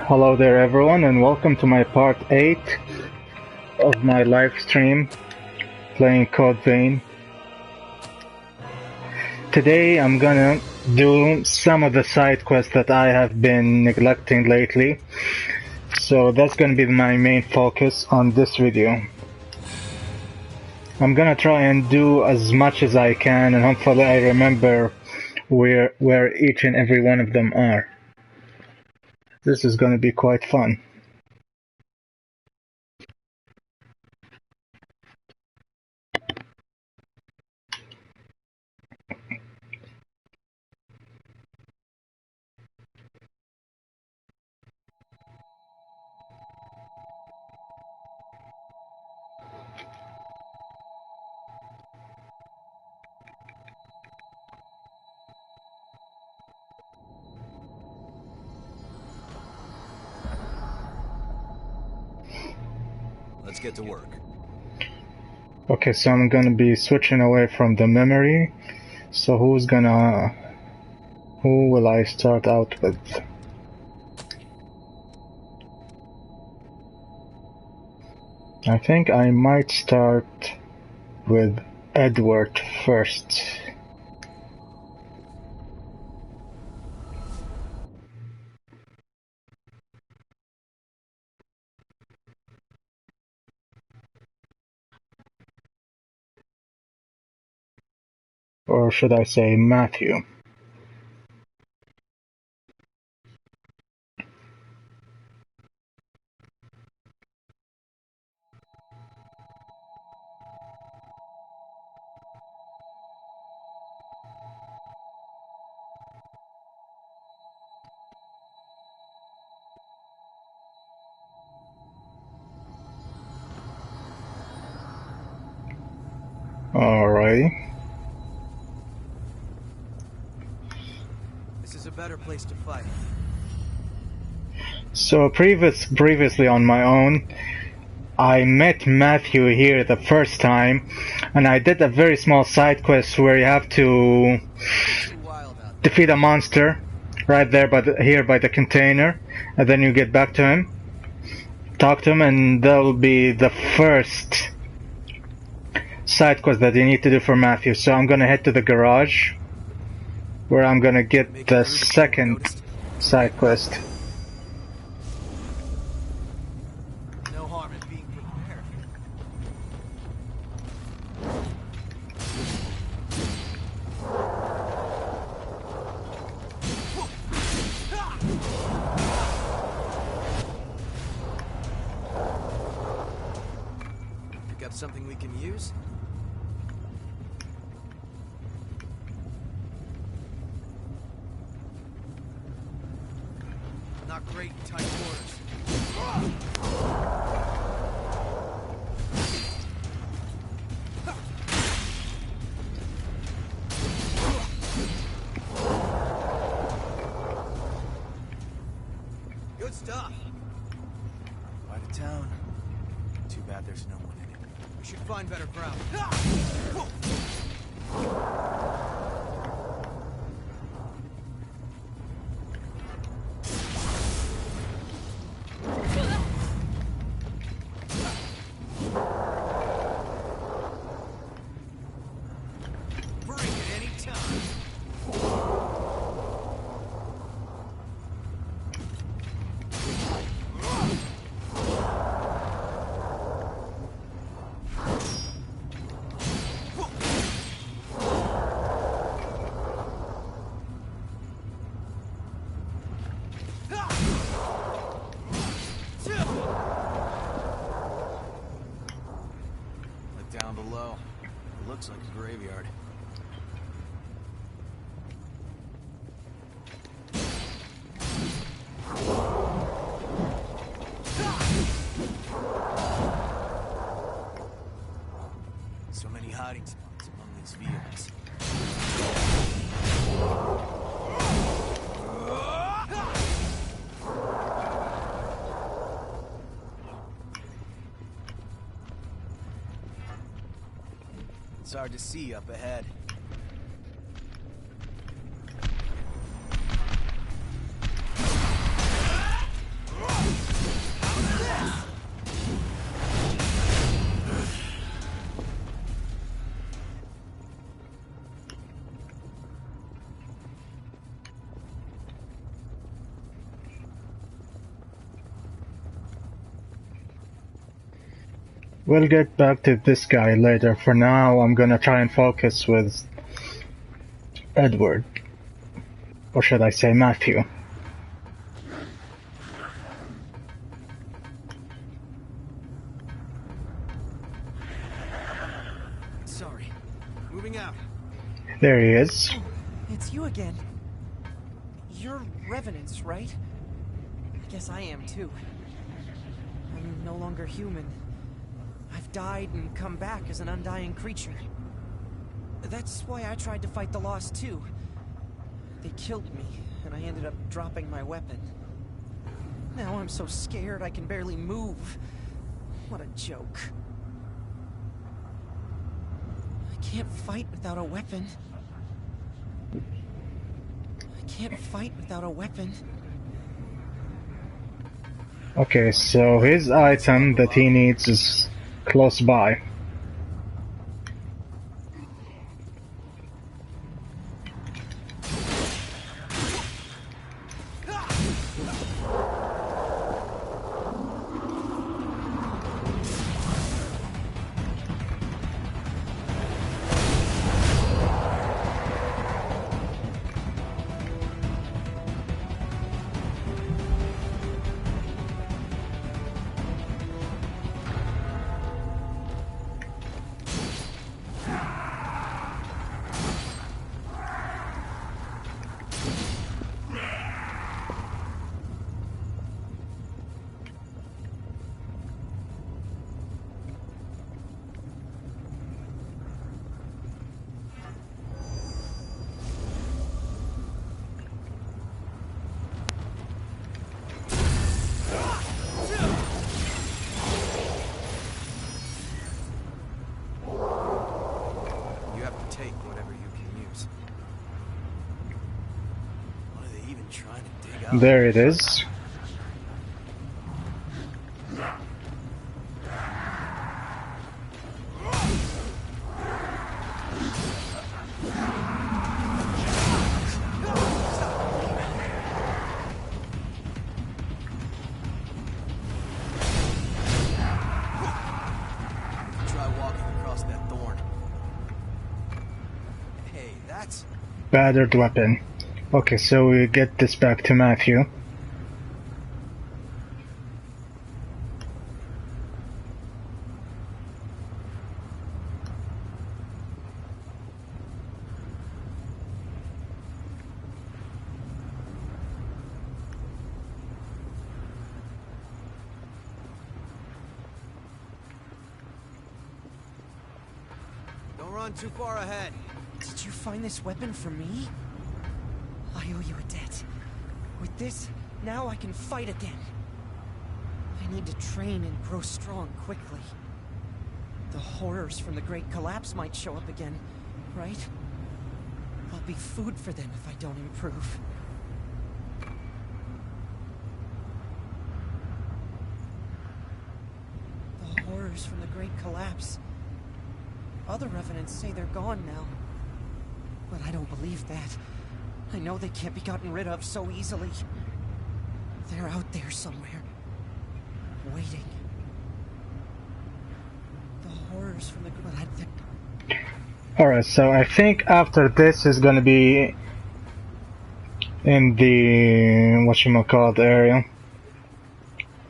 Hello there everyone, and welcome to my part 8 of my live stream playing Code Vein. Today I'm gonna do some of the side quests that I have been neglecting lately, so that's gonna be my main focus on this video. I'm gonna try and do as much as I can, and hopefully I remember where each and every one of them are. This is gonna be quite fun. Let's get to work. Okay, so I'm gonna be switching away from the memory. So who will I start out with? I think I might start with Edward first. Or should I say Matthew? Alrighty. This is a better place to fight. So previously on my own, I met Matthew here the first time, and I did a very small side quest where you have to defeat a monster right there by the container, and then you get back to him, talk to him, and that will be the first side quest that you need to do for Matthew. So I'm gonna head to the garage, where I'm gonna get the second side quest. No harm in being prepared. Pick up something we can use? Not great in tight quarters. Good stuff. Quite a town. Too bad there's no one in it. We should find better ground. Down below. It looks like a graveyard. So many hiding spots among these vehicles. It's hard to see up ahead. We'll get back to this guy later. For now, I'm gonna try and focus with Edward. Or should I say Matthew? Sorry. Moving out. There he is. It's you again. You're revenants, right? I guess I am too. I'm no longer human. I've died and come back as an undying creature. That's why I tried to fight the Lost too. They killed me, and I ended up dropping my weapon. Now I'm so scared I can barely move. What a joke. I can't fight without a weapon. I can't fight without a weapon. Okay, so his item that he needs is close by. There it is. Try walking across that thorn. Hey, that's Battered weapon. Okay, so we get this back to Matthew. don't run too far ahead. Did you find this weapon for me? I owe you a debt. With this, now I can fight again. I need to train and grow strong quickly. The horrors from the Great Collapse might show up again, right? I'll be food for them if I don't improve. The horrors from the Great Collapse. Other revenants say they're gone now. But I don't believe that. I know they can't be gotten rid of so easily. They're out there somewhere. Waiting. The horrors from the... Alright, so I think after this is gonna be in the whatchamacallit area.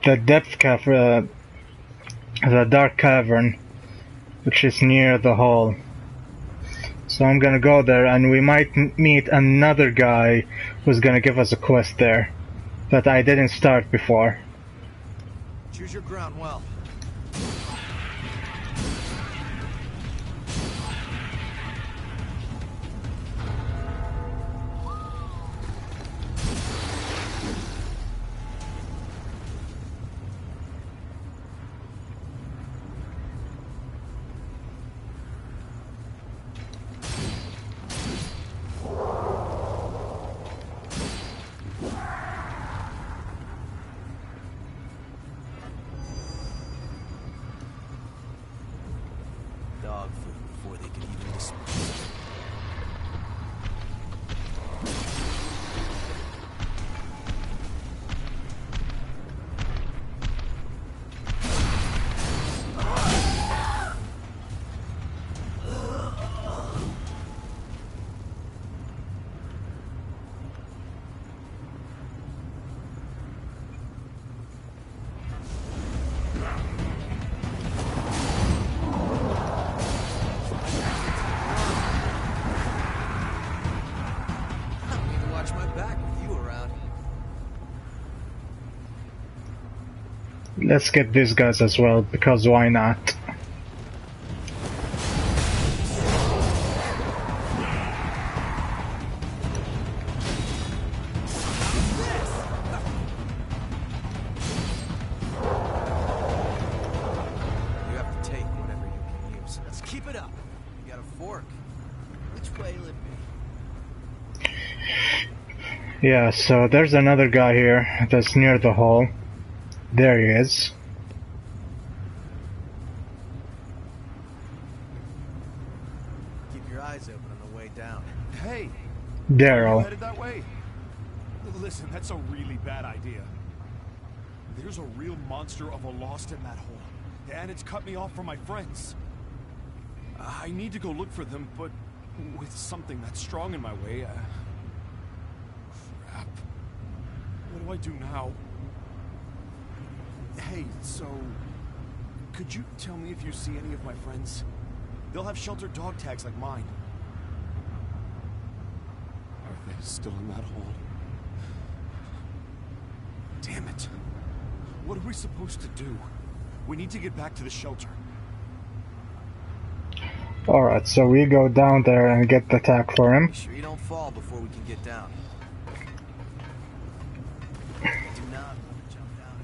The depth cavern, the dark cavern, which is near the hall. So I'm gonna go there and we might meet another guy who's gonna give us a quest there that I didn't start before. Choose your ground well. Let's get these guys as well, because why not? Yeah, so there's another guy here that's near the hall. There he is. Keep your eyes open on the way down. Hey! Daryl. Headed that way? Listen, that's a really bad idea. There's a real monster of a lost in that hole, and it's cut me off from my friends. I need to go look for them, but with something that's strong in my way, crap. What do I do now? Hey, so... could you tell me if you see any of my friends? They'll have sheltered dog tags like mine. Are they still in that hole? Damn it. What are we supposed to do? We need to get back to the shelter. Alright, so we go down there and get the tag for him. Make sure you don't fall before we can get down. Do not jump down.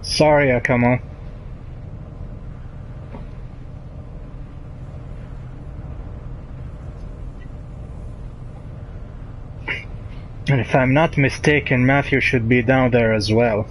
Sorry, Akamo. And if I'm not mistaken, Matthew should be down there as well.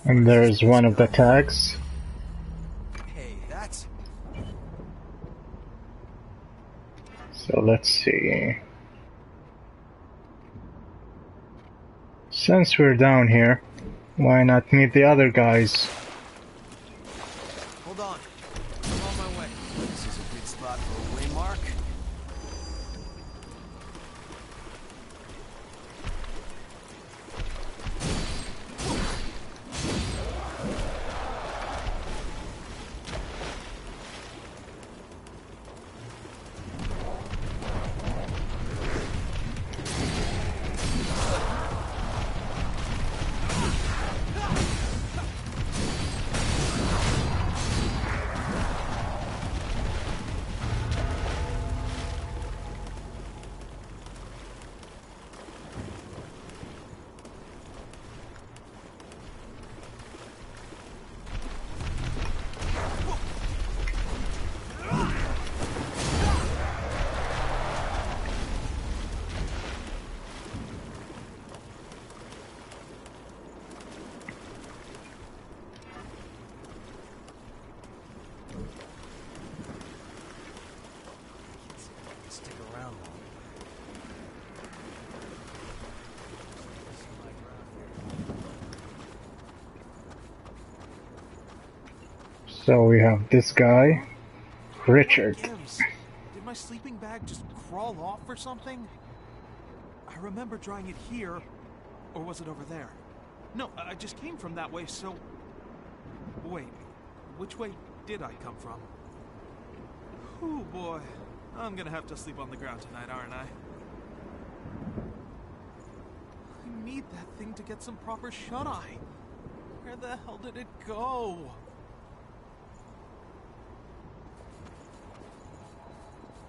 And there's one of the tags. Hey, that's... So let's see. Since we're down here, why not meet the other guys? Hold on. I'm on my way. This is a good spot for a waymark. Stick around long. So we have this guy, Richard. Gibbs, did my sleeping bag just crawl off or something? I remember drying it here, or was it over there? No, I just came from that way, so... Wait, which way did I come from? Oh boy, I'm gonna have to sleep on the ground tonight, aren't I? I need that thing to get some proper shut-eye. Where the hell did it go?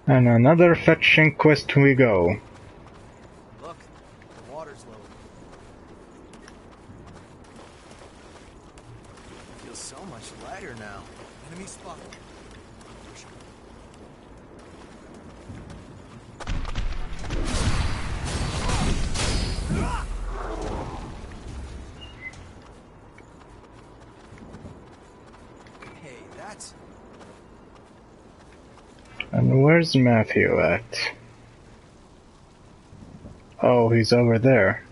And another fetching quest we go. Look, the water's low. Feels so much lighter now. Enemy spotted. And where's Matthew at? Oh, he's over there.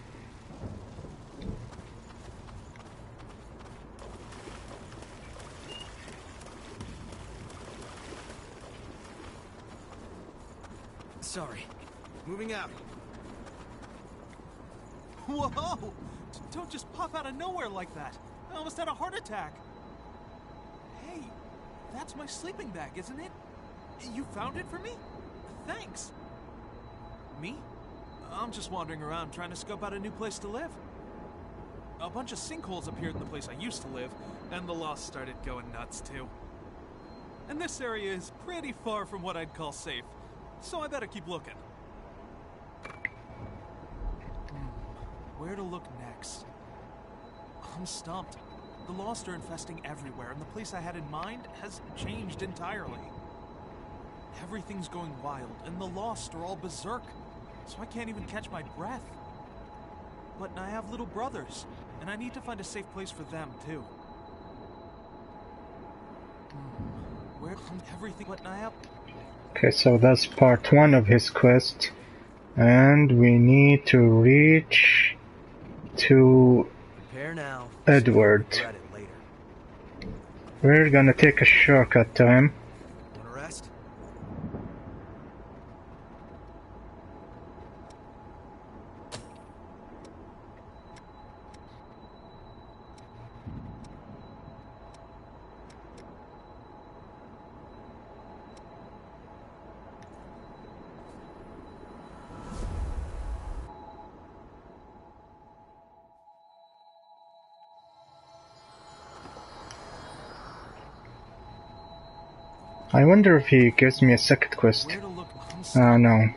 Sorry. Moving out. Whoa! Don't just pop out of nowhere like that. I almost had a heart attack. Hey, that's my sleeping bag, isn't it? You found it for me? Thanks. Me? I'm just wandering around trying to scope out a new place to live. A bunch of sinkholes appeared in the place I used to live, and the lost started going nuts too. And this area is pretty far from what I'd call safe, so I better keep looking. Where to look next? I'm stumped. The lost are infesting everywhere, and the place I had in mind has changed entirely. Everything's going wild, and the lost are all berserk, so I can't even catch my breath. But I have little brothers, and I need to find a safe place for them, too. Where comes everything but I have? Okay, so that's part 1 of his quest. And we need to reach to Prepare now. Edward. Regret it later. We're gonna take a shortcut to him. Wanna rest? I wonder if he gives me a second quest. Where to look? No.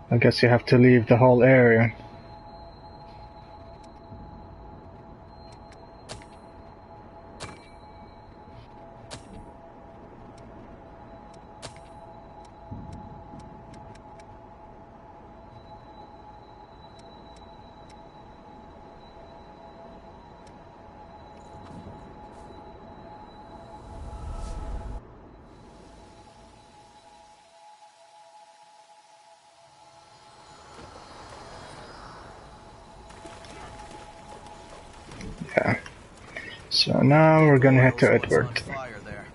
I guess you have to leave the whole area. Yeah. So now we're gonna head to What's on Edward. fire there?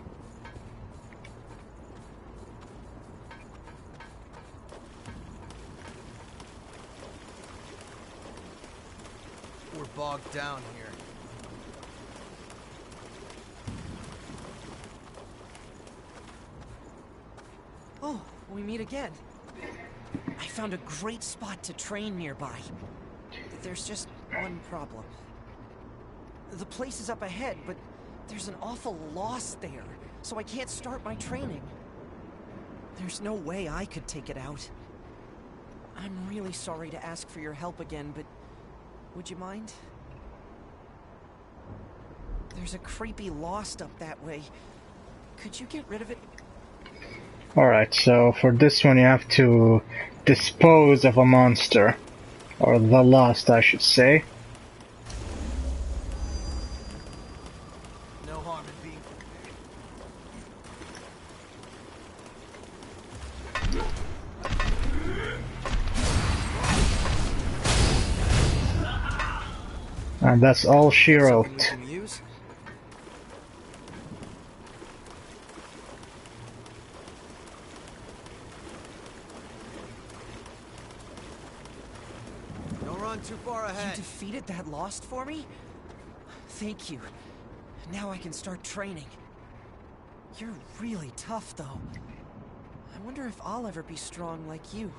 We're bogged down here. Oh, we meet again. I found a great spot to train nearby. There's just one problem. The place is up ahead, but there's an awful lost there, so I can't start my training. There's no way I could take it out. I'm really sorry to ask for your help again, but would you mind? There's a creepy lost up that way. Could you get rid of it? Alright, so for this one you have to dispose of a monster. Or the lost, I should say. No harm in being And that's all she something we wrote. can use. Don't run too far You ahead. defeated that lost for me? Thank you. Now I can start training. You're really tough, though. I wonder if I'll ever be strong like you.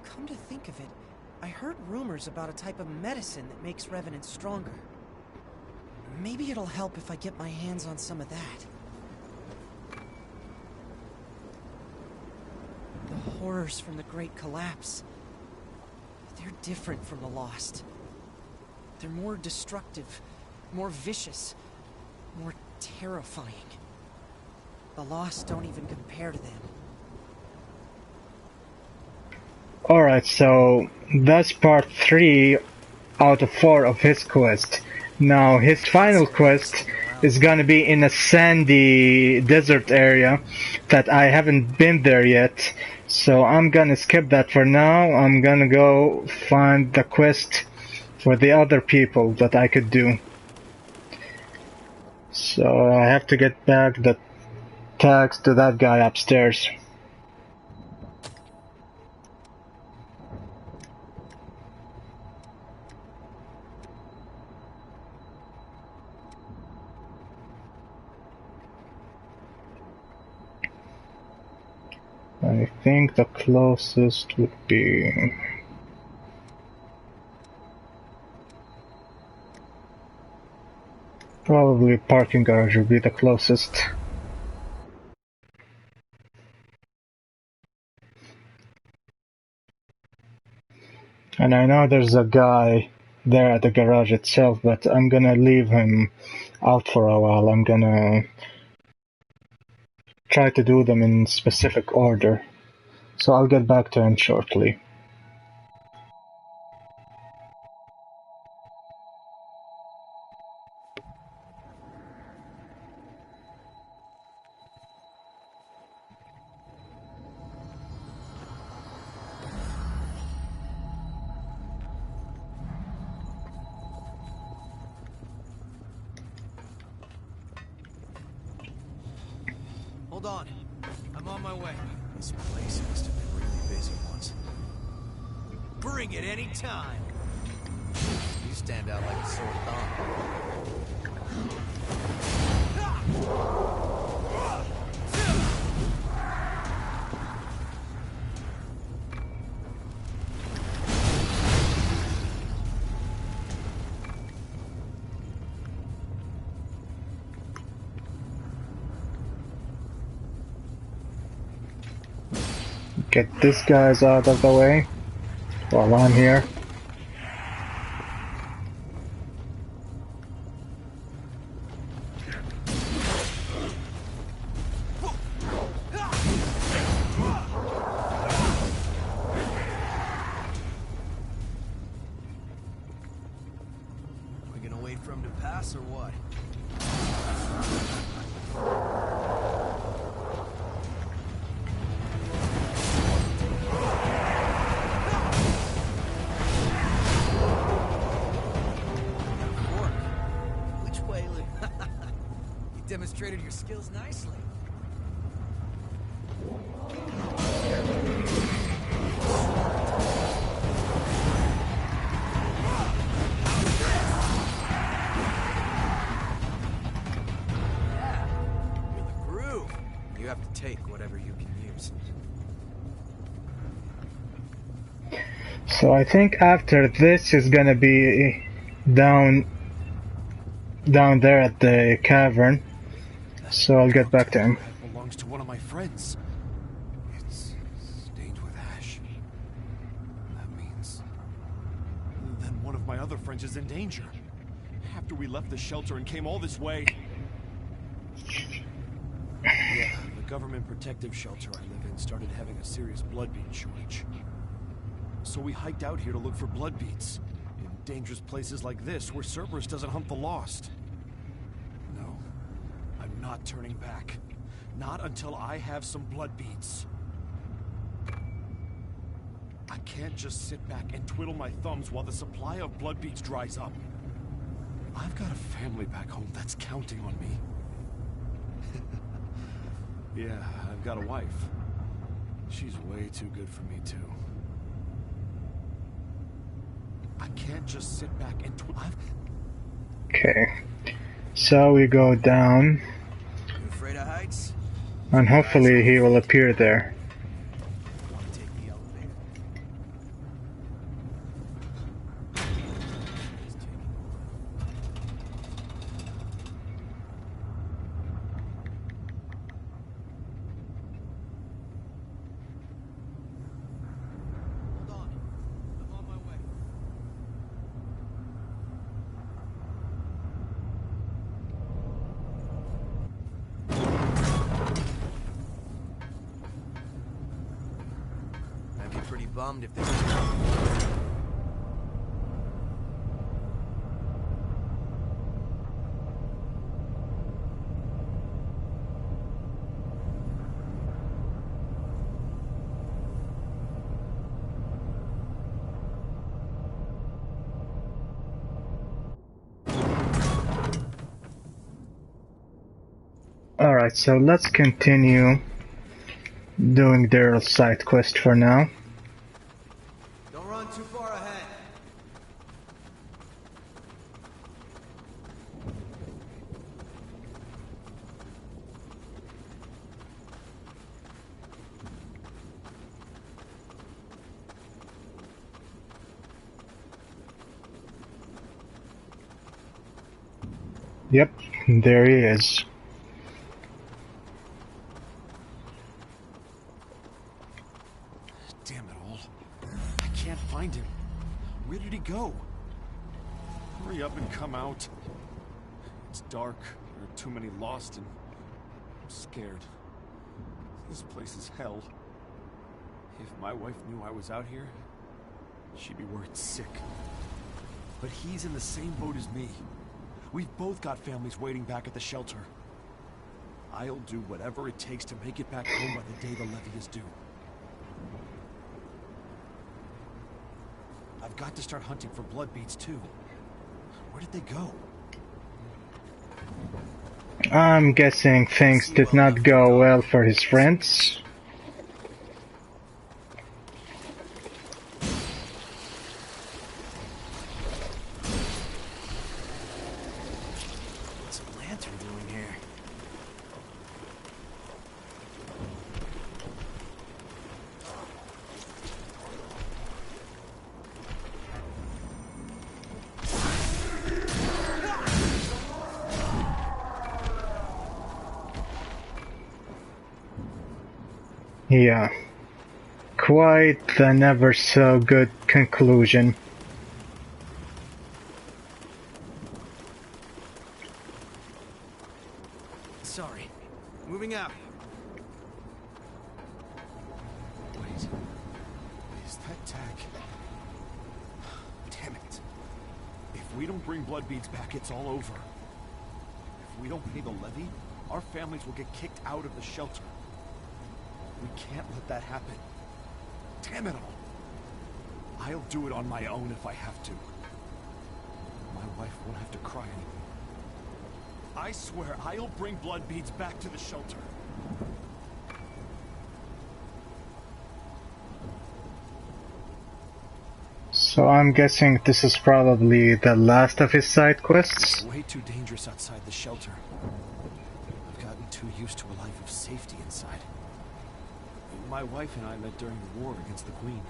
Come to think of it, I heard rumors about a type of medicine that makes revenants stronger. Maybe it'll help if I get my hands on some of that. The horrors from the Great Collapse. They're different from the Lost. They're more destructive, more vicious, more terrifying. The Lost don't even compare to them. Alright, so that's part 3 out of 4 of his quest. Now, his final quest is gonna be in a sandy desert area that I haven't been there yet. So I'm gonna skip that for now. I'm gonna go find the quest for the other people that I could do. So I have to get back the tags to that guy upstairs. I think the closest would be... probably parking garage would be the closest. And I know there's a guy there at the garage itself, but I'm gonna leave him out for a while. I'm gonna try to do them in specific order. So I'll get back to him shortly. Hold on. I'm on my way. This place must have been really busy once. Bring it any time. You stand out like a sore thumb. Get these guys out of the way while I'm here. We gonna wait for him to pass or what? Demonstrated your skills nicely. Yeah, you're the groove. You have to take whatever you can use. So I think after this is gonna be down there at the cavern. So I'll get back to him. That belongs to one of my friends. It's stained with ash. That means... then one of my other friends is in danger. After we left the shelter and came all this way... Yeah, the government protective shelter I live in started having a serious blood bead shortage. So we hiked out here to look for blood beads. In dangerous places like this, where Cerberus doesn't hunt the lost. No. I'm not turning back. Not until I have some blood beads. I can't just sit back and twiddle my thumbs while the supply of blood beads dries up. I've got a family back home that's counting on me. Yeah, I've got a wife. She's way too good for me, too. I can't just sit back and twiddle... Okay. So we go down. You afraid of heights? And hopefully he will appear there. Want to take the elevator? Hold on. I'm on my way. I'd be pretty bummed if this is... Alright, so let's continue doing their side quest for now. Don't run too far ahead. Yep, there he is. Damn it all. I can't find him. Where did he go? Hurry up and come out. It's dark. There are too many lost and I'm scared. This place is hell. If my wife knew I was out here, she'd be worried sick. But he's in the same boat as me. We've both got families waiting back at the shelter. I'll do whatever it takes to make it back home by the day the levy is due. I've got to start hunting for blood beads too. Where did they go? I'm guessing things did not go well for his friends. What's a lantern doing here? Yeah. Quite the never so good conclusion. Sorry. Moving out. Wait. Is that tag? Damn it. If we don't bring blood beads back, it's all over. If we don't pay the levy, our families will get kicked out of the shelter. We can't let that happen. Damn it all. I'll do it on my own if I have to. My wife won't have to cry anymore. I swear I'll bring blood beads back to the shelter. So I'm guessing this is probably the last of his side quests. It's way too dangerous outside the shelter. I've gotten too used to a life of safety inside. My wife and I met during the war against the Queen.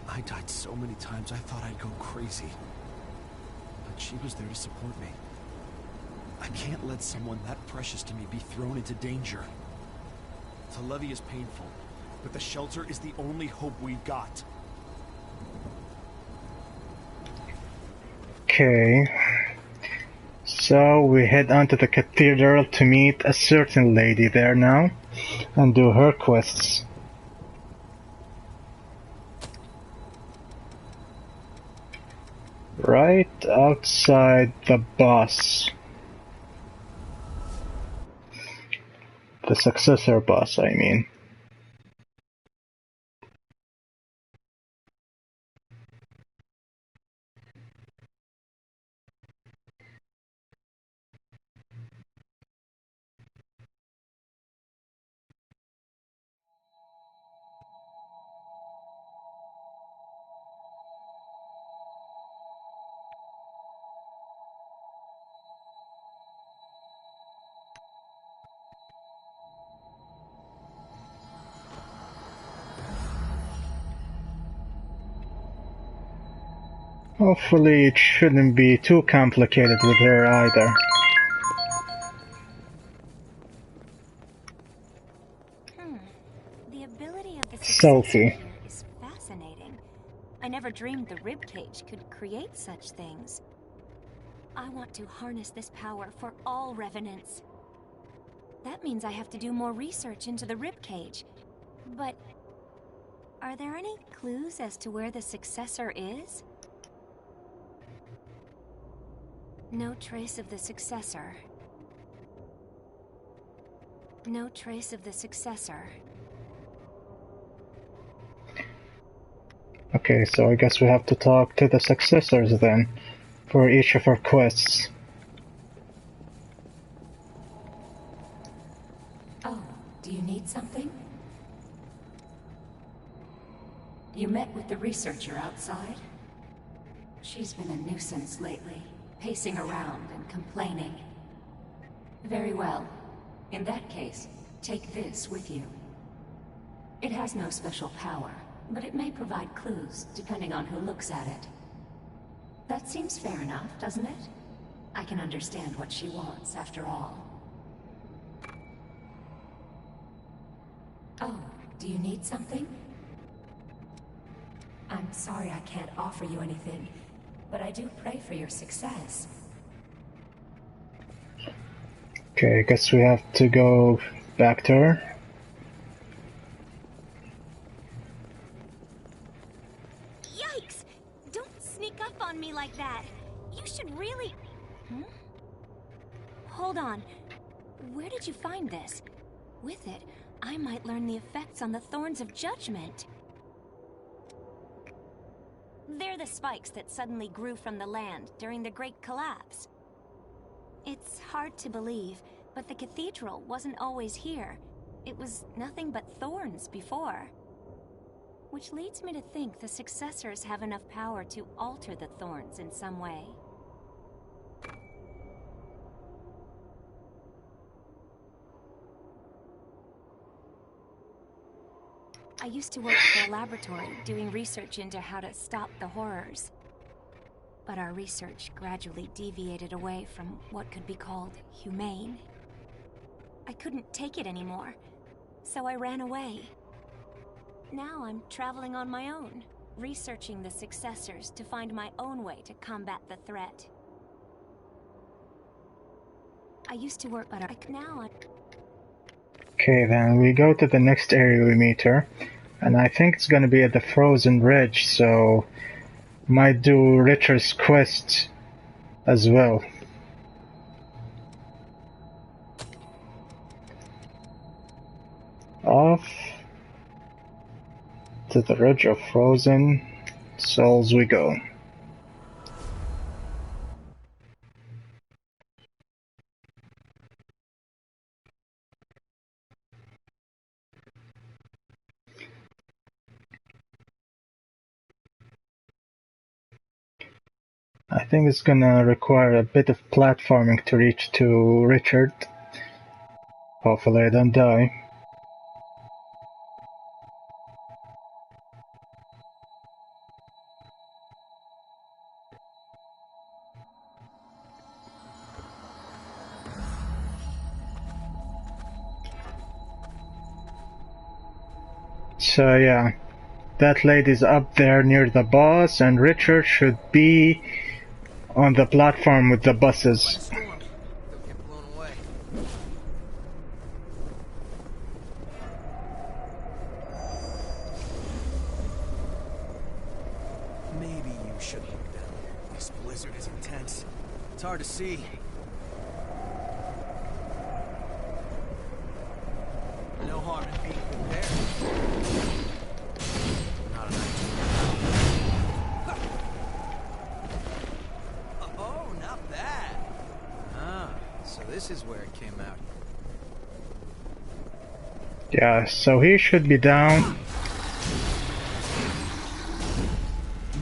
I died so many times I thought I'd go crazy. But she was there to support me. I can't let someone that precious to me be thrown into danger. The levy is painful, but the shelter is the only hope we've got. Okay. So we head on to the cathedral to meet a certain lady there now and do her quests. Right outside the boss. The successor boss, I mean. Hopefully it shouldn't be too complicated with her either. The ability of the Sophie. successor here is fascinating. I never dreamed the ribcage could create such things. I want to harness this power for all revenants. That means I have to do more research into the ribcage. But are there any clues as to where the successor is? No trace of the successor. No trace of the successor. Okay, so I guess we have to talk to the successors then, for each of our quests. something? You met with the researcher outside? She's been a nuisance lately, pacing around and complaining. Very well. In that case, take this with you. It has no special power, but it may provide clues, depending on who looks at it. That seems fair enough, doesn't it? I can understand what she wants, after all. Oh, do you need something? I'm sorry I can't offer you anything, but I do pray for your success. Okay, I guess we have to go back to her. Yikes! Don't sneak up on me like that. You should really... Hold on. Where did you find this? With it, I might learn the effects on the Thorns of Judgment. They're the spikes that suddenly grew from the land during the Great Collapse. It's hard to believe, but the cathedral wasn't always here. It was nothing but thorns before. Which leads me to think the successors have enough power to alter the thorns in some way. I used to work for a laboratory doing research into how to stop the horrors. But our research gradually deviated away from what could be called humane. I couldn't take it anymore, so I ran away. Now I'm traveling on my own, researching the successors to find my own way to combat the threat. I used to work, but Okay, then we go to the next area we meet her, and I think it's gonna be at the Frozen Ridge, so might do Richard's quest as well. Off to the Ridge of Frozen Souls we go. I think it's gonna require a bit of platforming to reach to Richard. Hopefully I don't die. So yeah, that lady's up there near the boss, and Richard should be on the platform with the buses. Storm. Don't get blown away. Maybe you should look down. This blizzard is intense. It's hard to see. No harm in being prepared. Not an idea. Oh, not bad. Ah, so this is where it came out. Yeah, so he should be down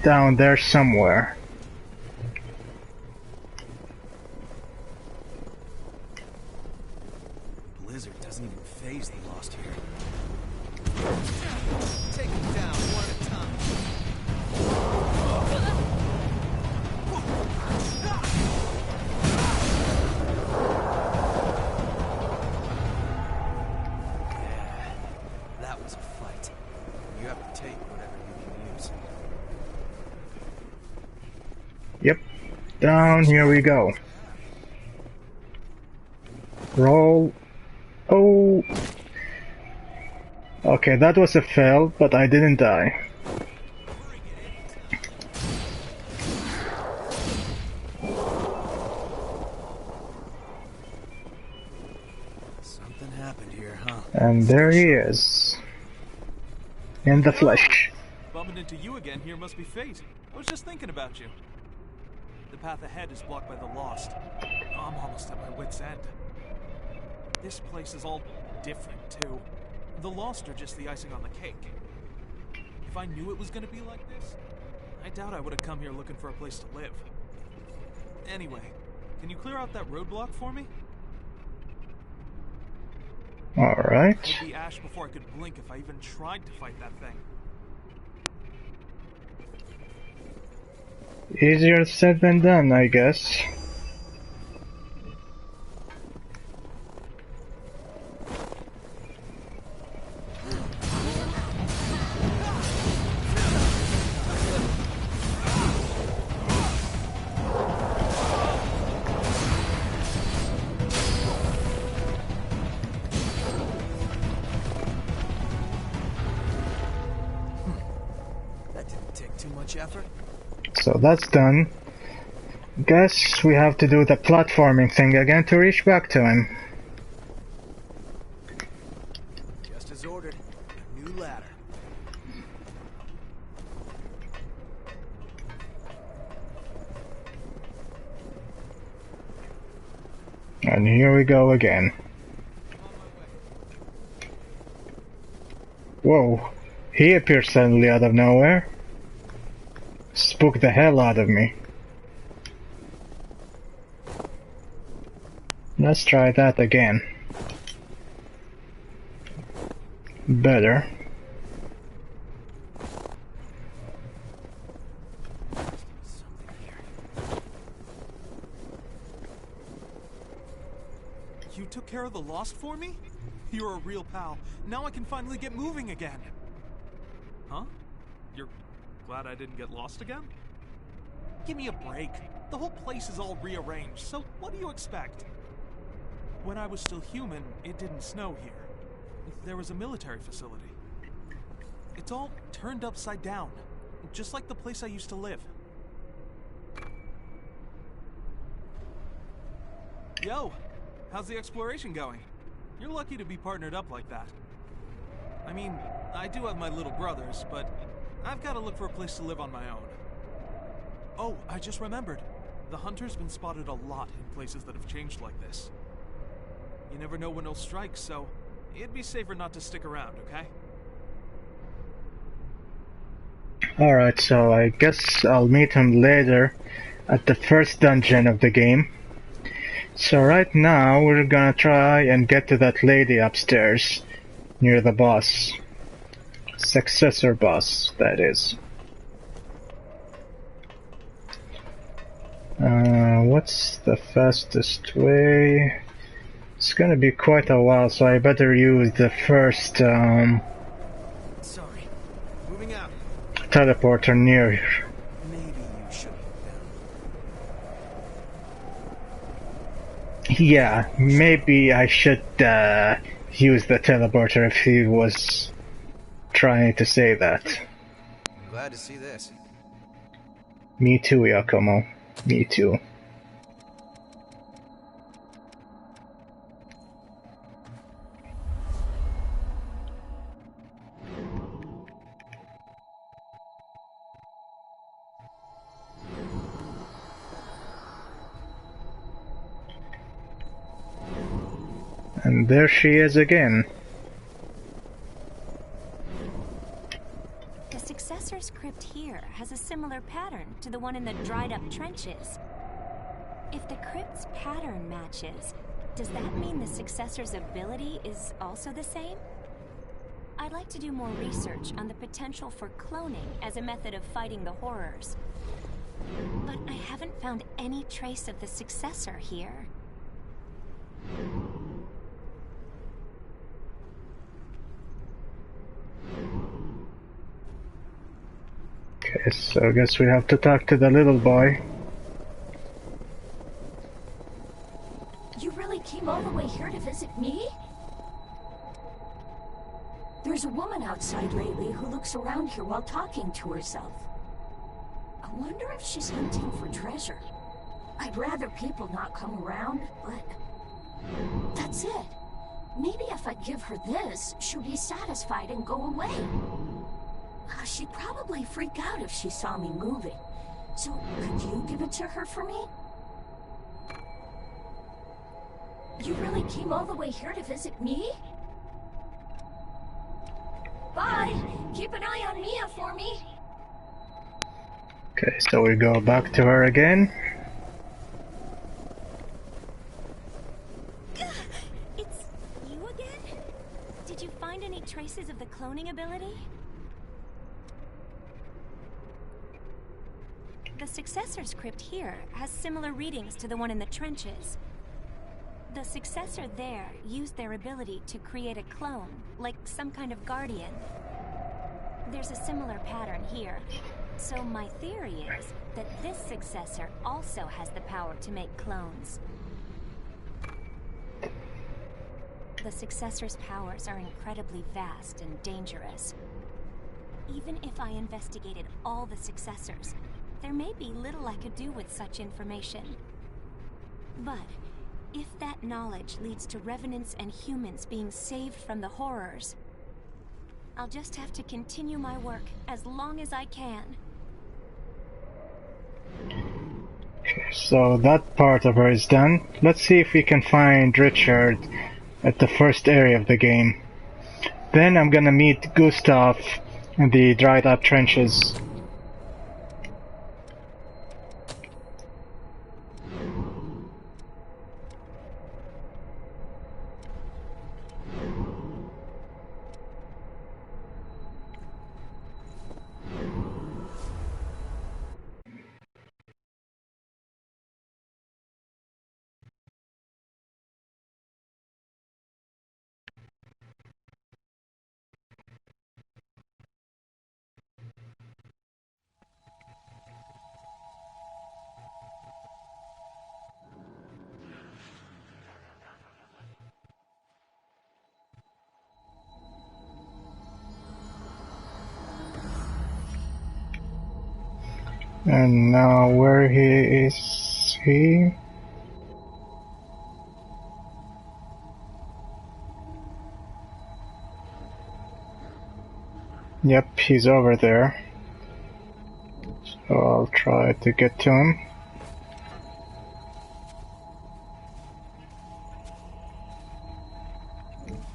there somewhere. Blizzard doesn't even phase the lost here. Take them down one at a time. Yeah, that was a fight. You have to take whatever you can use. Yep, down here we go. Roll. Oh. Okay, that was a fail, but I didn't die. Something happened here, huh? And there he is. In the flesh. Bumping into you again here must be fate. I was just thinking about you. The path ahead is blocked by the Lost. I'm almost at my wit's end. This place is all different, too. The Lost are just the icing on the cake. If I knew it was gonna be like this, I doubt I would have come here looking for a place to live. Anyway, can you clear out that roadblock for me? Alright. I'd be ash before I could blink if I even tried to fight that thing. Easier said than done, I guess. That didn't take too much effort. So that's done. Guess we have to do the platforming thing again to reach back to him. Just as ordered. A new ladder. And here we go again. Whoa, he appeared suddenly out of nowhere. Spooked the hell out of me. Let's try that again. Better. Something here. You took care of the Lost for me? You're a real pal. Now I can finally get moving again. Huh? You're glad I didn't get lost again? Give me a break. The whole place is all rearranged, so what do you expect? When I was still human, it didn't snow here. There was a military facility. It's all turned upside down, just like the place I used to live. Yo, how's the exploration going? You're lucky to be partnered up like that. I mean, I do have my little brothers, but I've got to look for a place to live on my own. Oh, I just remembered. The hunter's been spotted a lot in places that have changed like this. You never know when he'll strike, so it'd be safer not to stick around, okay? Alright, so I guess I'll meet him later at the first dungeon of the game. So right now we're gonna try and get to that lady upstairs near the boss. Successor boss, that is. What's the fastest way? It's gonna be quite a while, so I better use the first Sorry. Moving out. teleporter near here. Maybe you should Yeah, maybe I should use the teleporter if he was trying to say that. I'm glad to see this. Me too, Yakumo. Me too. And there she is again. The Successor's crypt here has a similar pattern to the one in the dried-up trenches. If the crypt's pattern matches, does that mean the Successor's ability is also the same? I'd like to do more research on the potential for cloning as a method of fighting the horrors. But I haven't found any trace of the Successor here. Okay, so I guess we have to talk to the little boy. You really came all the way here to visit me? There's a woman outside lately who looks around here while talking to herself. I wonder if she's hunting for treasure. I'd rather people not come around, but that's it. Maybe if I give her this, she'll be satisfied and go away. She'd probably freak out if she saw me moving. So, could you give it to her for me? You really came all the way here to visit me? Keep an eye on Mia for me. Okay, so we go back to her again. It's you again? Did you find any traces of the cloning ability? The successor's crypt here has similar readings to the one in the trenches. The successor there used their ability to create a clone, like some kind of guardian. There's a similar pattern here. So my theory is that this successor also has the power to make clones. The successor's powers are incredibly vast and dangerous. Even if I investigated all the successors, there may be little I could do with such information. But if that knowledge leads to revenants and humans being saved from the horrors, I'll just have to continue my work as long as I can. Okay, so that part of her is done. Let's see if we can find Richard at the first area of the game. Then I'm gonna meet Gustav in the dried up trenches. And now where is he? Yep, he's over there. So I'll try to get to him.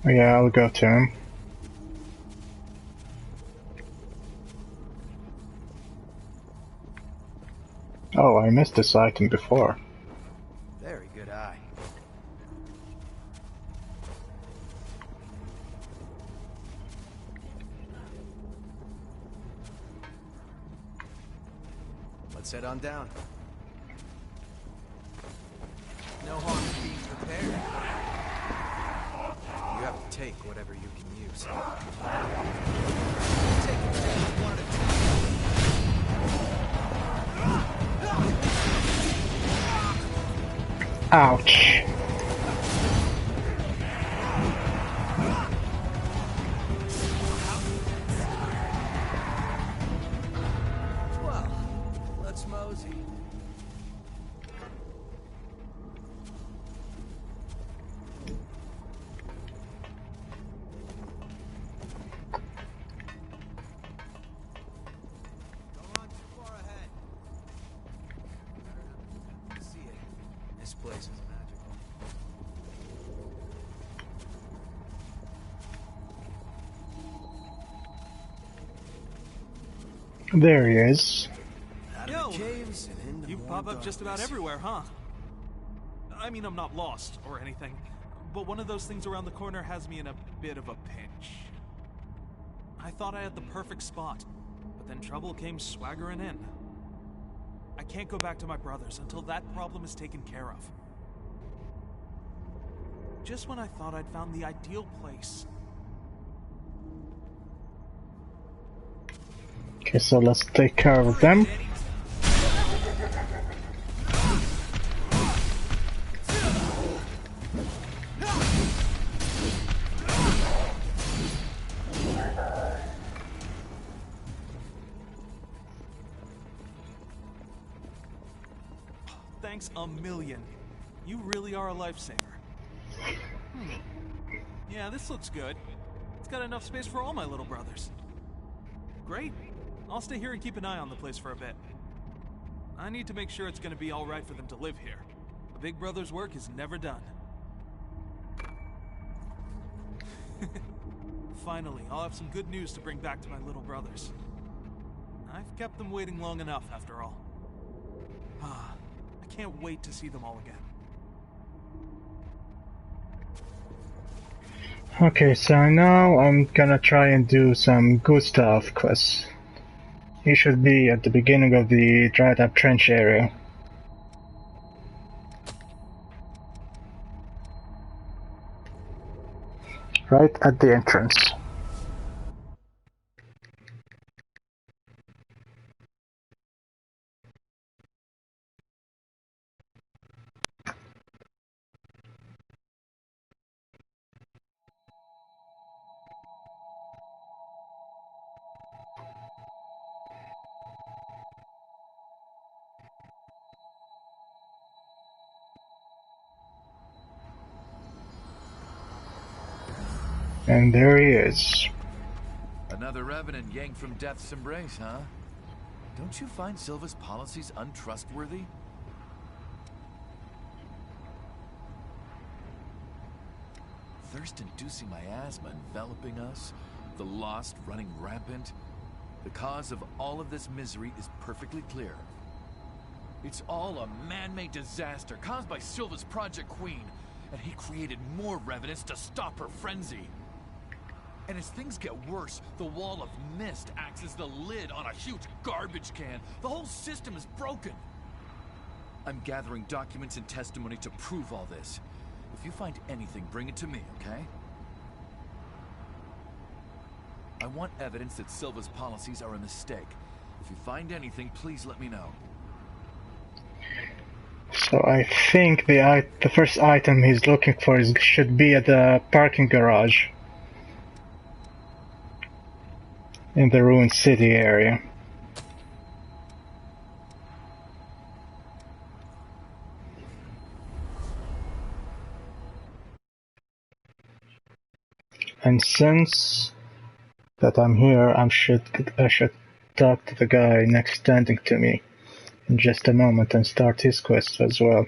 Yeah, I'll go to him. Oh, I missed this item before. Very good eye. Let's head on down. No harm in being prepared. You have to take whatever you can use. Take it one at a time. Ouch. Well, let's mosey. Don't run too far ahead. See it. This place is magical. There he is. Out Yo, of the caves and into you more pop up just about darkness. everywhere, huh? I mean, I'm not lost or anything, but one of those things around the corner has me in a bit of a pinch. I thought I had the perfect spot, but then trouble came swaggering in. I can't go back to my brothers until that problem is taken care of. Just when I thought I'd found the ideal place. Okay, so let's take care of them. Thanks a million. You really are a lifesaver. Yeah, this looks good. It's got enough space for all my little brothers. Great. I'll stay here and keep an eye on the place for a bit. I need to make sure it's going to be all right for them to live here. A big brother's work is never done. Finally, I'll have some good news to bring back to my little brothers. I've kept them waiting long enough, after all. I can't wait to see them all again. Okay, so now I'm gonna try and do some Gustav quests. He should be at the beginning of the dried up trench area. Right at the entrance. And there he is. Another revenant yanked from death's embrace, huh? Don't you find Silva's policies untrustworthy? Thirst inducing miasma enveloping us, the lost running rampant. The cause of all of this misery is perfectly clear. It's all a man-made disaster caused by Silva's Project Queen, and he created more revenants to stop her frenzy. And as things get worse, the wall of mist acts as the lid on a huge garbage can. The whole system is broken. I'm gathering documents and testimony to prove all this. If you find anything, bring it to me, okay? I want evidence that Silva's policies are a mistake. If you find anything, please let me know. So I think the first item he's looking for should be at the parking garage. In the ruined city area. And since that I'm here, I should talk to the guy next standing to me in just a moment and start his quest as well.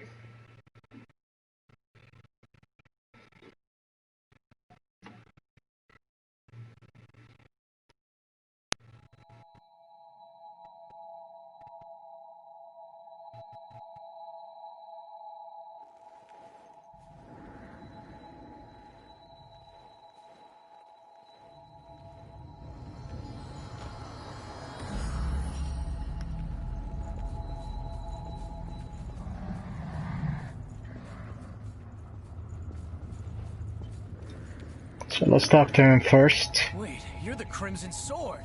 So let's talk to him first. Wait, you're the Crimson Sword.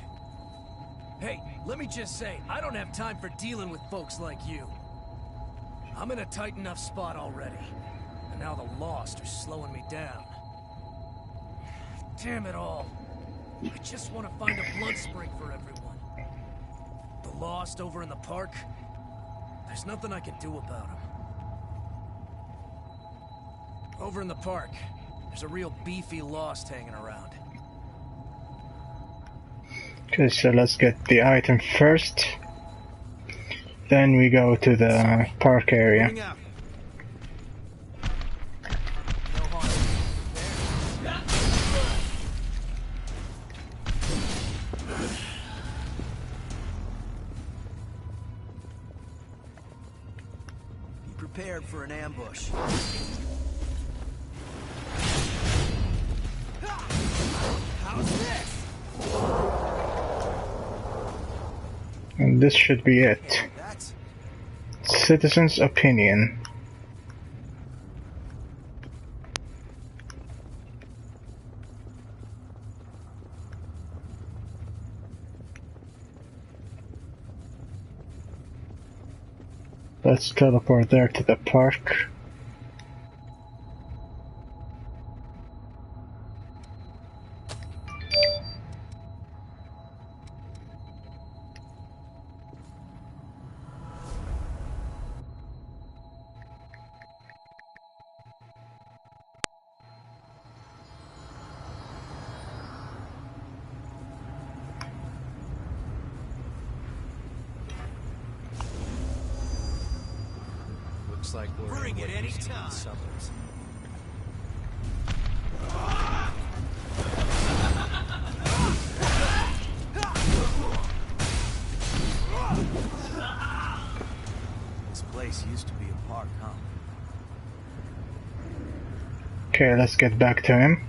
Hey, let me just say, I don't have time for dealing with folks like you. I'm in a tight enough spot already, and now the Lost are slowing me down. Damn it all. I just want to find a blood spring for everyone. The Lost over in the park? There's nothing I can do about them. Over in the park, there's a real beefy Lost hanging around. Okay, so let's get the item first. Then we go to the park area. Be prepared for an ambush. How's this? And this should be it. Citizen's opinion. Let's teleport there to the park. Looks like we're Bring it any time. Okay, let's get back to him.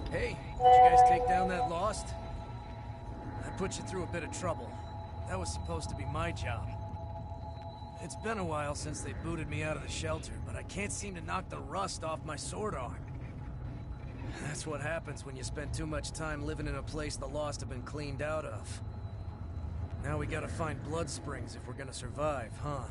Hey, did you guys take down that Lost? I put you through a bit of trouble. That was supposed to be my job. It's been a while since they booted me out of the shelter, but I can't seem to knock the rust off my sword arm. That's what happens when you spend too much time living in a place the Lost have been cleaned out of. Now we gotta find blood springs if we're gonna survive, huh?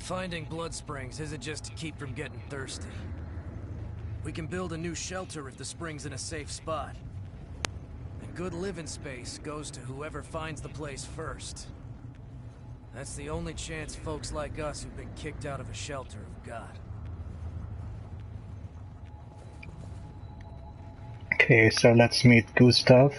Finding blood springs isn't just to keep from getting thirsty. We can build a new shelter if the spring's in a safe spot. And good living space goes to whoever finds the place first. That's the only chance folks like us who've been kicked out of a shelter have got. Okay, so let's meet Gustav.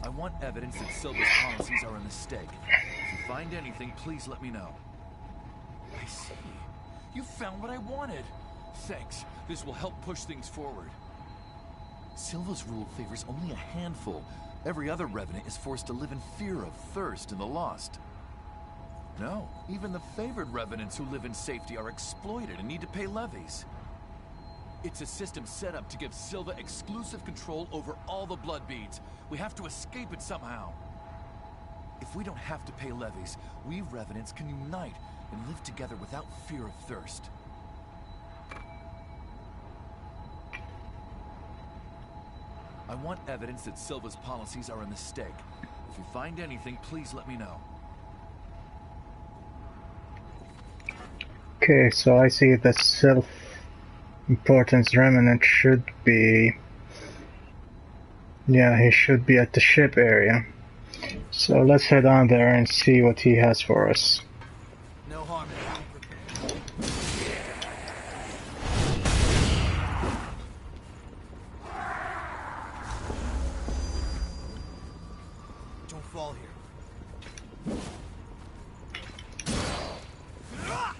I want evidence that Silva's policies are a mistake. If you find anything, please let me know. I see. You found what I wanted. Thanks. This will help push things forward. Silva's rule favors only a handful. Every other revenant is forced to live in fear of thirst in the Lost. No, even the favored revenants who live in safety are exploited and need to pay levies. It's a system set up to give Silva exclusive control over all the blood beads. We have to escape it somehow. If we don't have to pay levies, we revenants can unite and live together without fear of thirst. I want evidence that Silva's policies are a mistake. If you find anything, please let me know. Okay, so I see the self-importance remnant should be... Yeah, he should be at the ship area. So let's head on there and see what he has for us. No harm in being prepared. Don't fall here.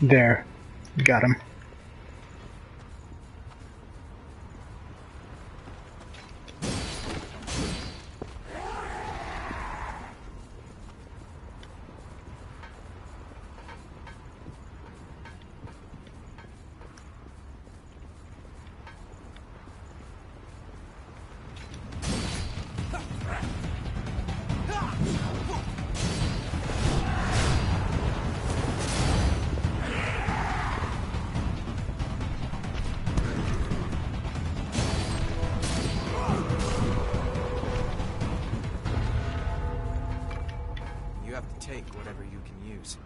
There. Got him. You have to take whatever you can use.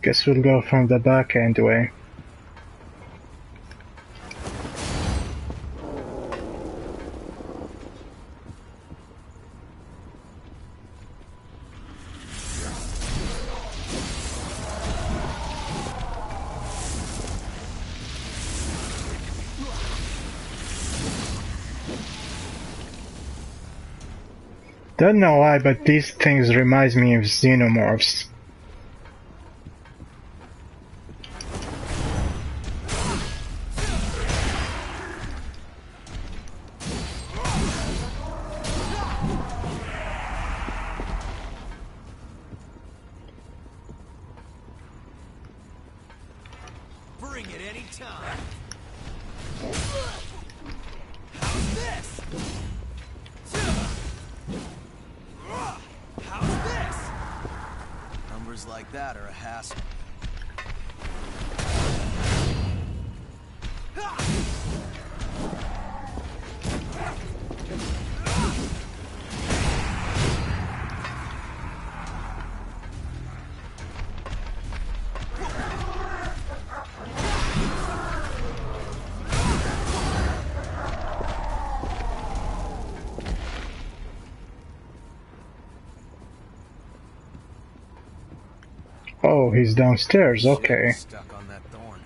Guess we'll go from the back end way. Don't know why, but these things remind me of xenomorphs. Bring it any time. How's this? like that are a hassle. Oh, he's downstairs, okay. Stuck on that thorn.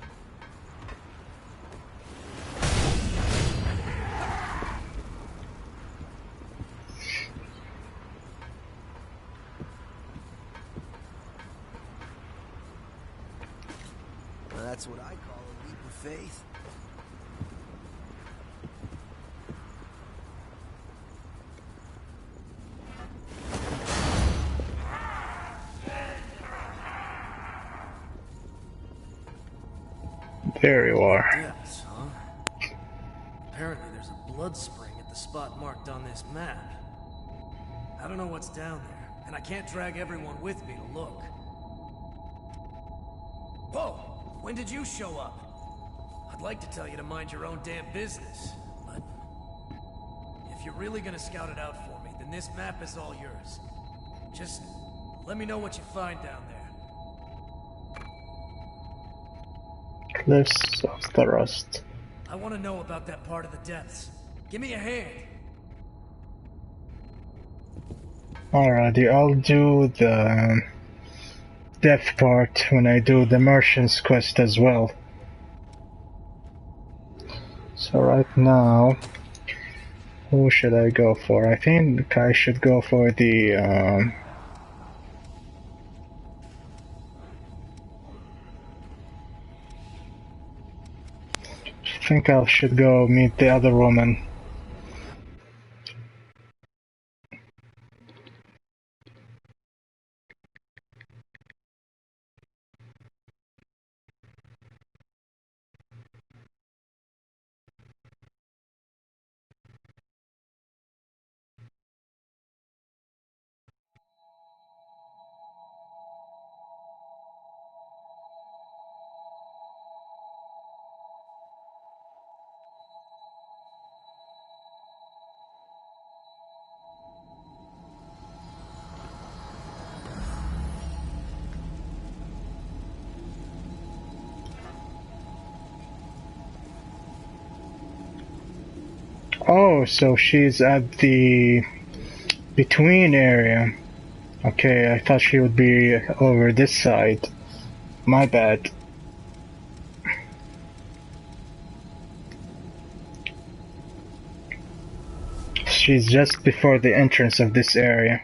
Well, that's what I call a leap of faith. There you are. Depths, huh? Apparently there's a blood spring at the spot marked on this map. I don't know what's down there, and I can't drag everyone with me to look. Whoa! When did you show up? I'd like to tell you to mind your own damn business, but if you're really gonna scout it out for me, then this map is all yours. Just let me know what you find down there. Cliffs of the Rust. I want to know about that part of the depths. Give me a hand. Alrighty, I'll do the depth part when I do the merchant's quest as well. So right now, who should I go for? I think I should go for the I think I should go meet the other woman. Oh, so she's at the between area. Okay, I thought she would be over this side. My bad. She's just before the entrance of this area.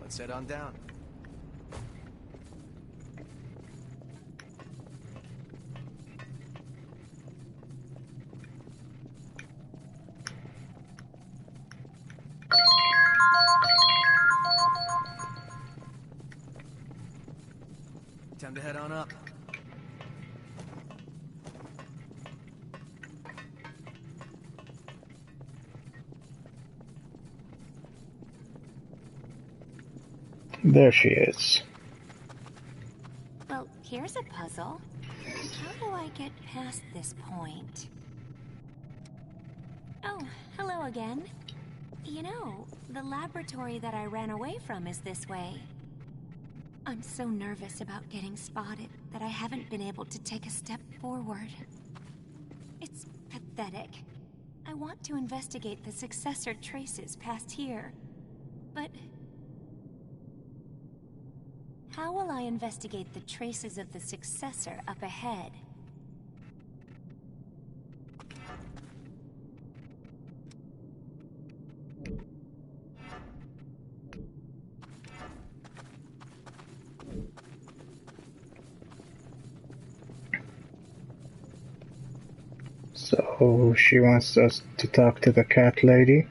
Let's head on down. Time to head on up. There she is. Well, here's a puzzle. How do I get past this point? Oh, hello again. You know, the laboratory that I ran away from is this way. I'm so nervous about getting spotted that I haven't been able to take a step forward. It's pathetic. I want to investigate the successor traces past here, but how will I investigate the traces of the successor up ahead? So she wants us to talk to the cat lady.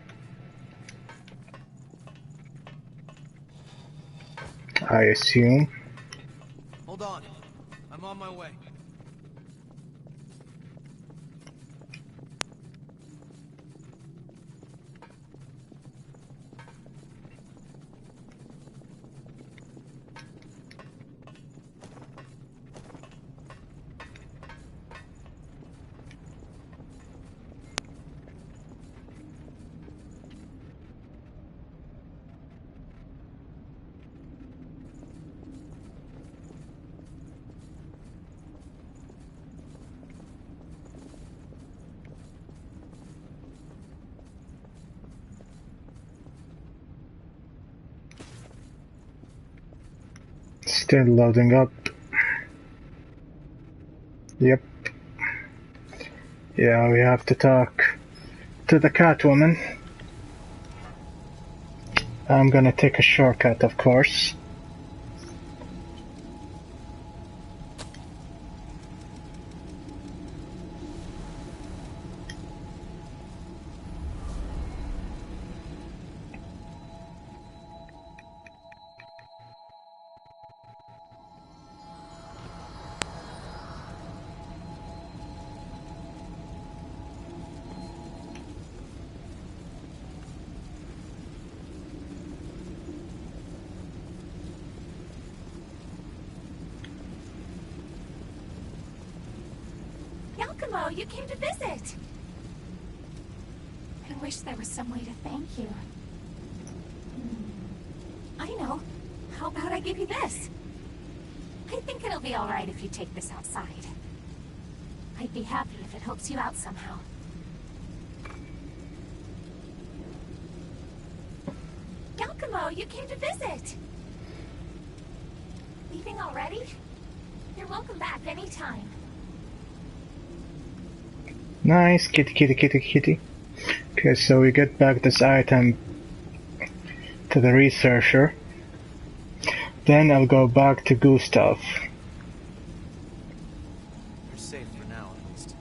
I assume. on my way. Still loading up. Yep. Yeah, we have to talk to the Catwoman. I'm gonna take a shortcut, of course. Yakumo, you came to visit! I wish there was some way to thank you. I know. How about I give you this? I think it'll be alright if you take this outside. I'd be happy if it helps you out somehow. Yakumo, you came to visit! Leaving already? You're welcome back anytime. Nice, kitty, kitty, kitty, kitty. Okay, so we get back this item to the researcher. Then I'll go back to Gustav. You're safe for now, at least.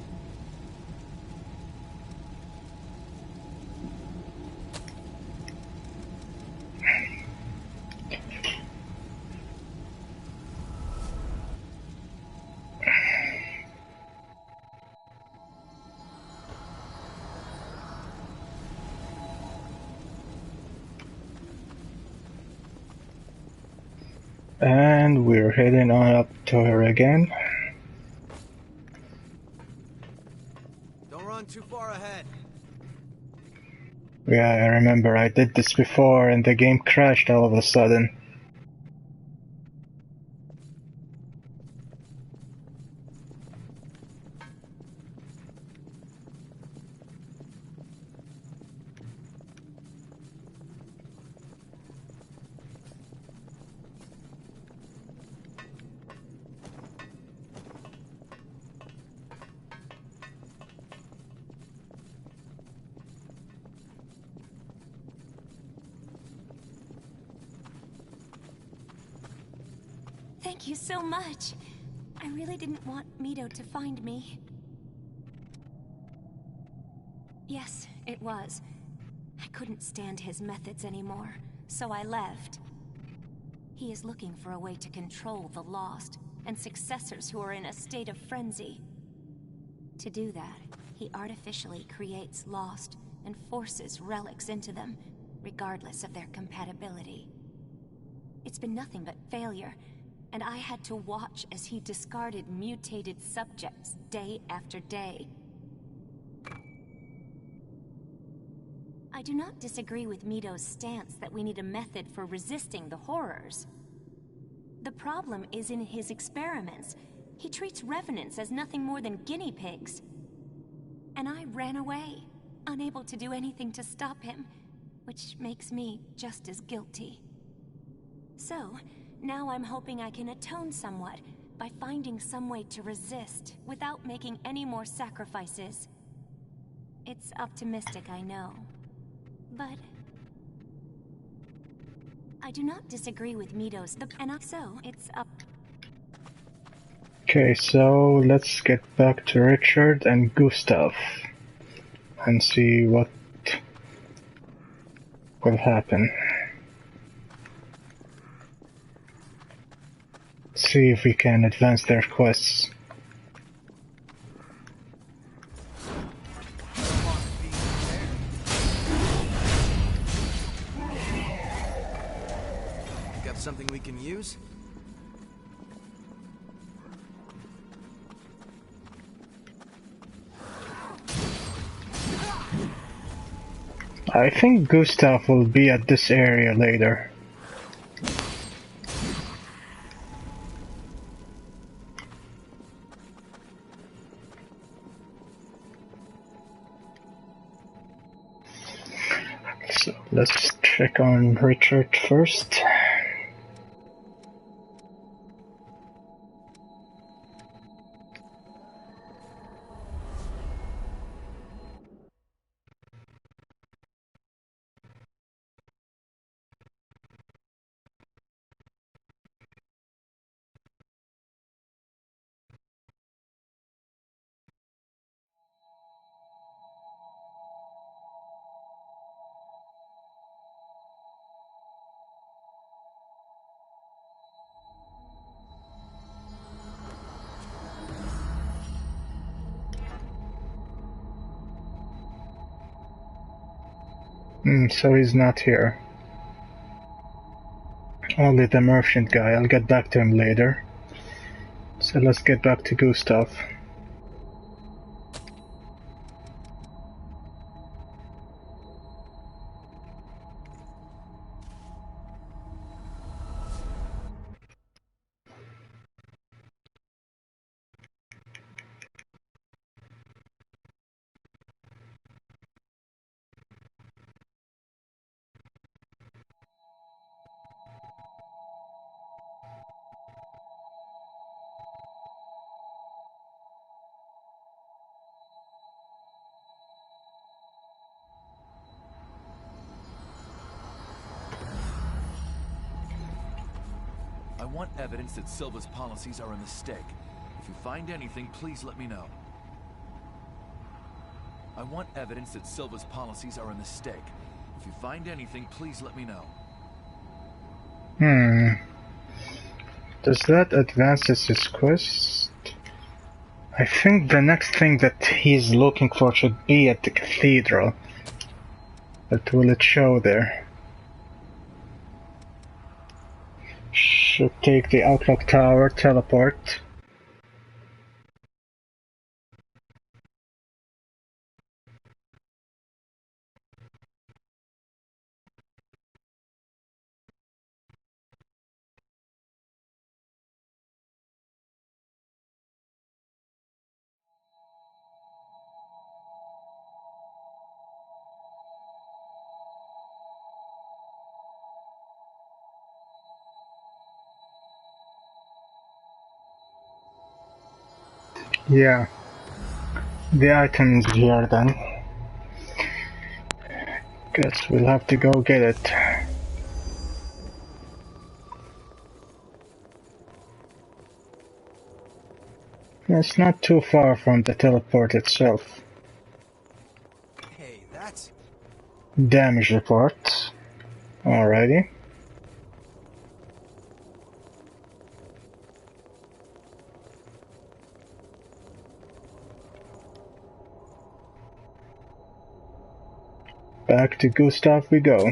And we're heading on up to her again. Don't run too far ahead. Yeah, I remember I did this before and the game crashed all of a sudden. Thank you so much. I really didn't want Mito to find me. Yes, it was. I couldn't stand his methods anymore, so I left. He is looking for a way to control the Lost and successors who are in a state of frenzy. To do that, he artificially creates Lost and forces relics into them, regardless of their compatibility. It's been nothing but failure, and I had to watch as he discarded mutated subjects day after day. I do not disagree with Mito's stance that we need a method for resisting the horrors. The problem is in his experiments. He treats revenants as nothing more than guinea pigs. And I ran away, unable to do anything to stop him, which makes me just as guilty. So, now I'm hoping I can atone somewhat by finding some way to resist without making any more sacrifices. It's optimistic, I know. But I do not disagree with Mito's, so it's up. Okay, so let's get back to Richard and Gustav and see what will happen. see if we can advance their quests. Got something we can use? I think Gustav will be at this area later. So let's check on Richard first. So he's not here. Only the merchant guy. I'll get back to him later. So let's get back to Gustav. I want evidence that Silva's policies are a mistake. If you find anything, please let me know. I want evidence that Silva's policies are a mistake. If you find anything, please let me know. Does that advance his quest? I think the next thing that he's looking for should be at the cathedral. But will it show there? Should take the Outlook Tower, teleport. Yeah, the item's here then. Guess we'll have to go get it. It's not too far from the teleport itself. Hey, that's... Damage report. Alrighty. Back to Gustav we go.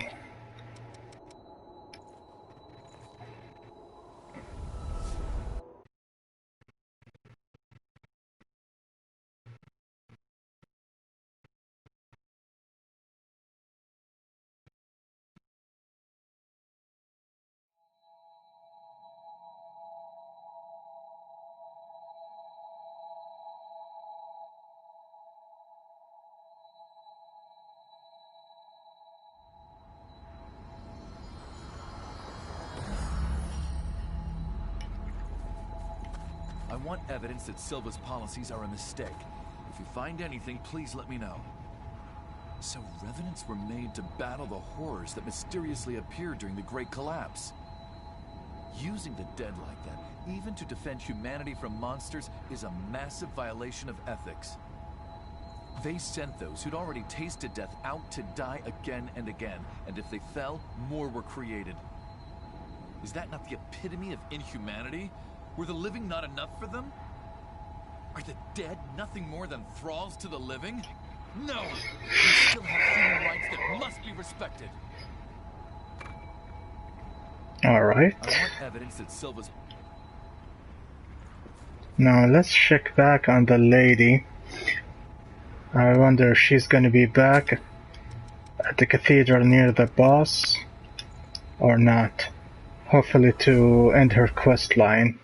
I want evidence that Silva's policies are a mistake. If you find anything, please let me know. So revenants were made to battle the horrors that mysteriously appeared during the Great Collapse. Using the dead like that, even to defend humanity from monsters, is a massive violation of ethics. They sent those who'd already tasted death out to die again and again, and if they fell, more were created. Is that not the epitome of inhumanity? Were the living not enough for them? Are the dead nothing more than thralls to the living? No! We still have human rights that must be respected. Alright. I want evidence that Silva's... Now let's check back on the lady. I wonder if she's gonna be back at the cathedral near the boss or not. Hopefully to end her quest line.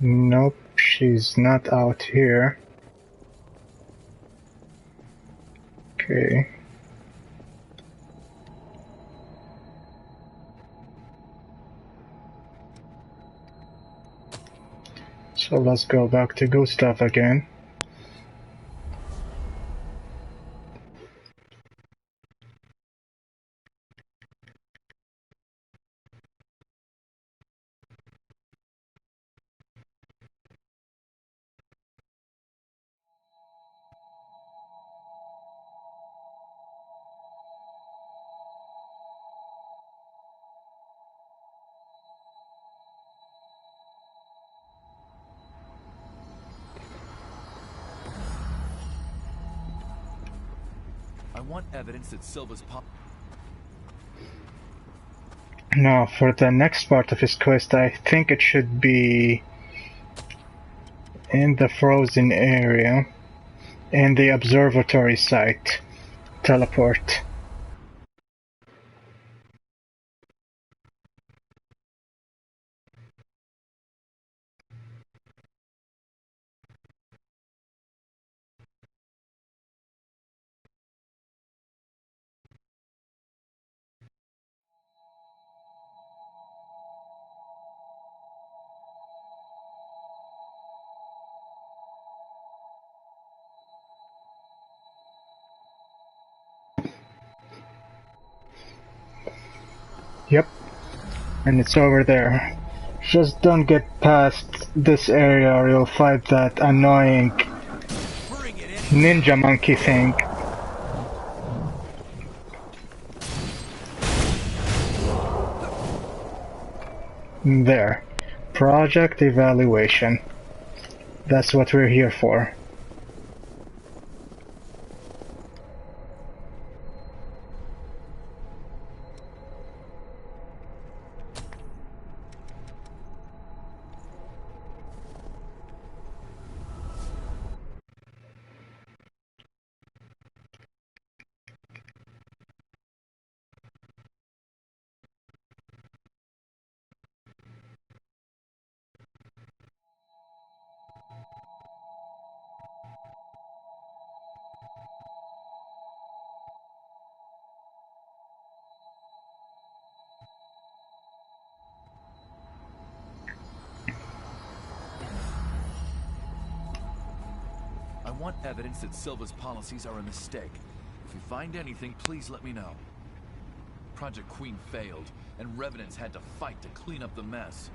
Nope, she's not out here. Okay. So let's go back to Gustav again. I want evidence that Silva's pop... Now for the next part of his quest, I think it should be in the frozen area, in the observatory site. Teleport. Yep, and it's over there. Just don't get past this area or you'll fight that annoying ninja monkey thing. There. Project evaluation. That's what we're here for. I want evidence that Silva's policies are a mistake. If you find anything, please let me know. Project Queen failed, and Revenants had to fight to clean up the mess.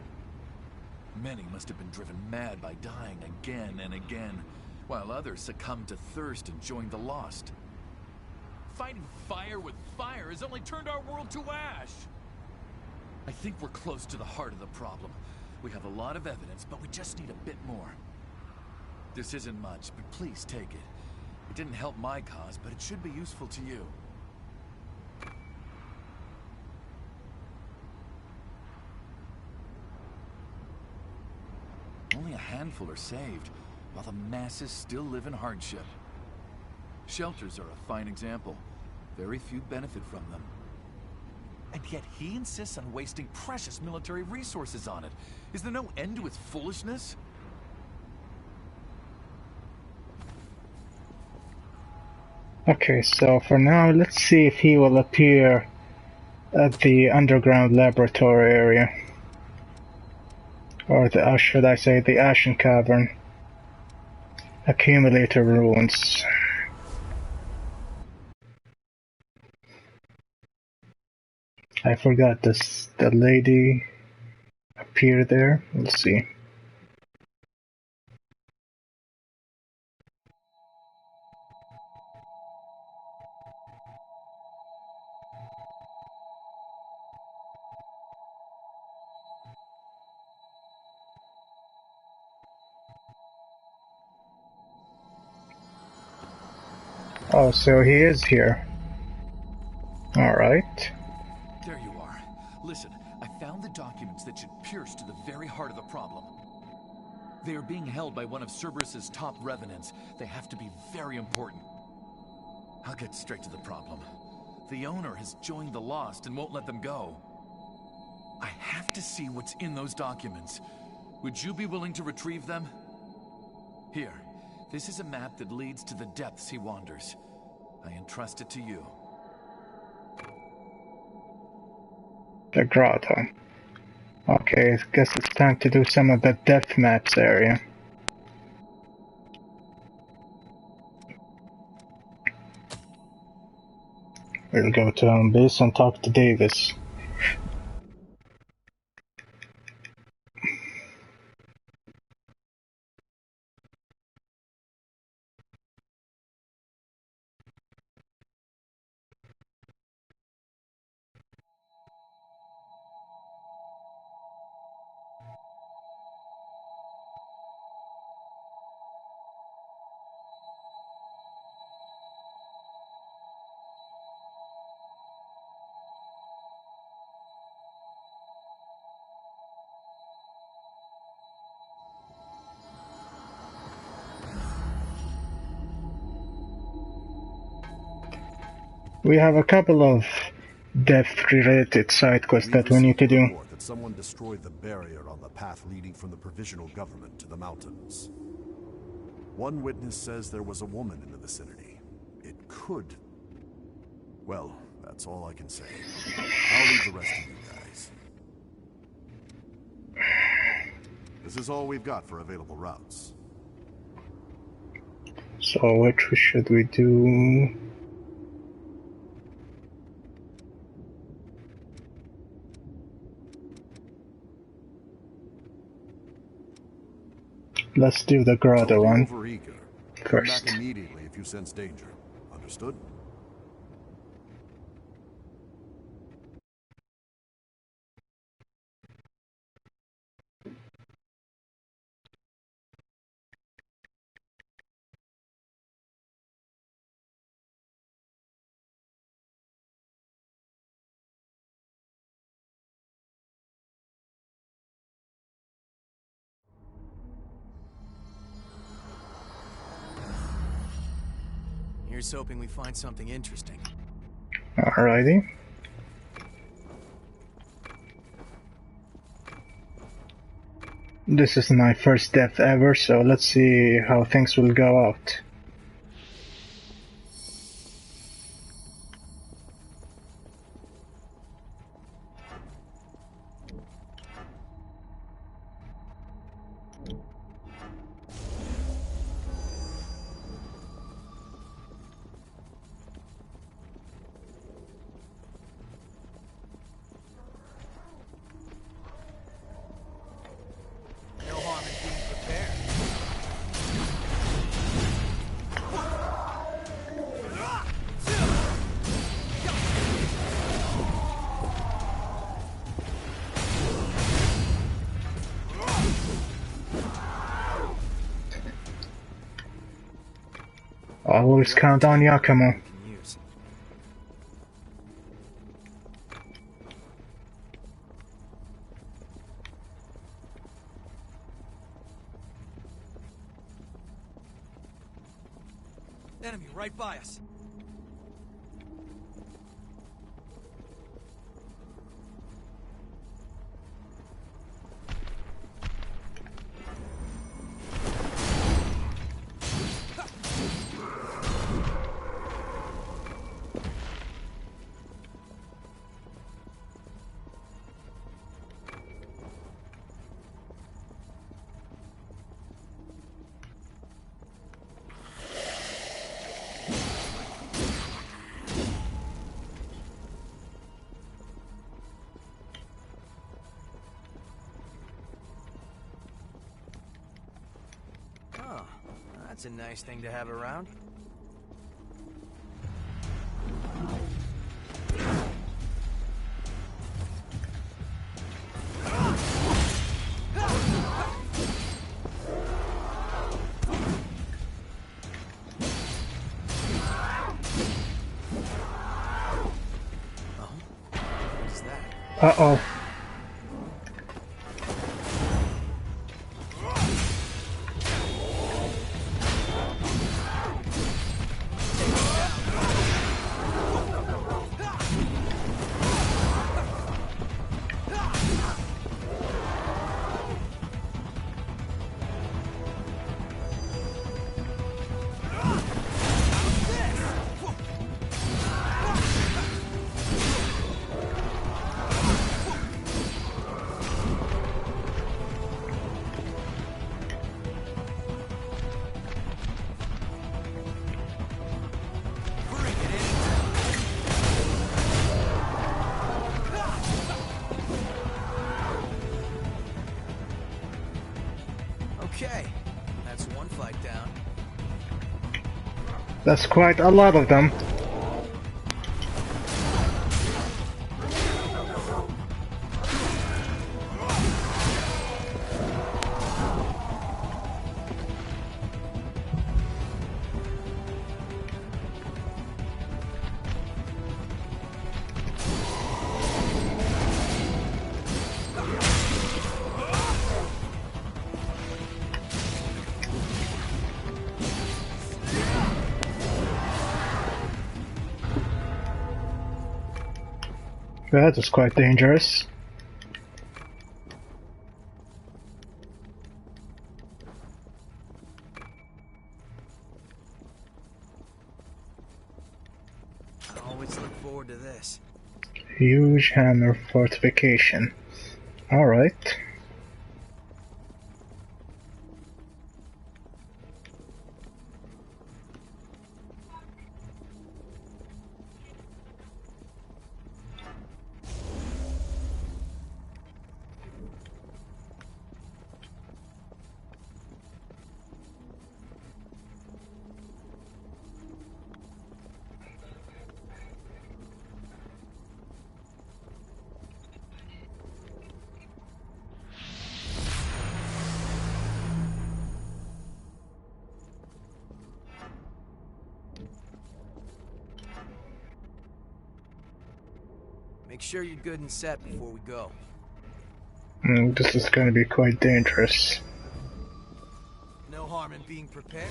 Many must have been driven mad by dying again and again, while others succumbed to thirst and joined the Lost. Fighting fire with fire has only turned our world to ash! I think we're close to the heart of the problem. We have a lot of evidence, but we just need a bit more. This isn't much, but please take it. It didn't help my cause, but it should be useful to you. Only a handful are saved, while the masses still live in hardship. Shelters are a fine example. Very few benefit from them. And yet he insists on wasting precious military resources on it. Is there no end to his foolishness? Okay, so for now, let's see if he will appear at the underground laboratory area. Or the, should I say, the Ashen Cavern. Accumulator ruins. I forgot this. The lady appear there. We'll see. Oh, so he is here. Alright. There you are. Listen, I found the documents that should pierce to the very heart of the problem. They are being held by one of Cerberus's top revenants. They have to be very important. I'll get straight to the problem. The owner has joined the Lost and won't let them go. I have to see what's in those documents. Would you be willing to retrieve them? Here, this is a map that leads to the depths he wanders. I entrust it to you. The grotto. Okay, I guess it's time to do some of the death maps area. We'll go to home base and talk to Davis. We have a couple of death-related side quests that we need to do. That someone destroyed the barrier on the path leading from the provisional government to the mountains. One witness says there was a woman in the vicinity. It could... Well, that's all I can say. I'll leave the rest to you guys. This is all we've got for available routes. So which should we do? Let's do the grotto one first. Come back immediately if you sense danger. Understood? Here's hoping we find something interesting. Alrighty. This is my first death ever, so let's see how things will go out. No harm in being prepared. Always count on Yakumo. Enemy right by us. That's a nice thing to have around. Uh-oh. Okay, that's one fight down. That's quite a lot of them. That is quite dangerous. I always look forward to this. Huge hammer fortification. Alright. Make sure you're good and set before we go. This is going to be quite dangerous. No harm in being prepared.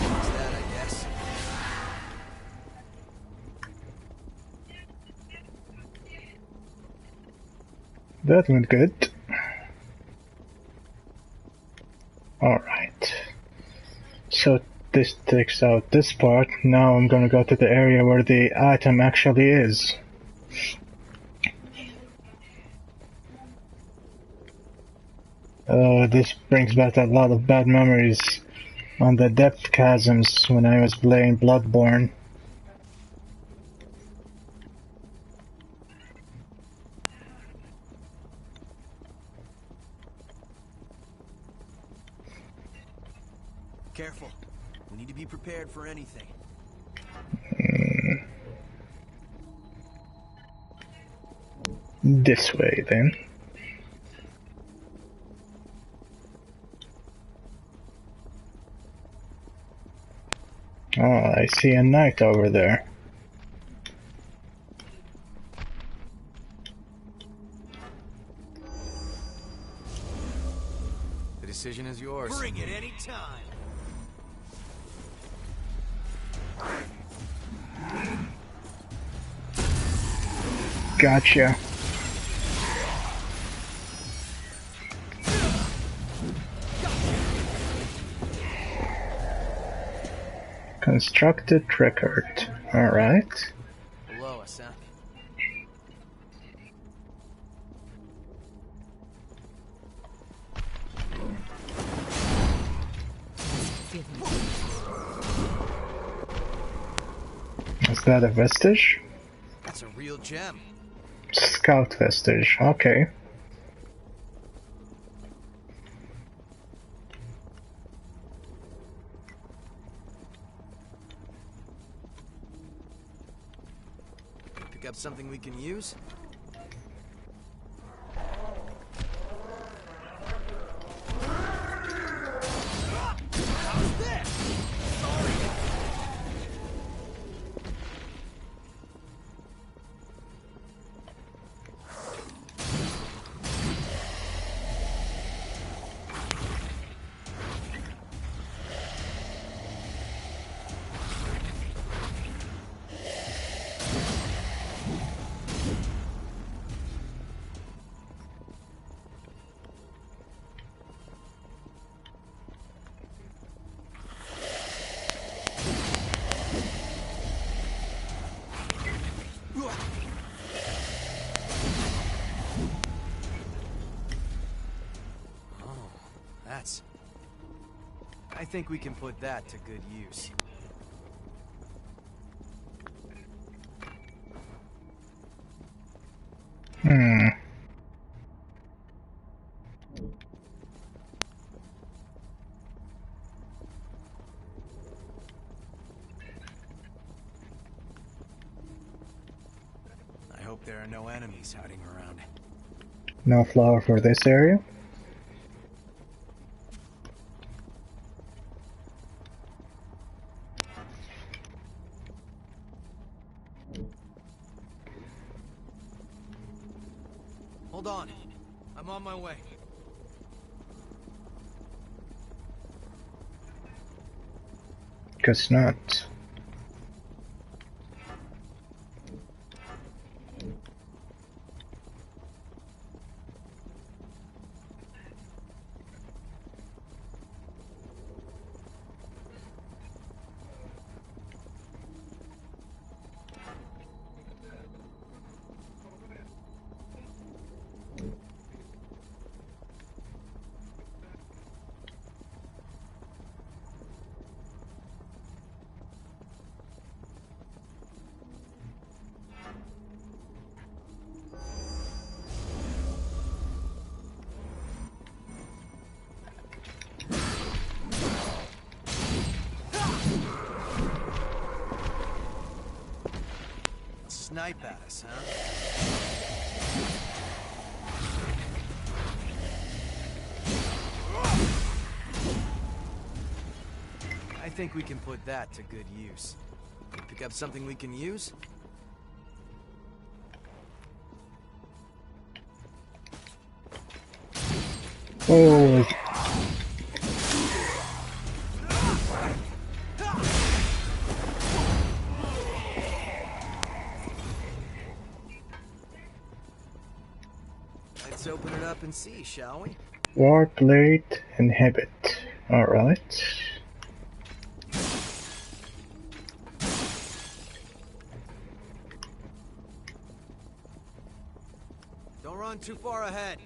What's that, I guess? That went good. Alright. So this takes out this part. Now I'm gonna go to the area where the item actually is. This brings back a lot of bad memories on the depth chasms when I was playing Bloodborne. Careful. We need to be prepared for anything. This way then. Oh, I see a knight over there. The decision is yours. Bring it any time. Gotcha. Constructed record. Alright. Below us, huh? Is that a vestige? That's a real gem. Scout vestige, okay. Pick up something we can use? How's this? Sorry. I think we can put that to good use. I hope there are no enemies hiding around. No flower for this area. Hold on. I'm on my way. Guess not. Snipe at us, huh? I think we can put that to good use. Pick up something we can use? Oh. Let's open it up and see, shall we? Warplate inhibit. Alright. Don't run too far ahead.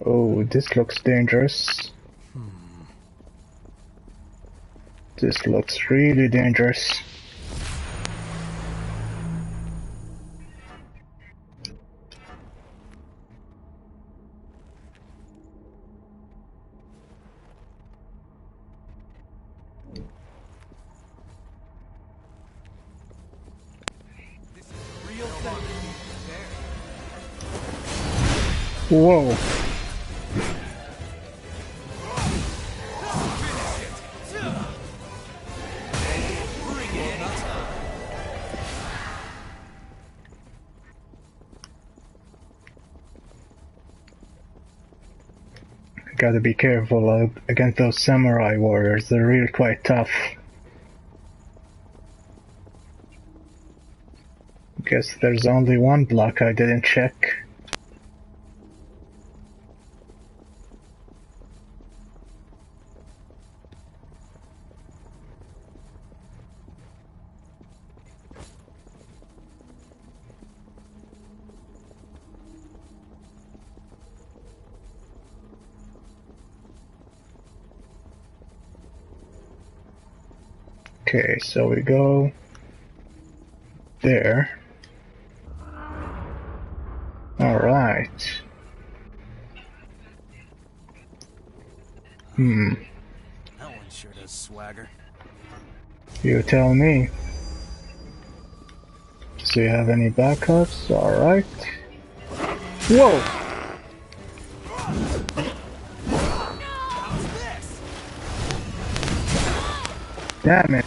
Oh, this looks dangerous. This looks really dangerous. This is a real thing. Whoa. Gotta be careful against those samurai warriors, they're really quite tough. Guess there's only one block I didn't check. Okay, so we go there. Alright. That one sure does swagger. You tell me. Do you have any backups? Alright. Whoa! How's this? Damn it.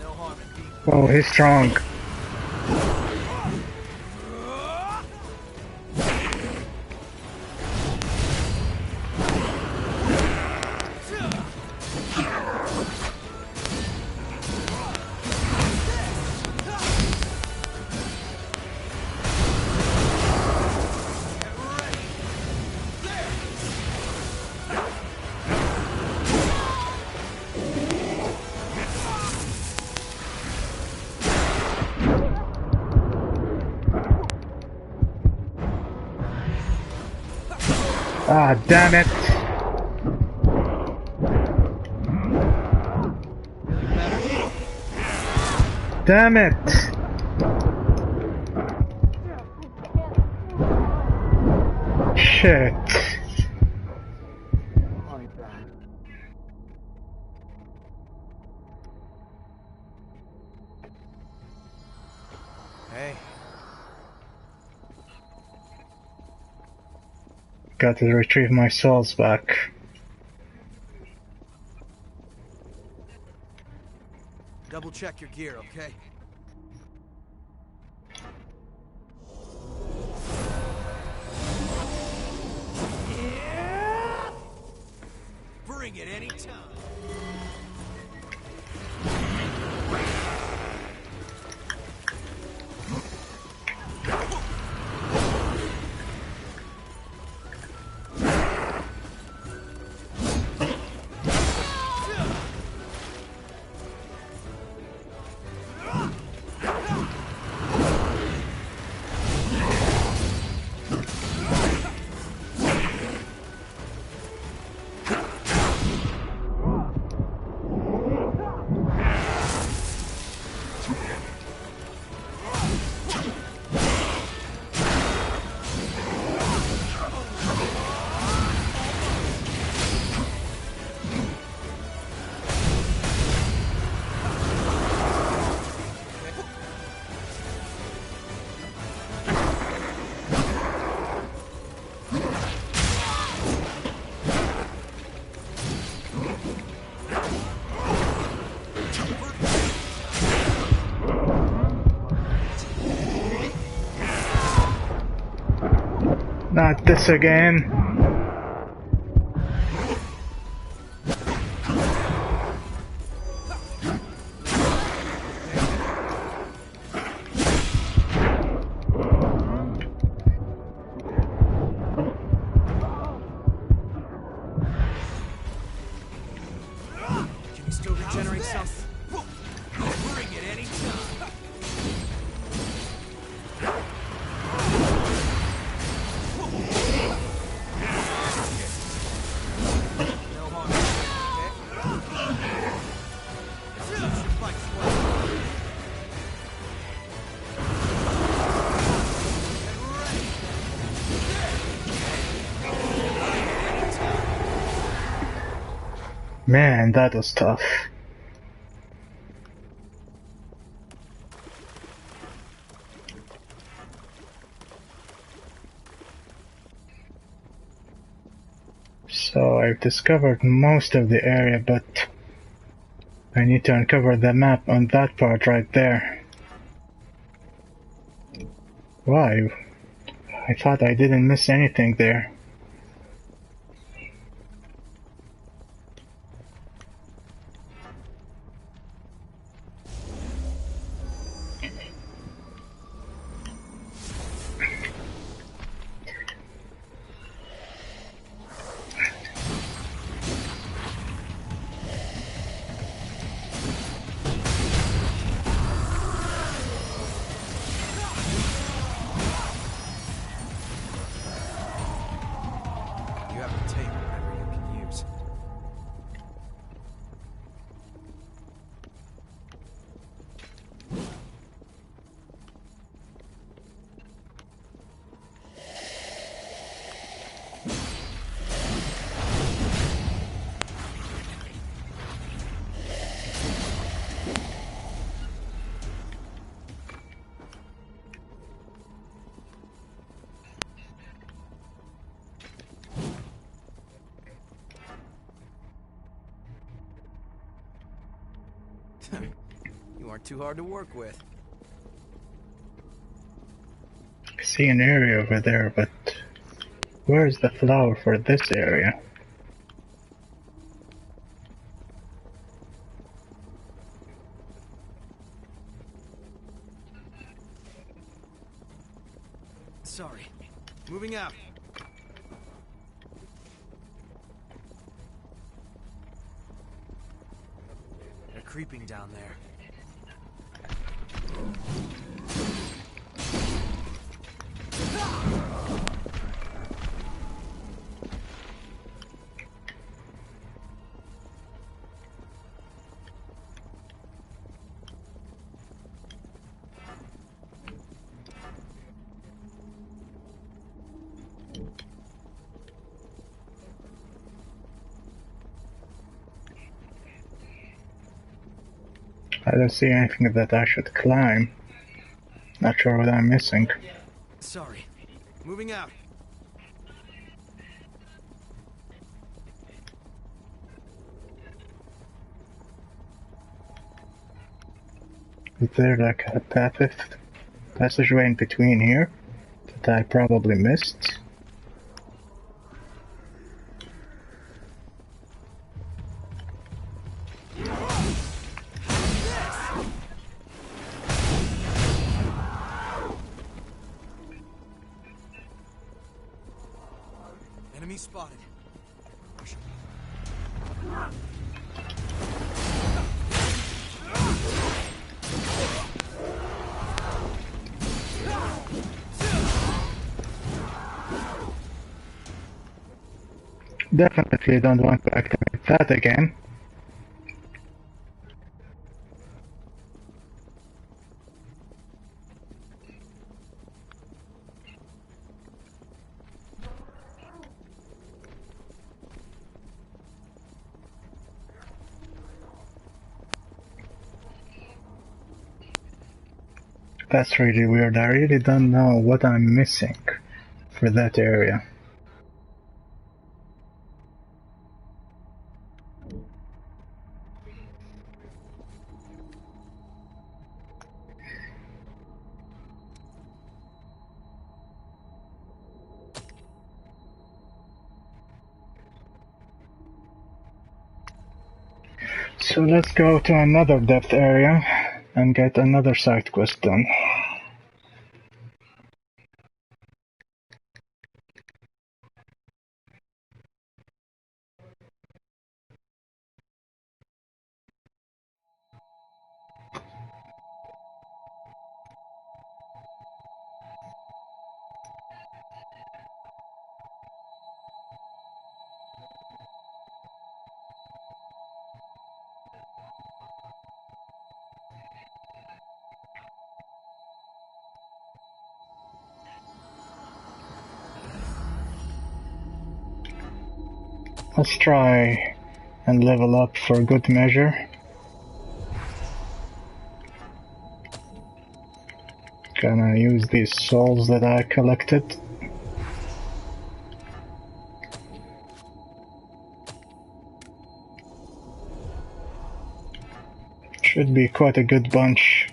No harm in being. Oh, he's strong. Ah, damn it. Damn it. Shit. Hey, Got to retrieve my souls back. double check your gear, okay? Bring it anytime. Not this again. Can you still regenerate something? Bring it anytime. No harm, okay? Use your flex weapon. Man, that was tough. So I've discovered most of the area, but I need to uncover the map on that part right there. Why? I thought I didn't miss anything there. You aren't too hard to work with. I see an area over there, but where's the flower for this area? Sorry. Moving out. They're creeping down there. I don't see anything that I should climb. Not sure what I'm missing. Sorry. Moving out. Is there like a passageway in between here that I probably missed? Enemy spotted. Definitely don't want to activate that again. That's really weird. I really don't know what I'm missing for that area. So let's go to another depth area and get another side quest done. Let's try and level up for good measure. Gonna use these souls that I collected. Should be quite a good bunch.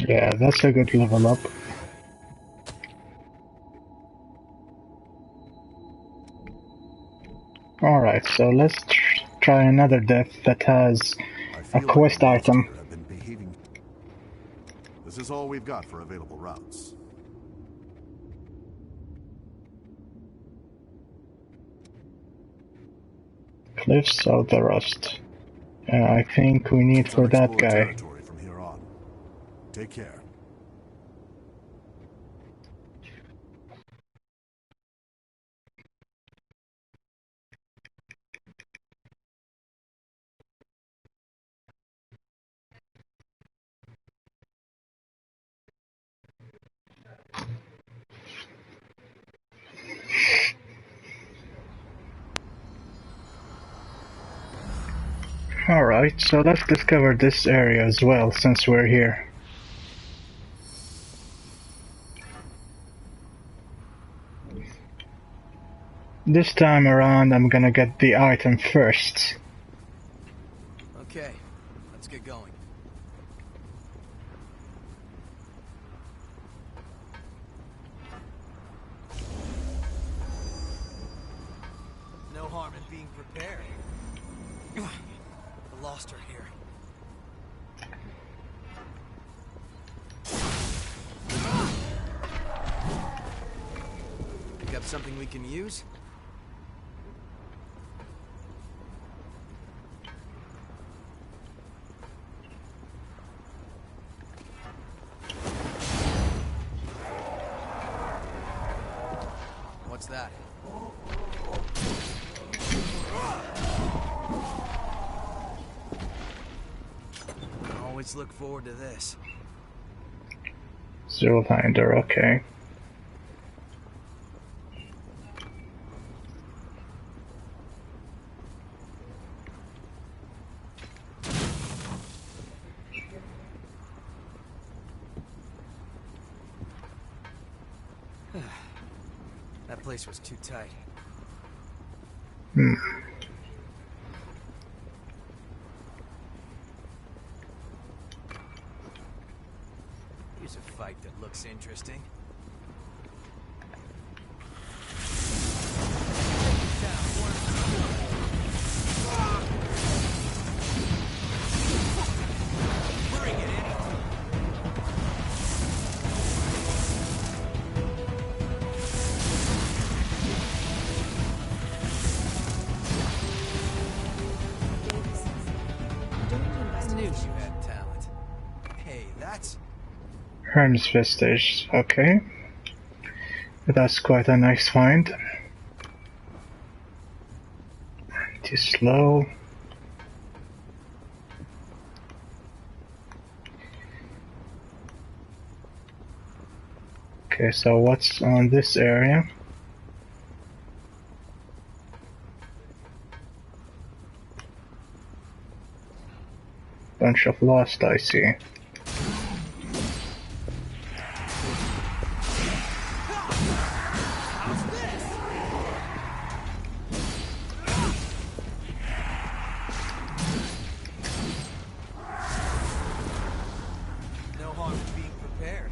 Yeah, that's a good level up. Alright, so let's try another depth that has a quest item. This is all we've got for available routes. Cliffs of the Rust. I think we need for that guy. From here on. Take care. Alright, so let's discover this area as well, since we're here. This time around, I'm gonna get the item first. Okay, let's get going. No harm in being prepared. The lost are here. Pick up something we can use? What's that? Always look forward to this. Zero-Finder, okay. That place was too tight. Here's a fight that looks interesting. Bring it in. I knew you had talent. Hey, that's... Herm's vestige, okay. That's quite a nice find. Too slow. Okay, so what's on this area? Bunch of lost, I see. No harm in being prepared.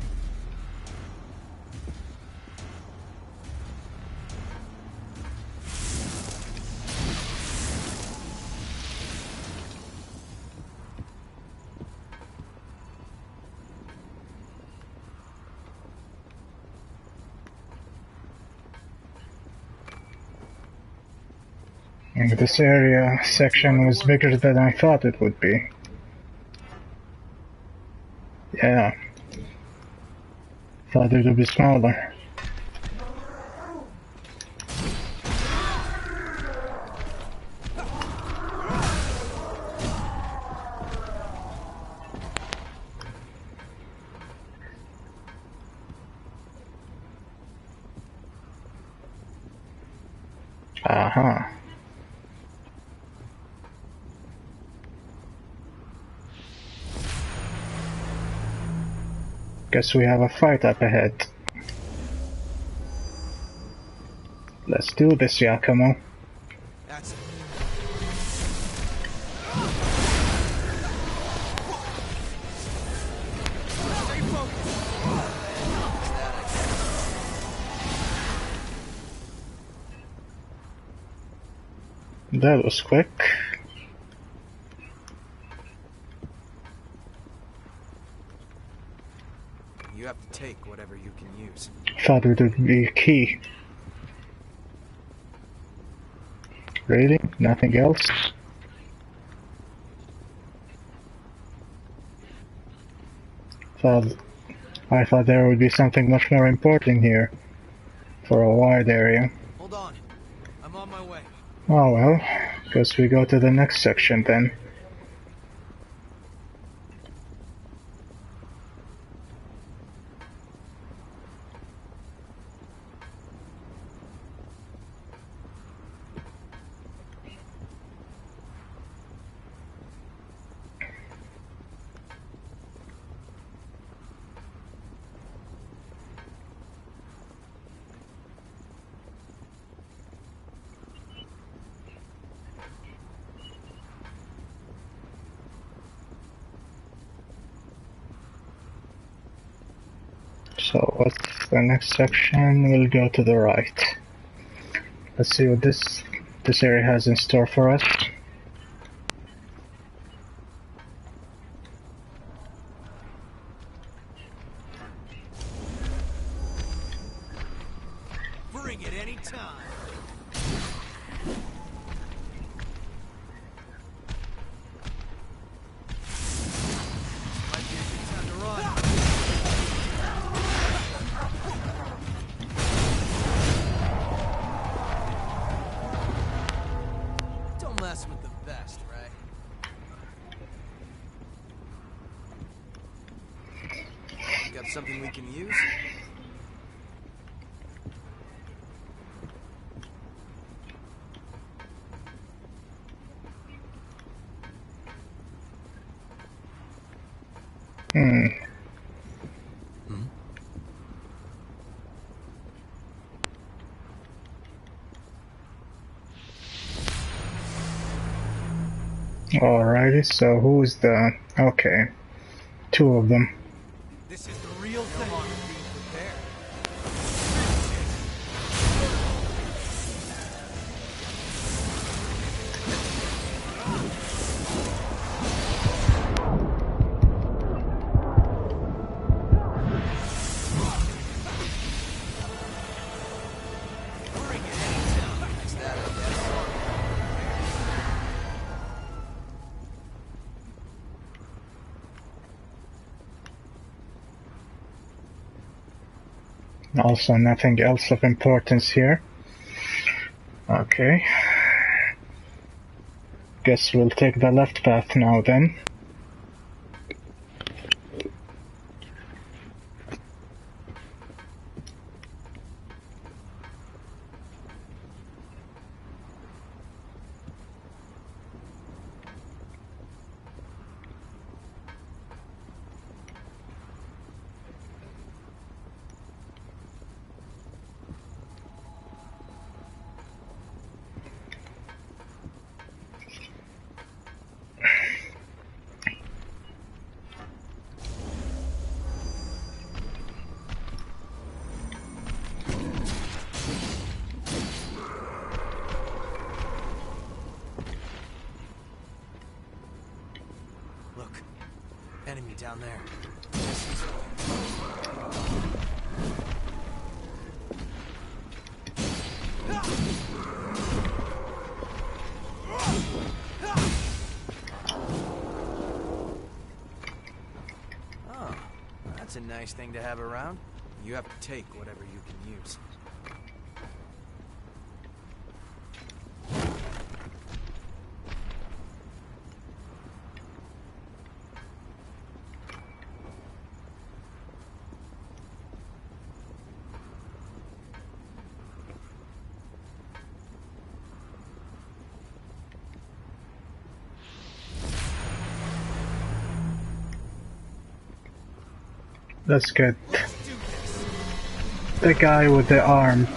This area section was bigger than I thought it would be. Yeah. Thought it would be smaller. Aha. Guess we have a fight up ahead. Let's do this, Yakumo. That's it. Stay focused. That was quick. You have to take whatever you can use. Thought it would be key. Really? Nothing else? Thought I thought there would be something much more important here for a wide area. Hold on. I'm on my way. Oh well, guess we go to the next section then. So what's the next section? We'll go to the right. Let's see what this area has in store for us. Bring it any time. Might be a good time to run. Don't mess with the vest, right? Got something we can use? Alrighty, so who's the... okay. Two of them. This is the real thing. No longer being prepared. Bring it anytime. Is that a yes? Also nothing else of importance here. Okay. Guess we'll take the left path now then. Look, enemy down there. Oh, that's a nice thing to have around. You have to take whatever you can use. Let's get the guy with the armed.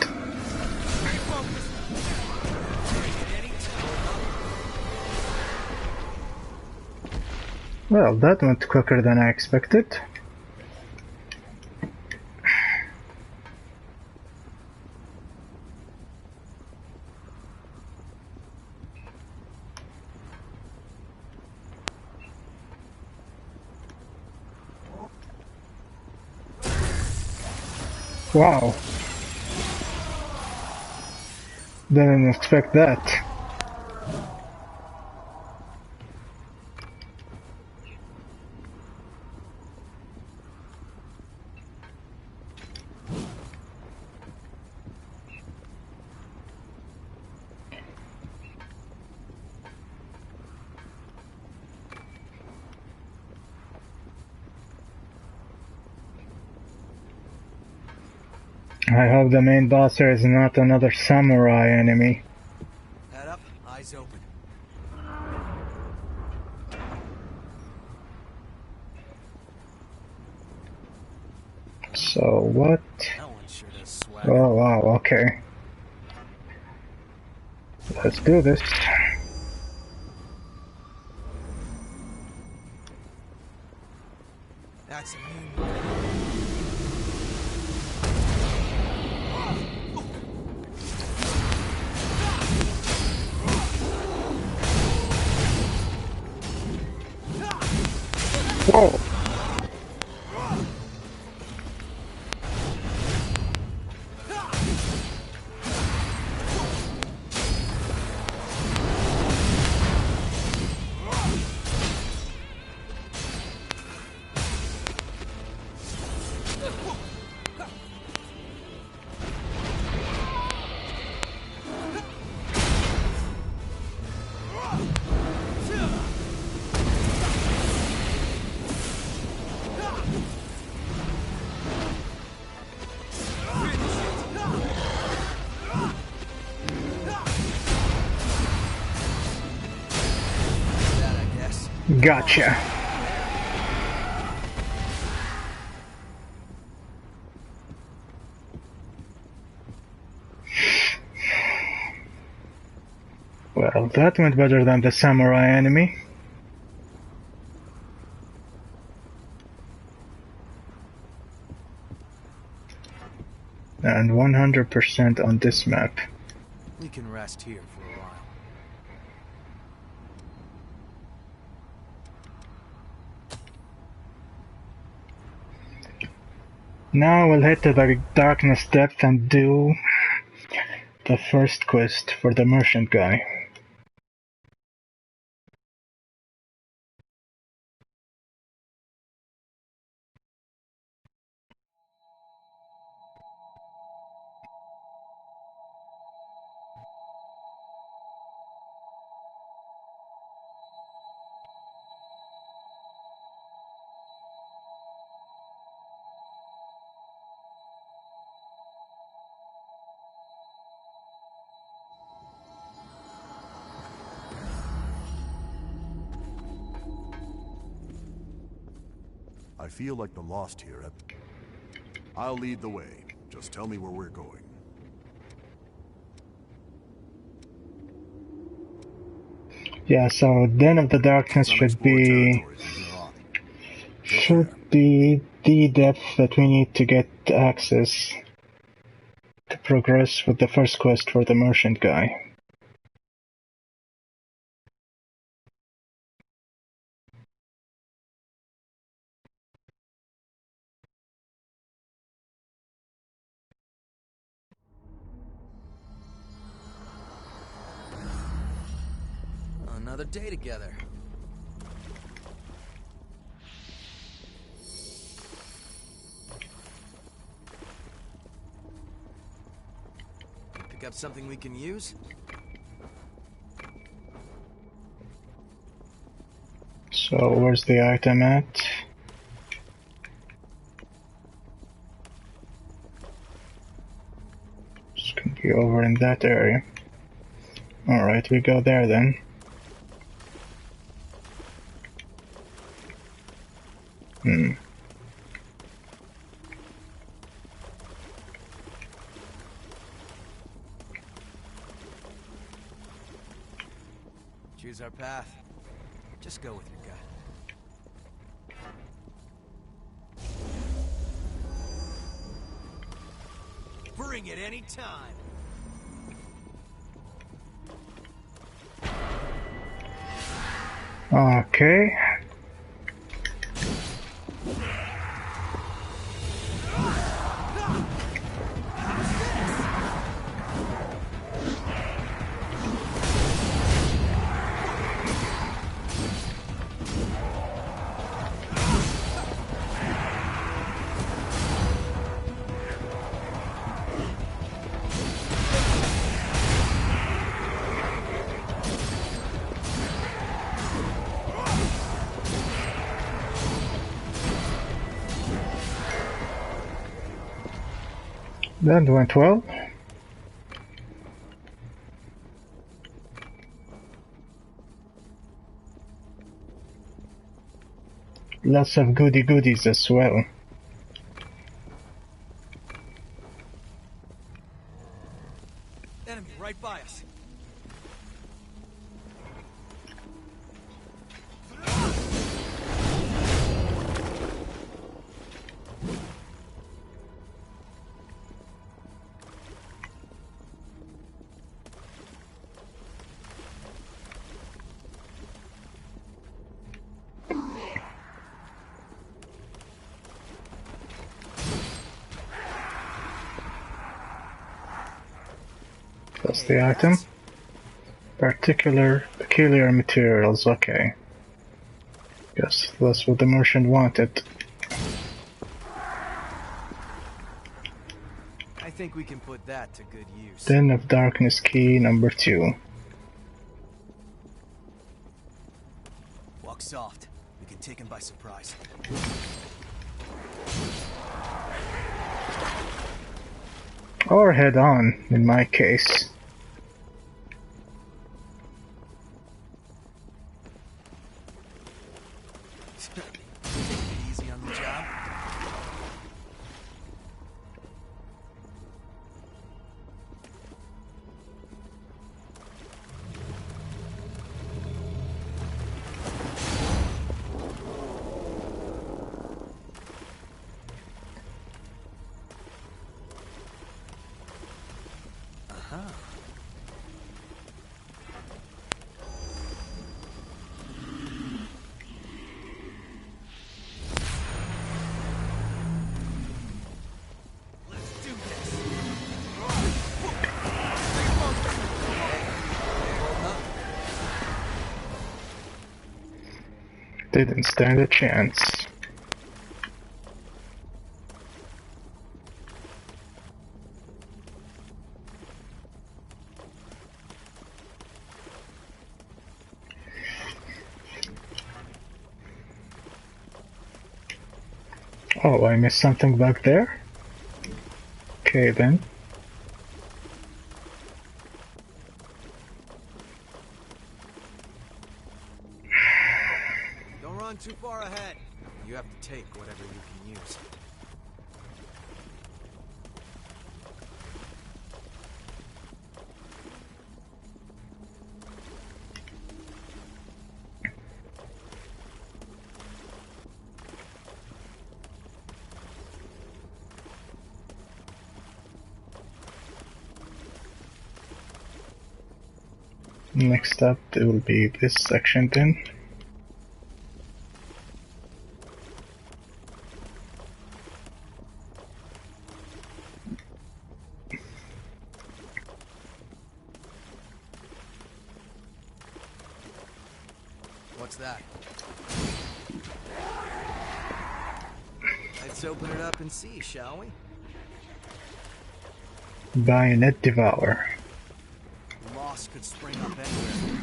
Well, that went quicker than I expected. Wow. Didn't expect that. I hope the main boss here is not another samurai enemy. Head up, eyes open. So what? That one sure does swag. Oh wow, okay. Let's do this. That's a mean. Whoa! Gotcha. Well, that went better than the samurai enemy. And 100% on this map. We can rest here for a while. Now we'll head to the darkness depth and do the first quest for the merchant guy. I feel like the lost here. I'll lead the way. Just tell me where we're going. Yeah, so Den of the Darkness should be the depth that we need to get access to progress with the first quest for the merchant guy. Another day together. Pick up something we can use? So where's the item at? It's gonna be over in that area. Alright, we go there then. Choose our path. Just go with your gut. Bring it any time. Okay. That went well. Lots of goodies as well. Enemy right by us. That's the item. Peculiar materials, okay. Yes, that's what the merchant wanted. I think we can put that to good use. Den of Darkness key number 2. Walk soft. We can take him by surprise. Or head on, in my case. Easy on the job. Didn't stand a chance. Oh, I missed something back there? Okay then. Don't run too far ahead. You have to take whatever you can use. Next up, it will be this section then. What's that? Let's open it up and see, shall we? Bayonet Devour. Loss could spring up anywhere.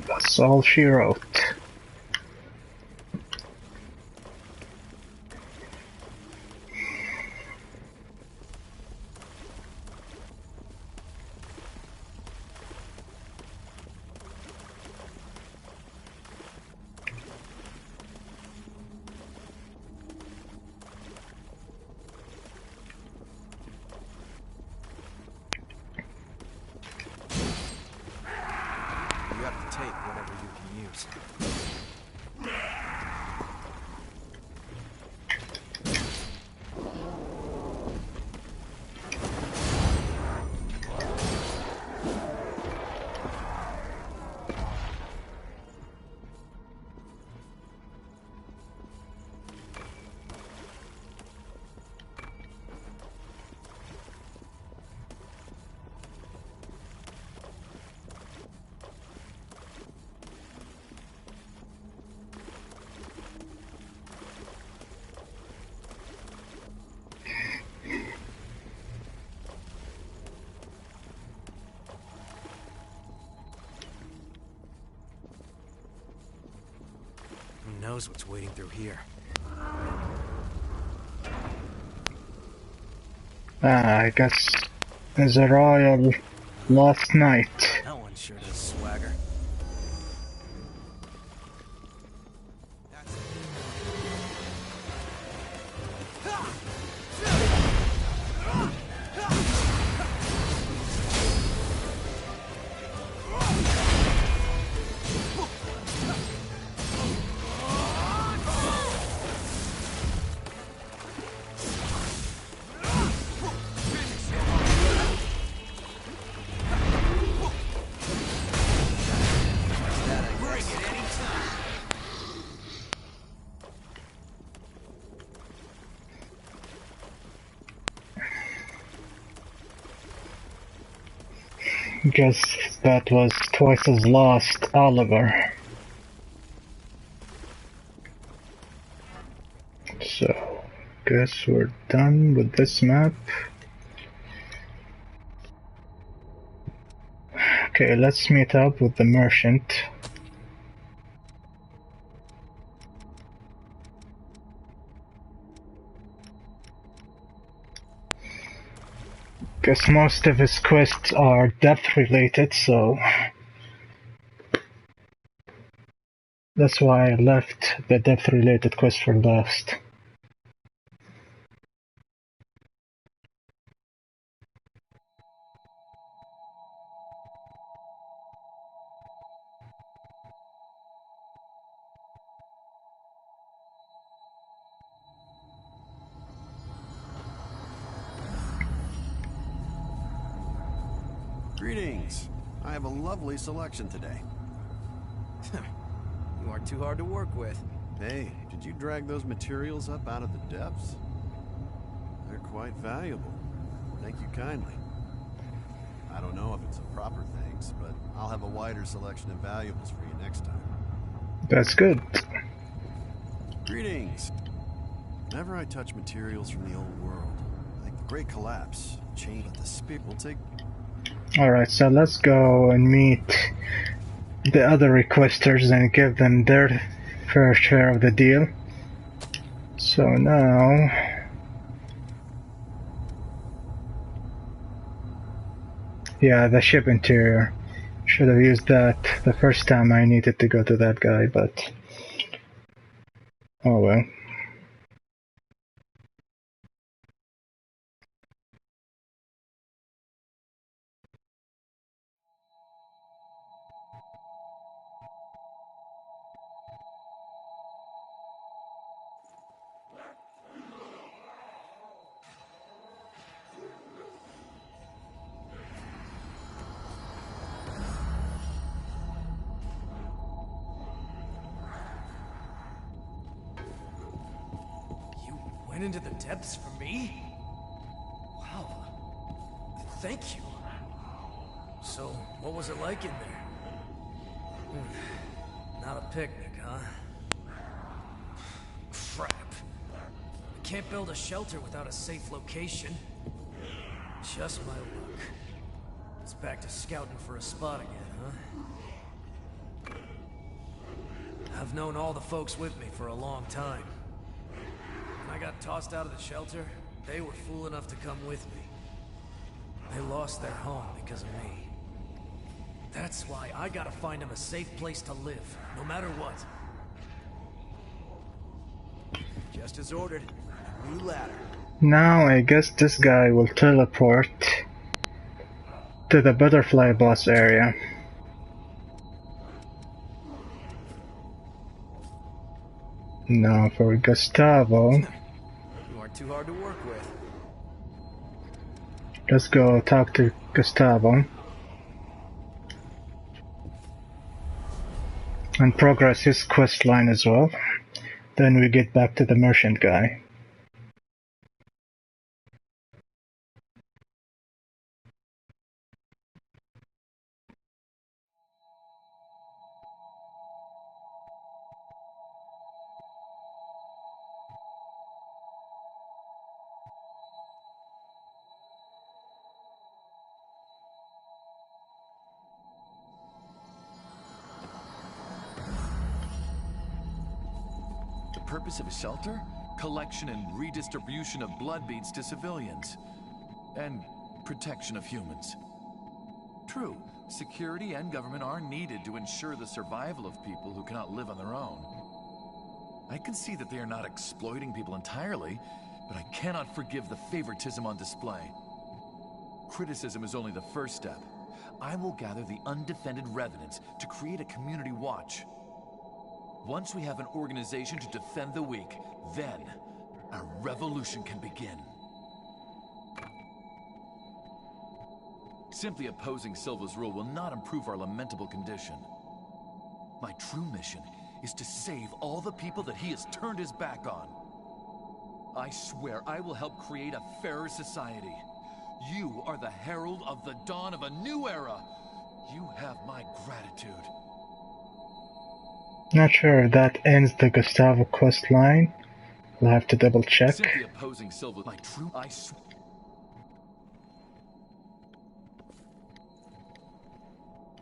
That's all she wrote. You have to take whatever you can use. knows what's waiting through here. I guess it's a royal last night. That one sure does swagger. Guess that was twice as lost, Oliver. So, guess we're done with this map. Okay, let's meet up with the merchant. Guess most of his quests are death related, so that's why I left the death related quest for last. Greetings. I have a lovely selection today. You aren't too hard to work with. Hey, did you drag those materials up out of the depths? They're quite valuable. Thank you kindly. I don't know if it's a proper thanks, but I'll have a wider selection of valuables for you next time. That's good. Greetings. Whenever I touch materials from the old world, like the Great Collapse, change the spirit will take... Alright, so let's go and meet the other requesters and give them their fair share of the deal. So now... yeah, the ship interior. Should have used that the first time I needed to go to that guy, but... oh well. Went into the depths for me? Wow. Thank you. So, what was it like in there? Not a picnic, huh? Crap. I can't build a shelter without a safe location. Just my luck. It's back to scouting for a spot again, huh? I've known all the folks with me for a long time. When I got tossed out of the shelter, they were fool enough to come with me. They lost their home because of me. That's why I gotta find them a safe place to live, no matter what. Just as ordered. New ladder. Now I guess this guy will teleport to the butterfly boss area. Now for Gustavo, You aren't too hard to work with. let's go talk to Gustavo and progress his quest line as well. Then we get back to the merchant guy. purpose of a shelter? Collection and redistribution of blood beads to civilians. And protection of humans. True, security and government are needed to ensure the survival of people who cannot live on their own. I can see that they are not exploiting people entirely, but I cannot forgive the favoritism on display. Criticism is only the first step. I will gather the undefended revenants to create a community watch. Once we have an organization to defend the weak, then our revolution can begin. Simply opposing Silva's rule will not improve our lamentable condition. My true mission is to save all the people that he has turned his back on. I swear I will help create a fairer society. You are the herald of the dawn of a new era. You have my gratitude. Not sure if that ends the Gustavo quest line. We'll have to double check. Simply opposing Silva, my true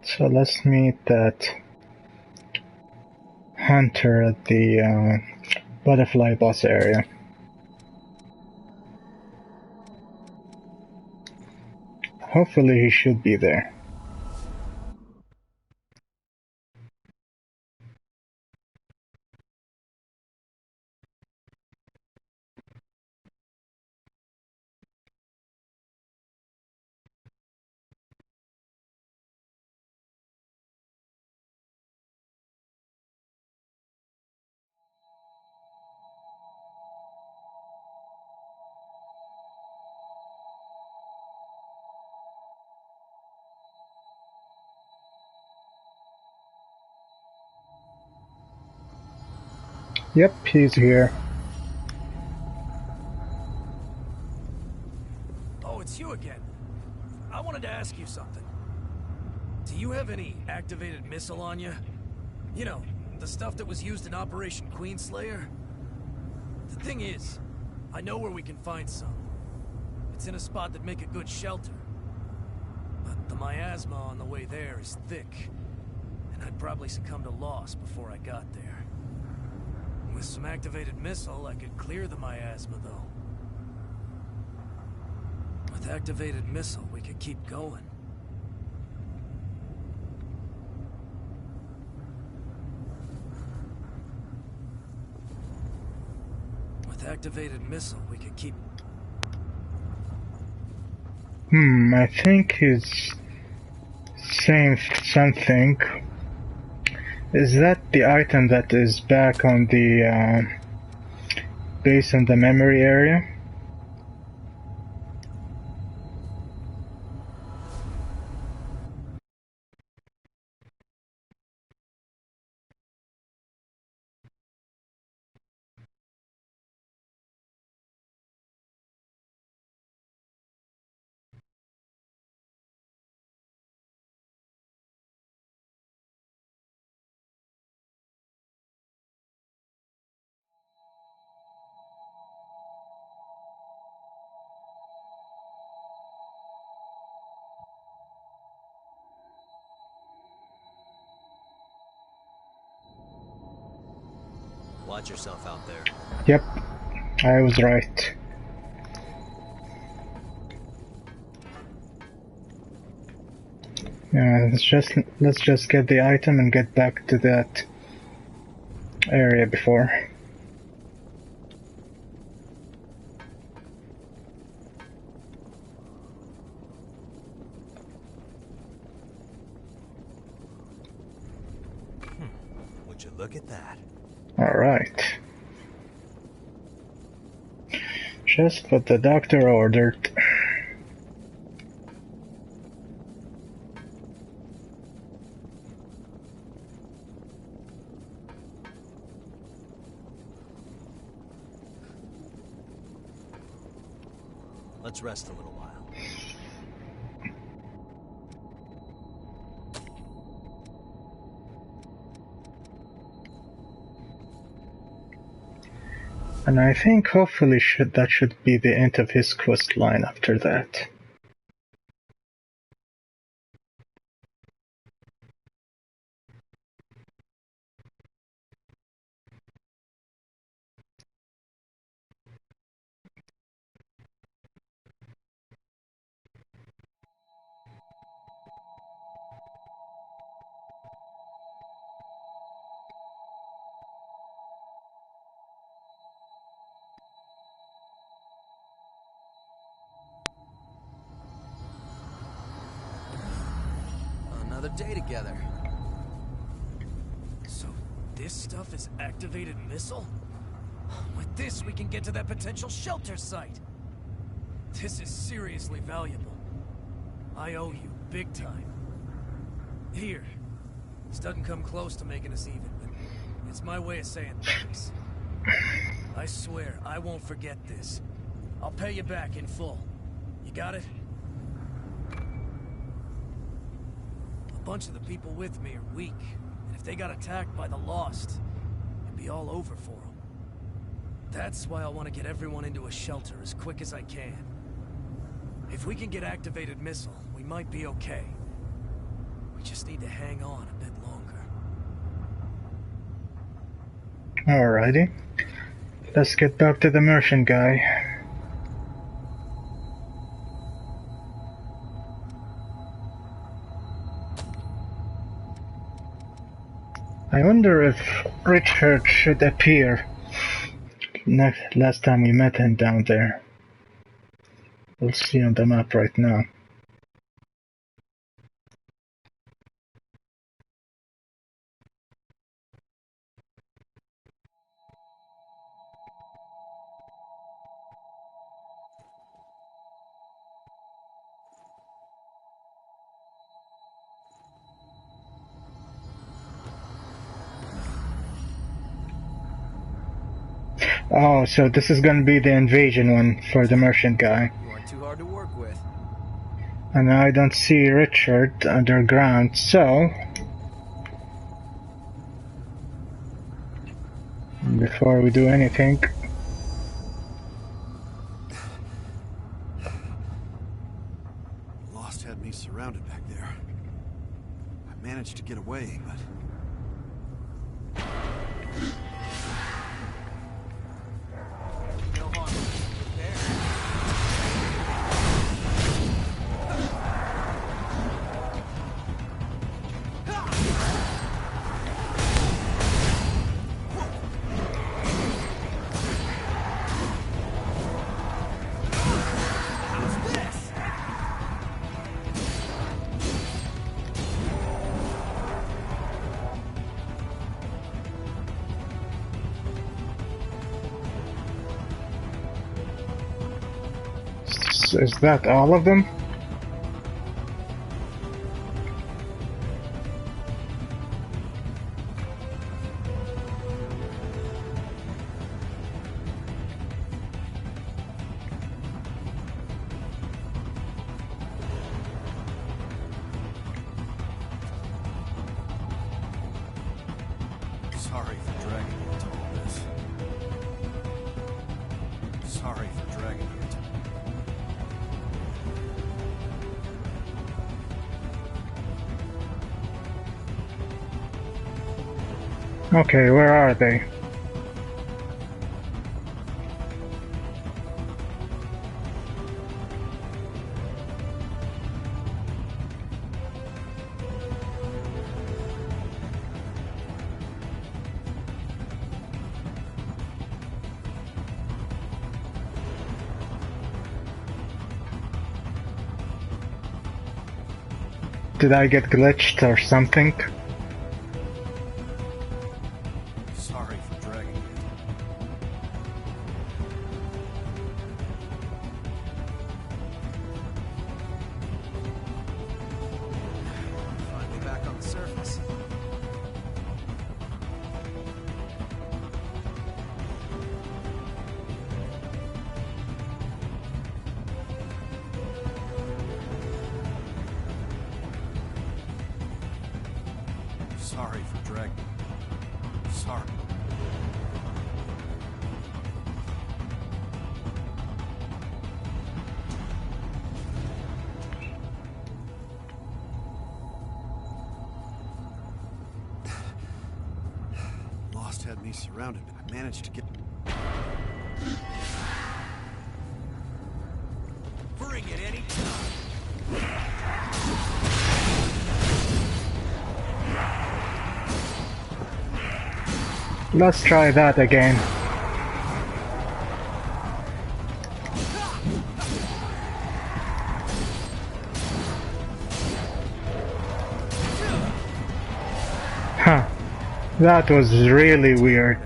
So let's meet that hunter at the butterfly boss area. Hopefully he should be there. Yep, he's here. Oh, it's you again. I wanted to ask you something. Do you have any activated missile on you? You know, the stuff that was used in Operation Queenslayer? The thing is, I know where we can find some. It's in a spot that'd make a good shelter. But the miasma on the way there is thick, and I'd probably succumb to loss before I got there. With some activated missile, I could clear the miasma, though. With activated missile, we could keep going. With activated missile, we could keep... I think he's saying something. Is that the item that is back on the base in the memory area? Watch yourself out there. Yep, I was right. Yeah, let's just get the item and get back to that area before. Would you look at that? Alright. Just what the doctor ordered. Let's rest a little while. And I think hopefully that should be the end of his quest line after that. day together. So, this stuff is activated missile? With this, we can get to that potential shelter site. This is seriously valuable. I owe you, big time. Here. This doesn't come close to making us even, but it's my way of saying thanks. I swear, I won't forget this. I'll pay you back in full. You got it? A bunch of the people with me are weak, and if they got attacked by the Lost, it'd be all over for them. That's why I want to get everyone into a shelter as quick as I can. If we can get activated missile, we might be okay. We just need to hang on a bit longer. Alrighty. Let's get back to the merchant guy. I wonder if Richard should appear last time we met him down there. We'll see on the map right now. Oh, so this is gonna be the invasion one for the merchant guy. You aren't too hard to work with. And I don't see Richard underground, so... before we do anything... Lost had me surrounded back there. I managed to get away, but... No harm. There. How's this? Is that all of them? Sorry for dragging you into all this. Sorry for dragging you into... Okay, where are they? Did I get glitched or something? Sorry for dragging you into... Finally back on the surface. Sorry for dragging... Sorry. Lost had me surrounded. I managed to get... Bring it any time. Let's try that again. That was really weird.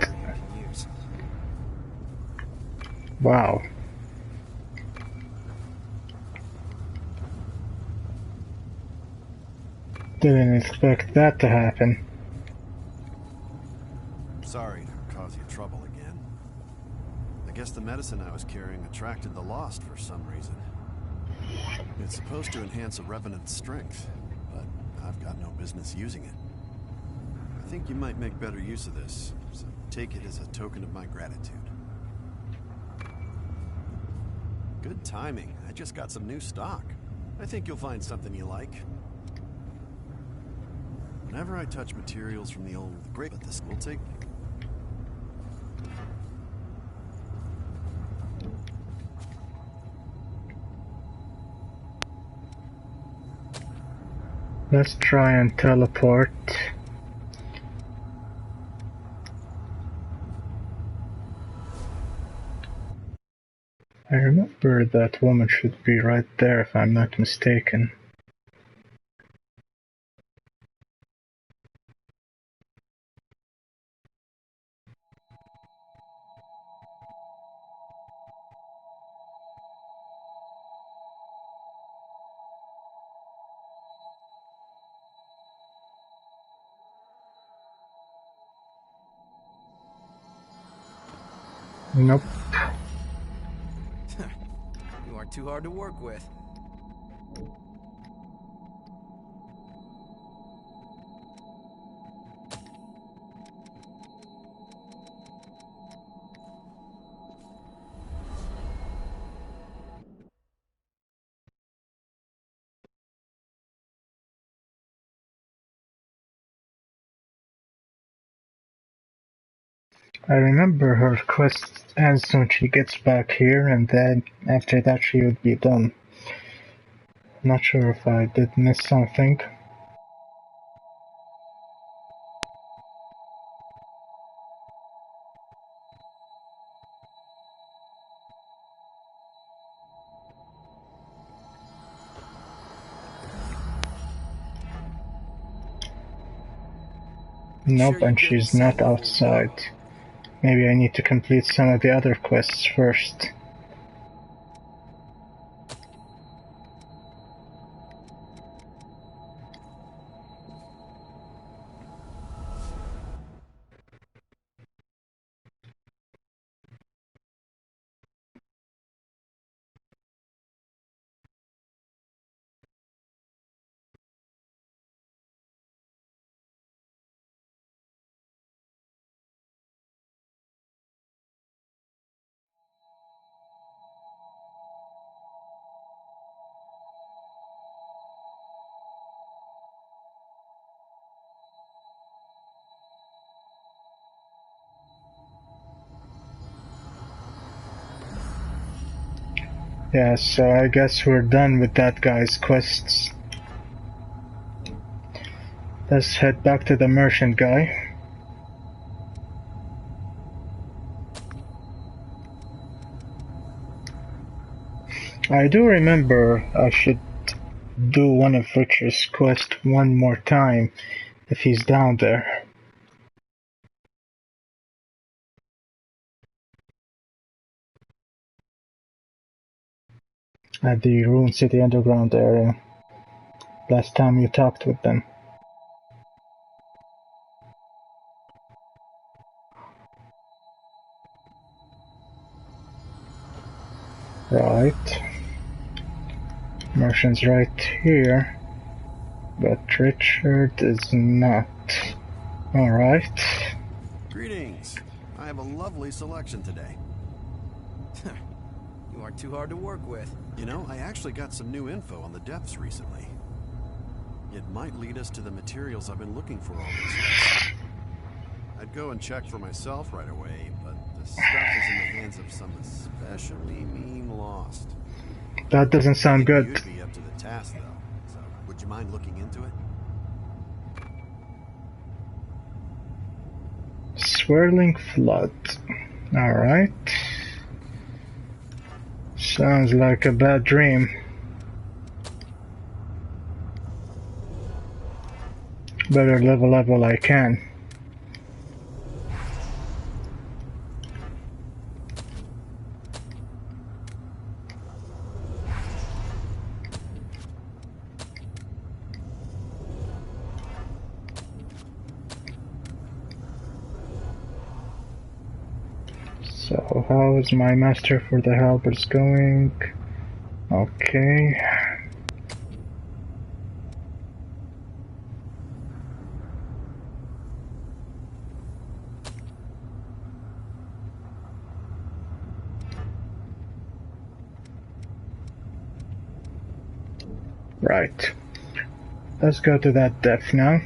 Wow. Didn't expect that to happen. Sorry to cause you trouble again. I guess the medicine I was carrying attracted the Lost for some reason. It's supposed to enhance a Revenant's strength, but I've got no business using it. I think you might make better use of this, so take it as a token of my gratitude. Good timing. I just got some new stock. I think you'll find something you like. Whenever I touch materials from the old grape at this, will take... Let's try and teleport. I remember that woman should be right there if I'm not mistaken. Nope. You aren't too hard to work with. I remember her quest ends when she gets back here, and then after that she would be done. Not sure if I did miss something. Nope, and she's not outside. Maybe I need to complete some of the other quests first. Yeah, so I guess we're done with that guy's quests. Let's head back to the merchant guy. I do remember I should do one of Richard's quests one more time if he's down there. At the Ruin City Underground area. Last time you talked with them. Right. Merchant's right here. But Richard is not. Alright. Greetings. I have a lovely selection today. You aren't too hard to work with. You know, I actually got some new info on the depths recently. It might lead us to the materials I've been looking for all these years. I'd go and check for myself right away, but the stuff is in the hands of some especially mean Lost. That doesn't sound good. You'd be up to the task, though. So, would you mind looking into it? Swirling Flood. Alright. Sounds like a bad dream. Better level up while I can. how is my master for the halberds going? Okay. Right. Let's go to that depth now.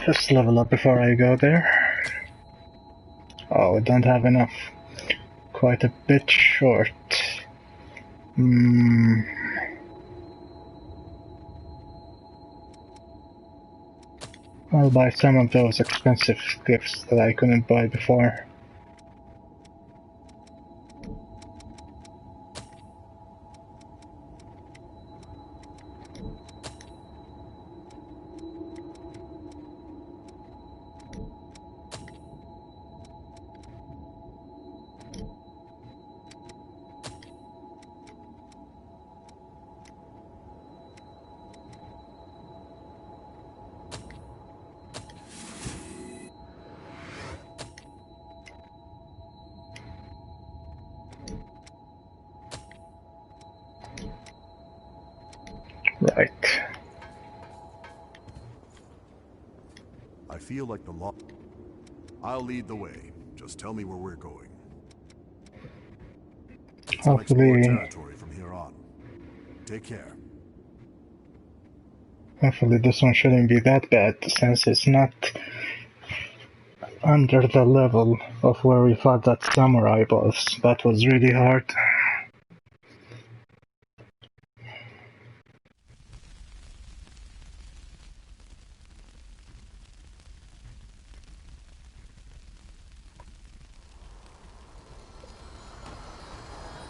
Let's level up before I go there. Oh, we don't have enough. Quite a bit short. I'll buy some of those expensive gifts that I couldn't buy before. Right. I feel like the law. I'll lead the way. Just tell me where we're going. It's unexplored territory from here on. Take care. Hopefully this one shouldn't be that bad, since it's not under the level of where we fought that samurai boss. That was really hard.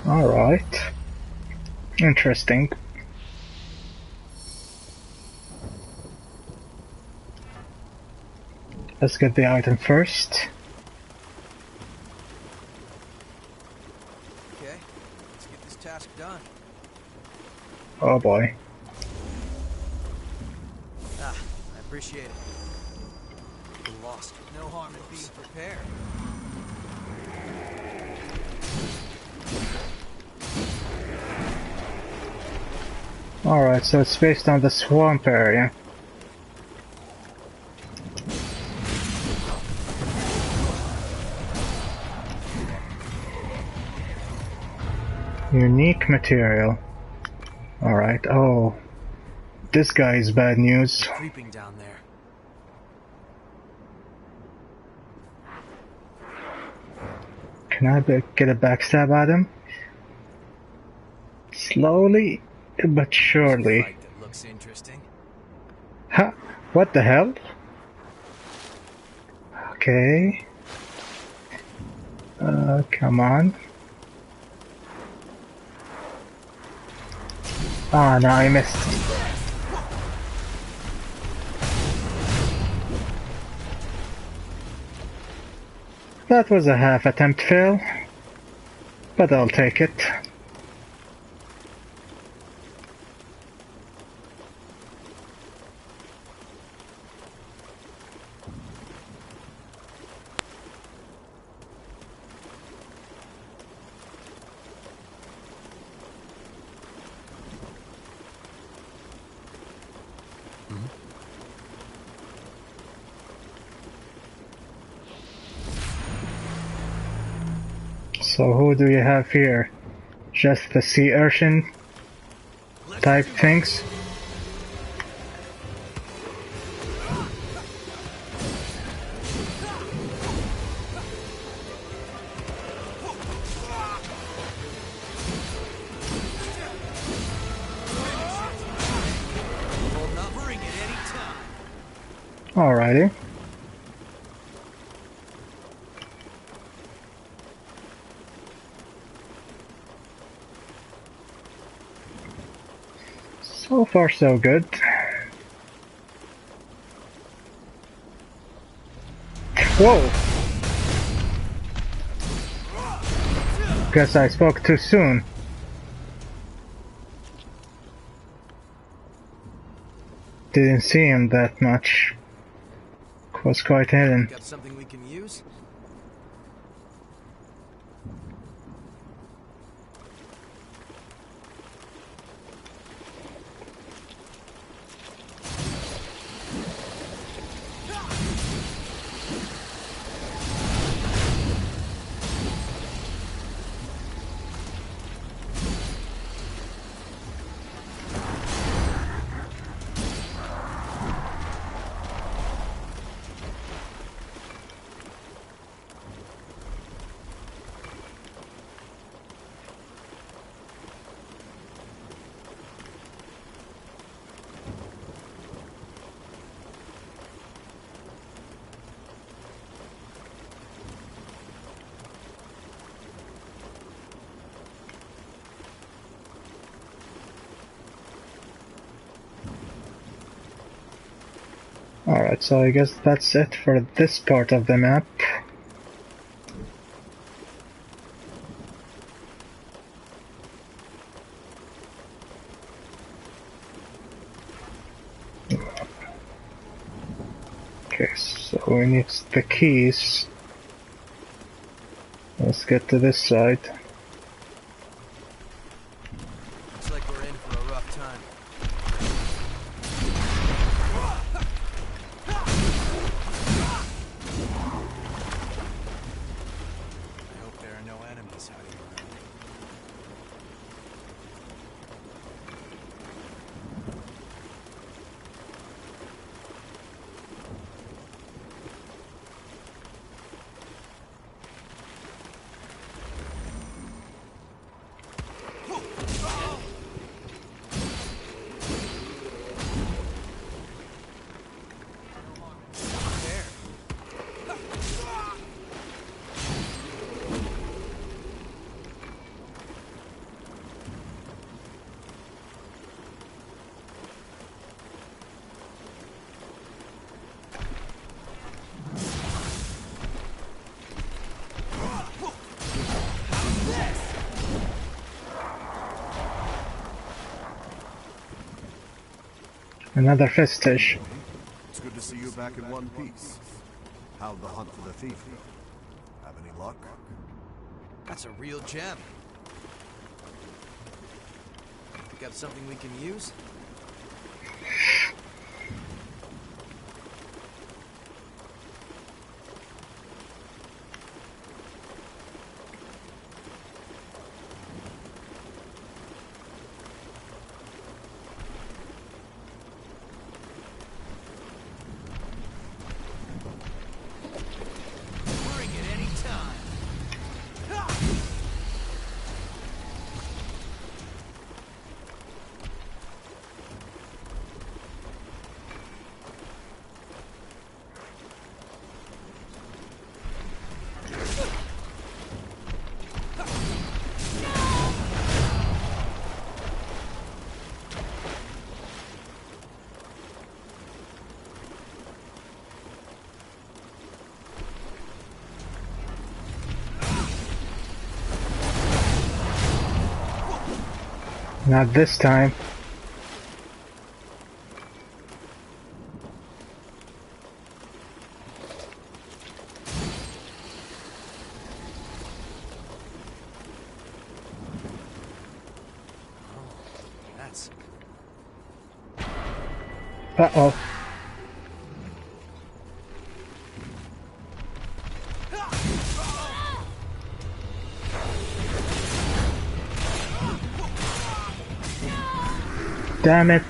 Alright. Interesting. Let's get the item first. Okay, let's get this task done. Oh boy. I appreciate it. We're lost. No harm in being prepared. Alright, so it's based on the swamp area. Unique material. Alright, oh. This guy is bad news. Creeping down there. Can I get a backstab at him? Slowly, but surely. Fight that looks interesting. Huh? What the hell? Okay. Come on. Ah, no, I missed. That was a half attempt fail, but I'll take it. So who do you have here? Just the sea urchin type things? Alrighty. So far so good. Whoa! Guess I spoke too soon. Didn't see him that much. Was quite hidden. Got something we can use? Alright, so I guess that's it for this part of the map. Okay, so we need the keys. Let's get to this side. Looks like we're in for a rough time. I hope there are no enemies hiding around. Another vestige. It's good to see you back in one piece. How'd the hunt for the thief go? Have any luck? That's a real gem. Got something we can use? Bring it any time. Not this time. That's Uh-oh. Damn it.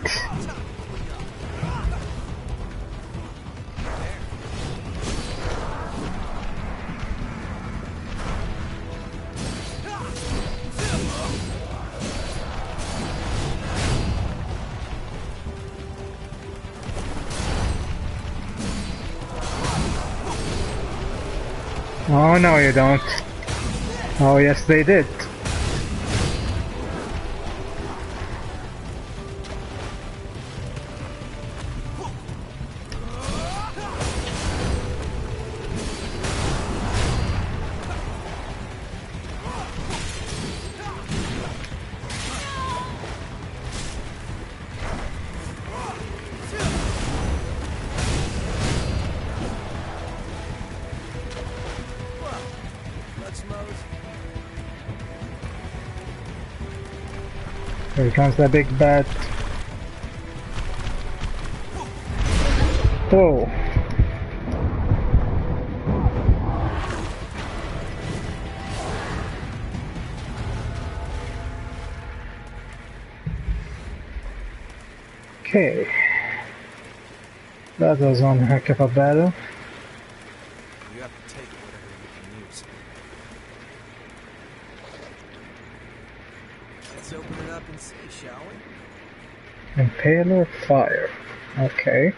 Oh no, you don't. Oh yes, they did. Here comes that big bat. Whoa. Okay. That was one heck of a battle. You have to take whatever you can use. Let's open it up and see, shall we? Impaler fire. Okay.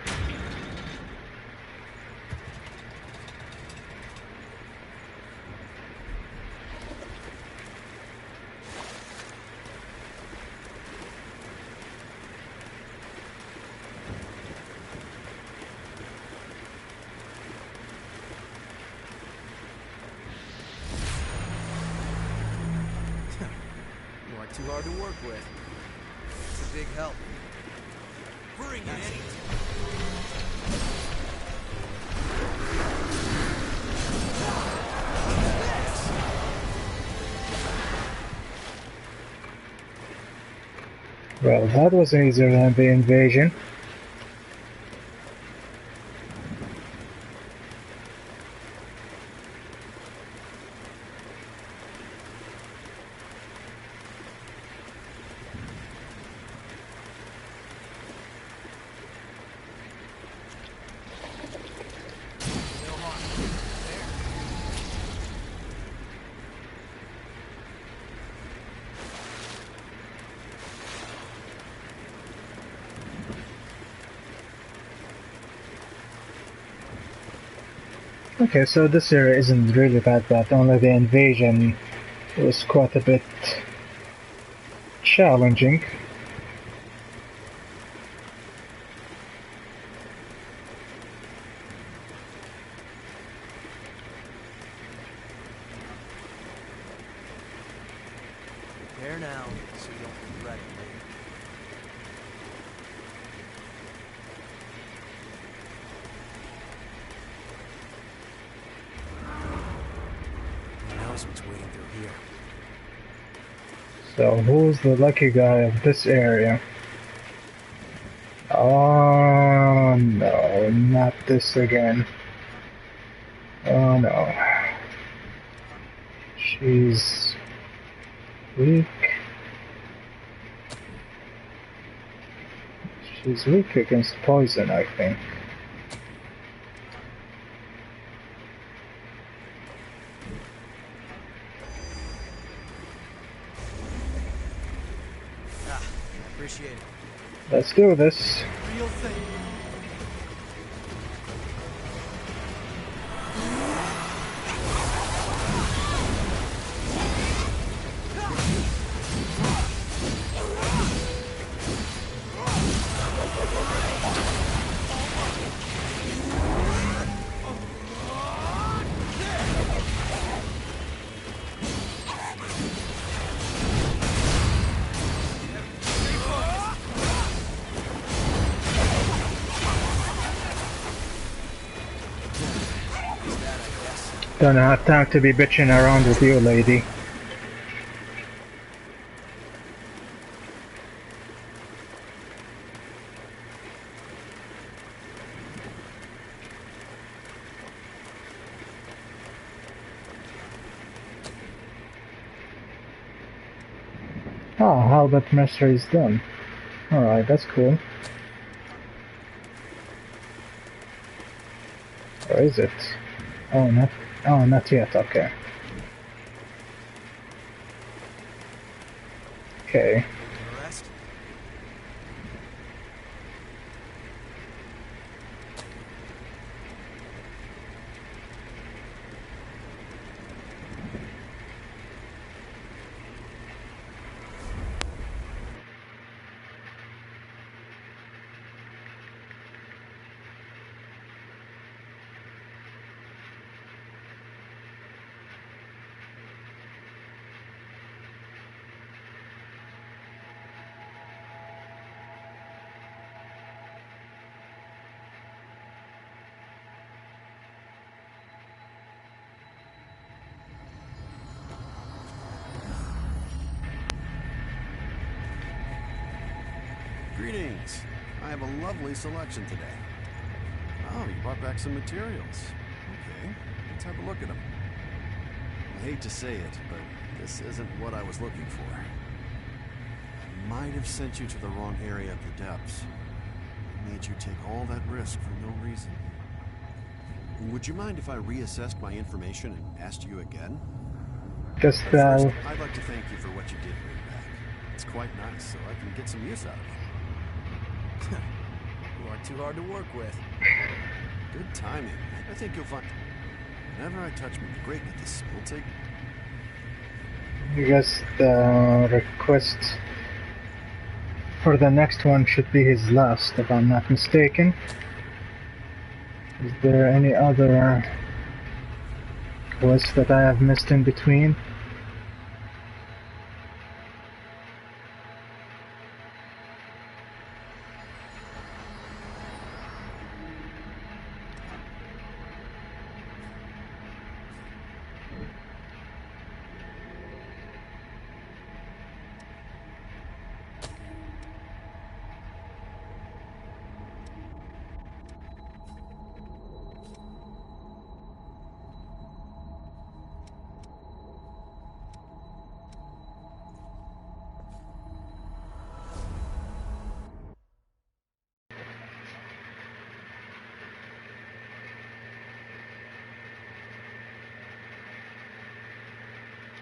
You aren't too hard to work with. It's a big help. Bring it in. Well, that was easier than the invasion. Okay, so this area isn't really that bad, only the invasion was quite a bit challenging. Prepare now, so you don't regret it later. Who knows what's waiting through here? So who's the lucky guy of this area? Oh no, not this again. Oh no. She's weak. She's weak against poison, I think. Appreciate it. Let's do this. Real thing. Don't have time to be bitching around with you, lady. Oh, Halbert Messer is done. Alright, that's cool. Or is it? Oh, not yet, okay. Okay. Rest. Greetings. I have a lovely selection today. Oh, you brought back some materials. Okay, let's have a look at them. I hate to say it, but this isn't what I was looking for. I might have sent you to the wrong area of the depths. I made you take all that risk for no reason. Would you mind if I reassessed my information and asked you again? Just First, I'd like to thank you for what you did bring back. It's quite nice, so I can get some use out of it. You aren't too hard to work with. Good timing. I think you'll find... Whenever I touch the great with this, we'll take... I guess the request for the next one should be his last, if I'm not mistaken. Is there any other quests that I have missed in between?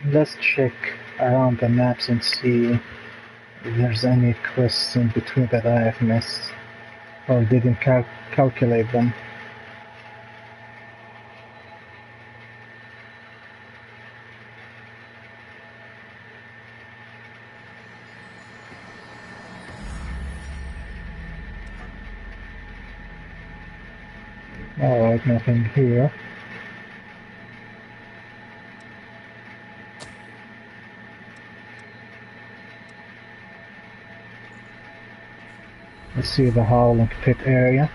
Let's check around the maps and see if there's any quests in between that I have missed or didn't calculate them. Alright, nothing here. Let's see the Howling Pit area.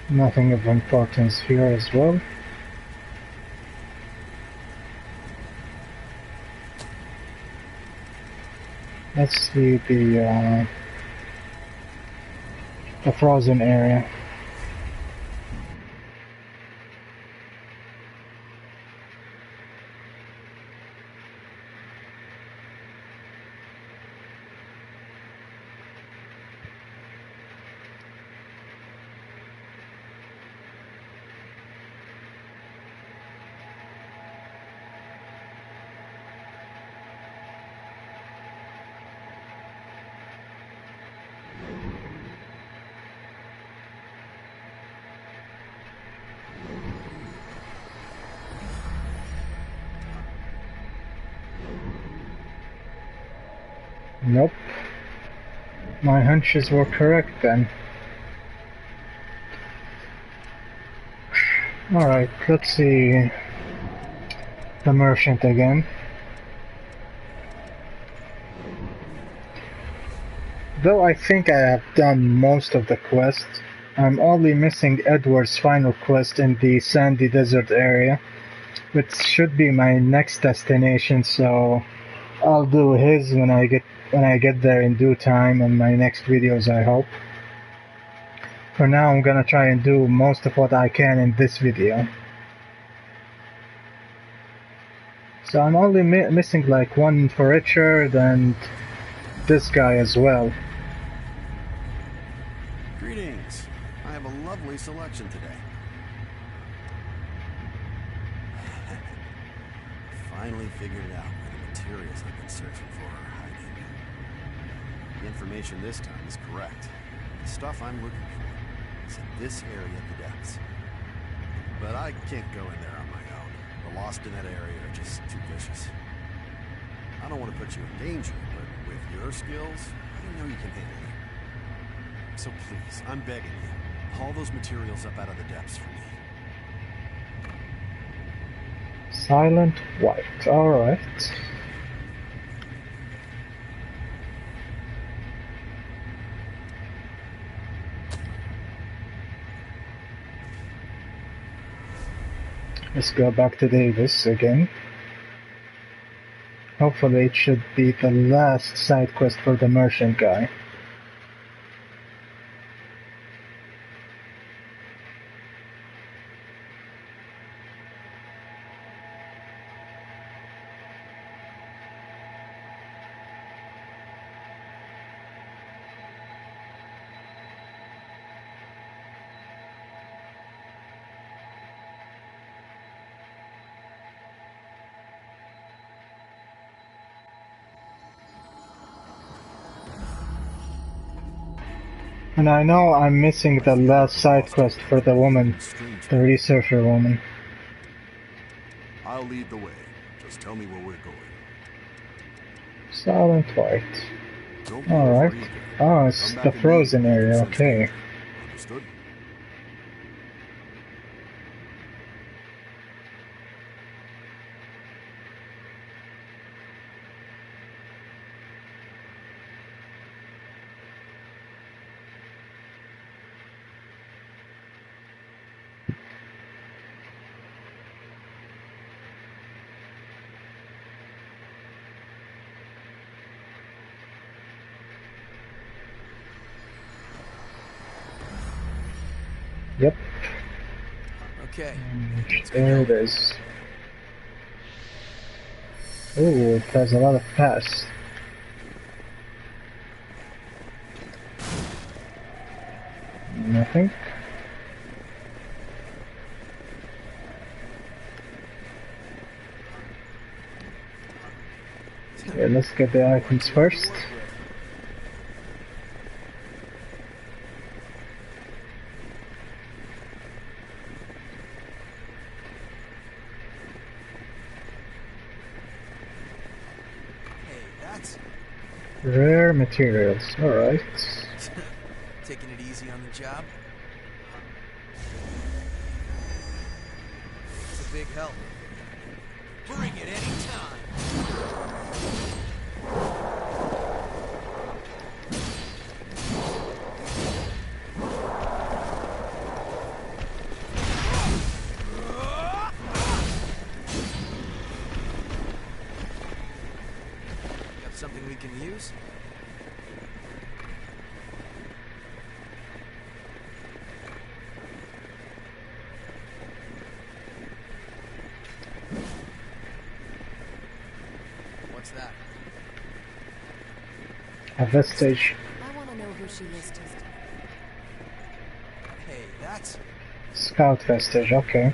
Nothing of importance here as well. Let's see the frozen area. Nope. My hunches were correct then. Alright, let's see the merchant again. Though I think I have done most of the quest, I'm only missing Edward's final quest in the sandy desert area, which should be my next destination, so I'll do his when I get there in due time in my next videos, I hope. For now, I'm gonna try and do most of what I can in this video. So I'm only missing like one for Richard and this guy as well. Greetings. I have a lovely selection today. Finally figured it out where the materials I've been searching for are hiding. The information this time is correct. The stuff I'm looking for is in this area of the depths. But I can't go in there on my own. The lost in that area are just too vicious. I don't want to put you in danger, but with your skills, I know you can handle it. So please, I'm begging you, haul those materials up out of the depths for me. Silent white, alright. Let's go back to Davis again. Hopefully it should be the last side quest for the merchant guy. And I know I'm missing the last side quest for the woman, the researcher woman. I'll lead the way. Just tell me where we're going. Silent white. Alright. Oh, it's the frozen area, okay. Understood? Yep. Okay. There it is. Ooh, it has a lot of paths. Nothing. Yeah, let's get the items first. Rare materials, alright. Taking it easy on the job? It's a big help. Bring it anytime! Got something we can use? What's that? A vestige. I want to know who she listed. Hey, that's... Scout vestige, okay.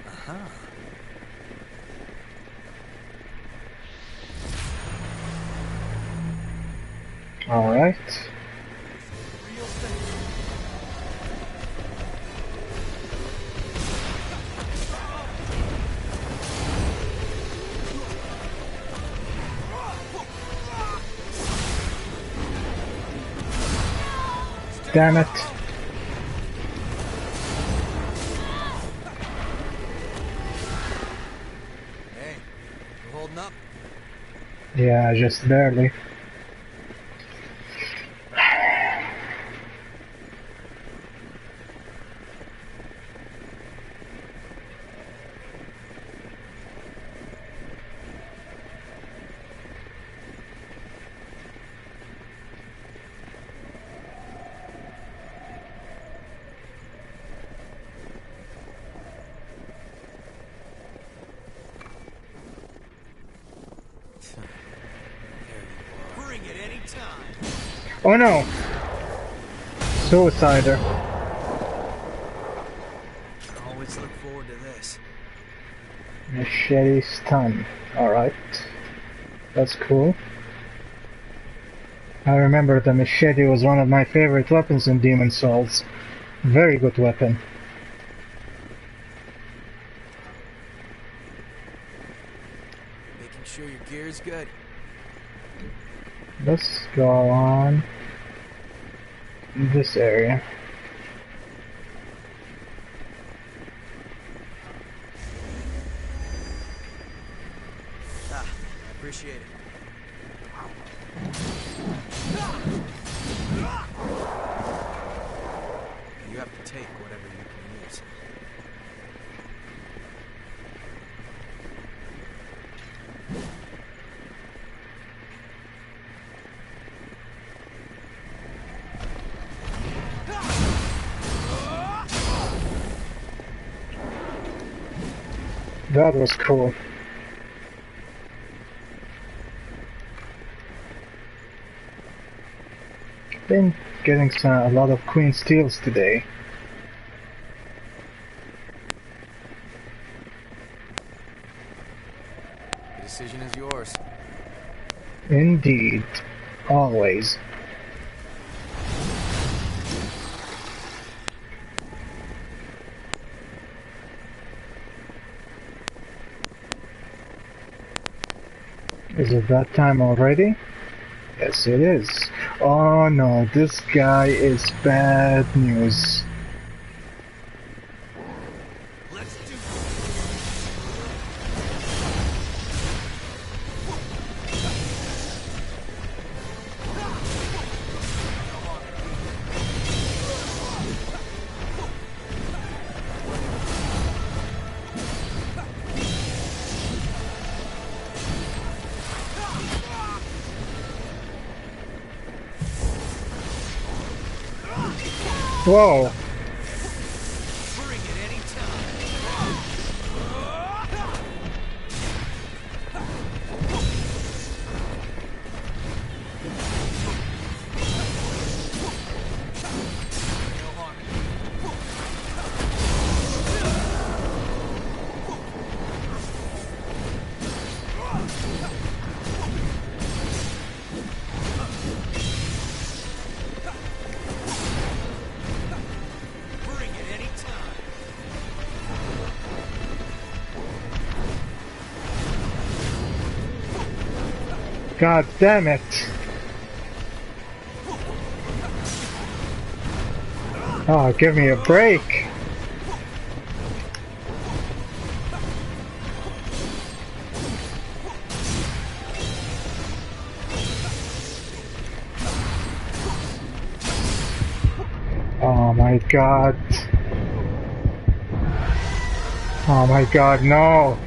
Uh-huh. Alright. Damn it. Hey, we're holding up. Yeah, just barely. Bring it anytime. Oh no! Suicider. Always look forward to this. Machete stun. Alright. That's cool. I remember the machete was one of my favorite weapons in Demon Souls. Very good weapon. Making sure your gear's good. Let's go on this area. Ah, I appreciate it. You have to take whatever you can use. That was cool. Been getting a lot of Queen Steels today. The decision is yours. Indeed. Always. Is it that time already? Yes, it is. Oh no, this guy is bad news. Let's do Whoa! bring it anytime. Bring it anytime. God damn it! Oh, give me a break! Oh my god. Oh my god, no!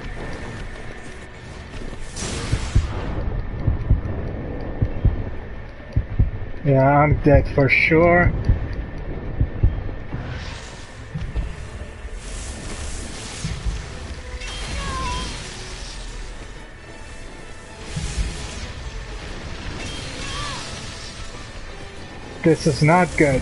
Yeah, I'm dead for sure. This is not good.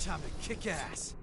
Time to kick ass.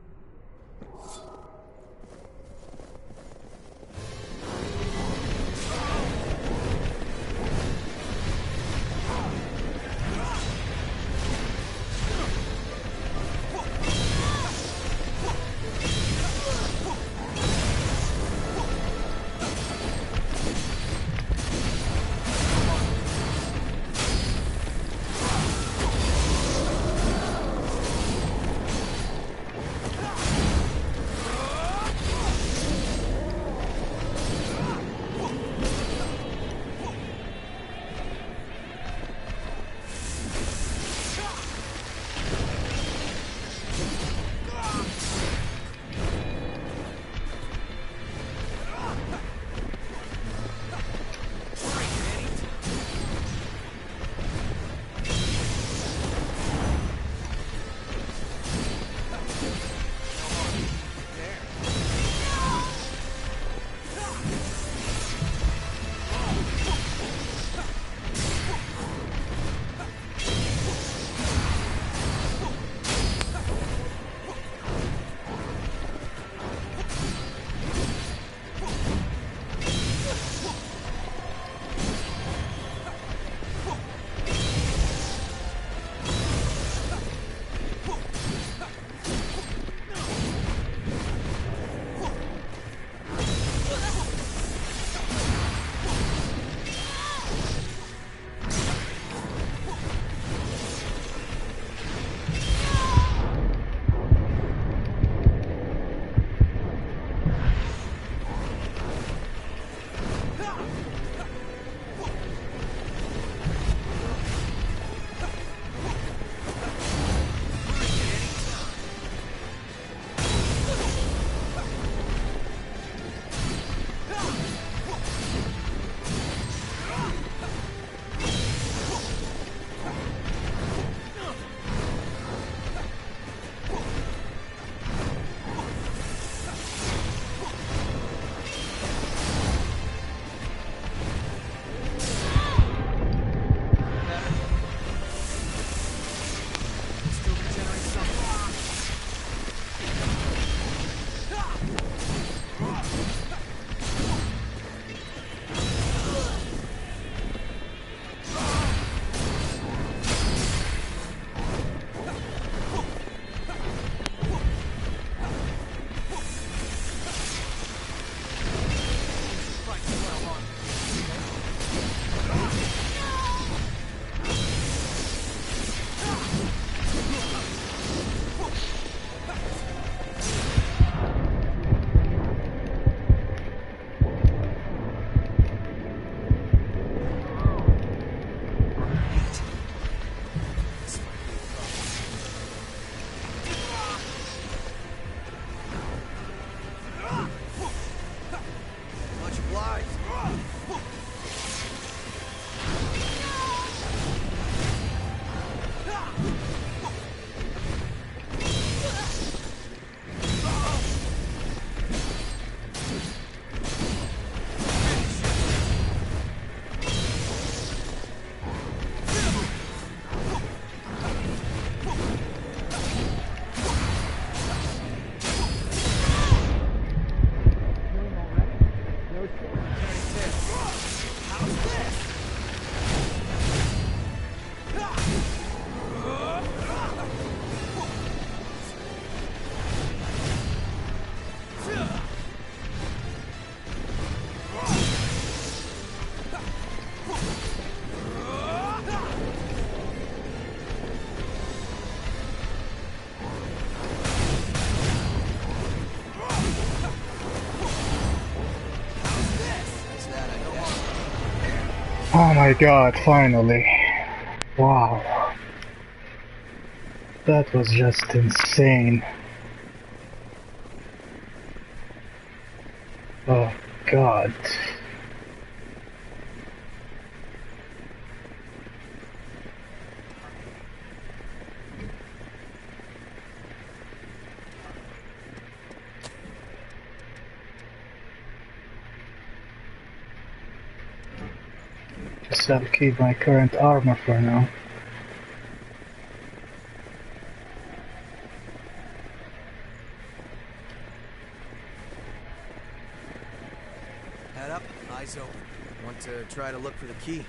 Much obliged. Oh my god, finally. Wow. That was just insane. Oh god. Just have to keep my current armor for now. Head up, eyes open. Want to try to look for the key?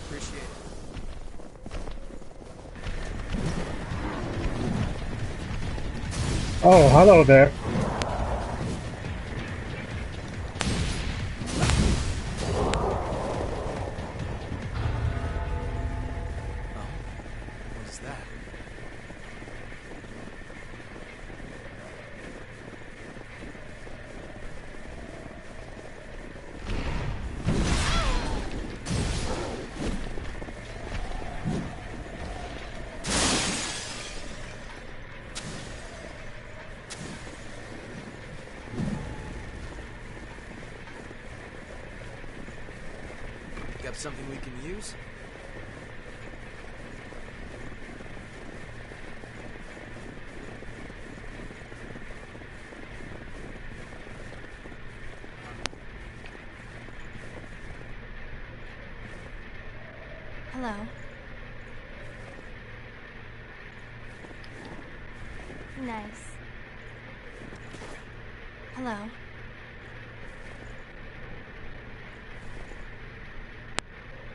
Appreciate it. Oh, hello there. What is that? Got something we can use? Hello. Nice. Hello.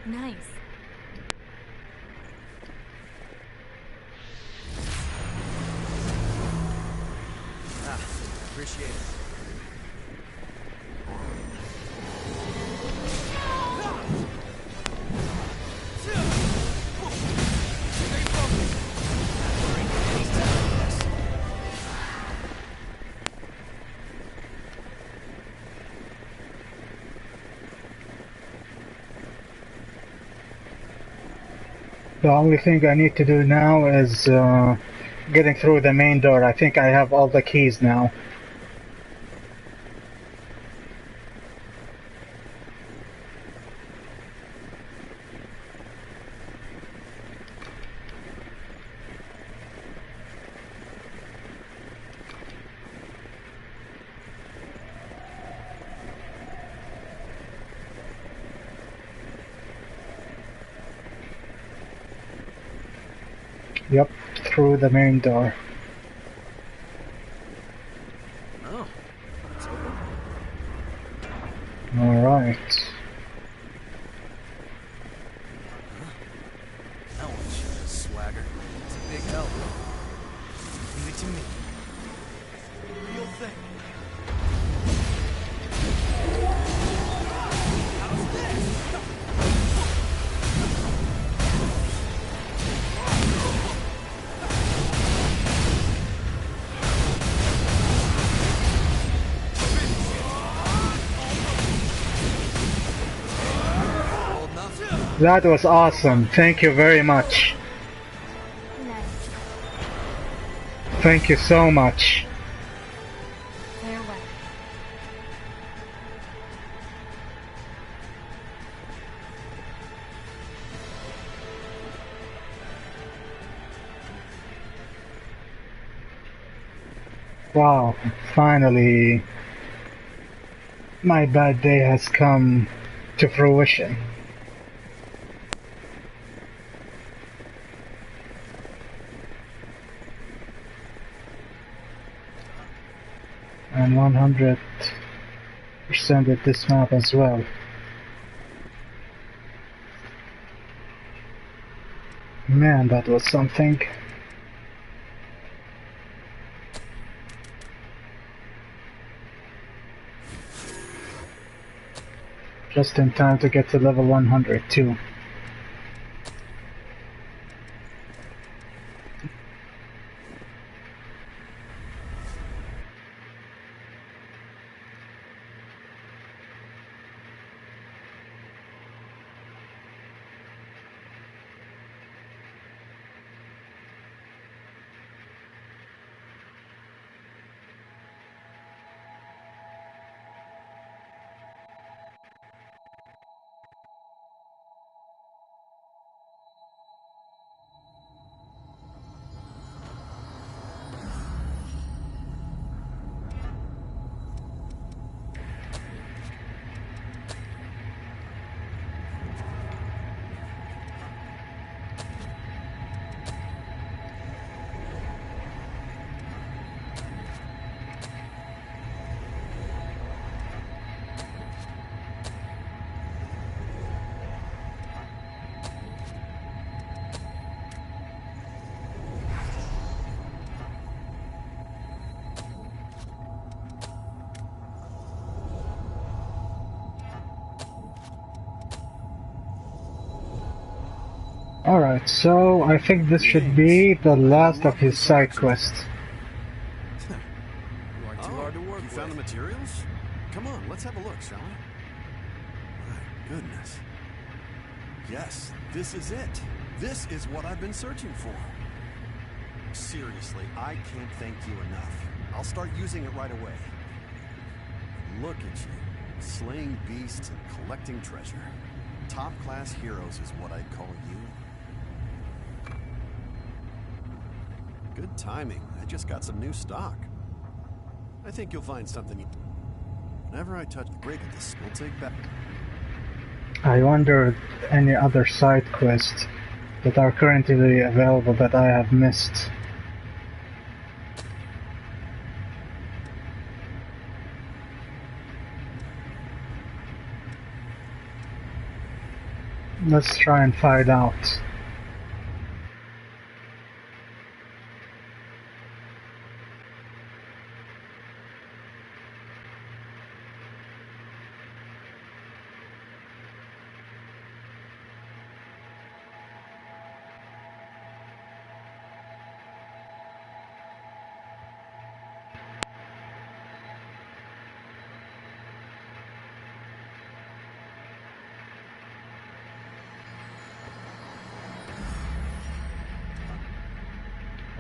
Nice. Appreciate it. The only thing I need to do now is getting through the main door. I think I have all the keys now. Yep, through the main door. Oh, it's open. Alright. That one sure has swagger. It's a big help. Leave it to me. Real thing. How's this? Old enough? That was awesome. Thank you very much. Nice. Thank you so much. Farewell. Wow, finally my bad day has come to fruition. And 100% at this map as well. Man, that was something. Just in time to get to level 100 too. Alright, so I think this should be the last of his side quests. You aren't too hard to work You with. found the materials? Come on, let's have a look, shall we? My goodness. Yes, this is it. This is what I've been searching for. Seriously, I can't thank you enough. I'll start using it right away. Look at you, slaying beasts and collecting treasure. Top-class heroes is what I'd call you. Good timing. I just got some new stock. I think you'll find something. Whenever I touch the break of this, we'll take back. I wonder any other side quests that are currently available that I have missed. Let's try and find out.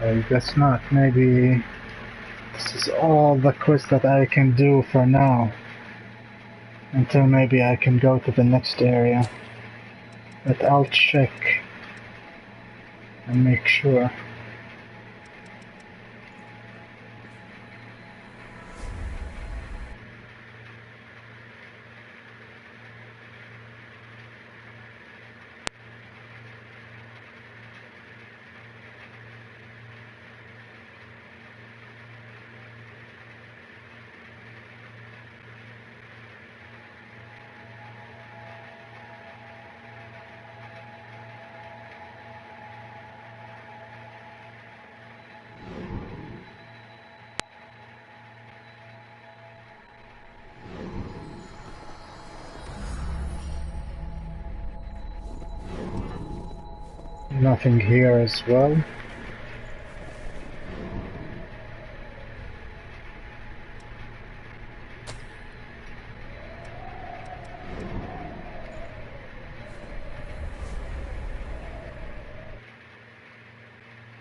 I guess not. Maybe this is all the quests that I can do for now. Until maybe I can go to the next area. But I'll check and make sure. Nothing here as well.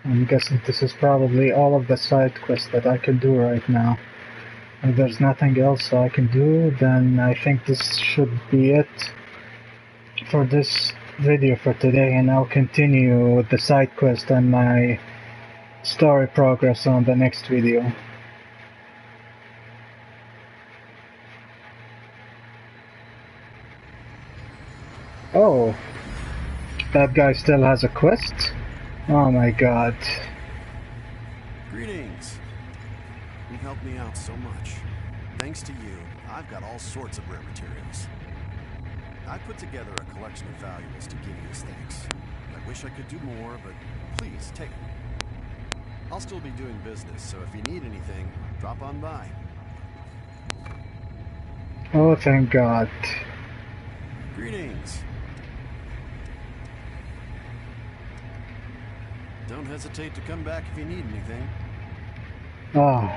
I'm guessing this is probably all of the side quests that I can do right now. If there's nothing else I can do, then I think this should be it for this video for today, and I'll continue with the side quest and my story progress on the next video. Oh, that guy still has a quest? Oh my god. Greetings. You've helped me out so much. Thanks to you, I've got all sorts of rare materials. I put together a collection of valuables to give you as thanks. I wish I could do more, but please, take them. I'll still be doing business, so if you need anything, drop on by. Oh, thank God. Greetings. Don't hesitate to come back if you need anything. Oh,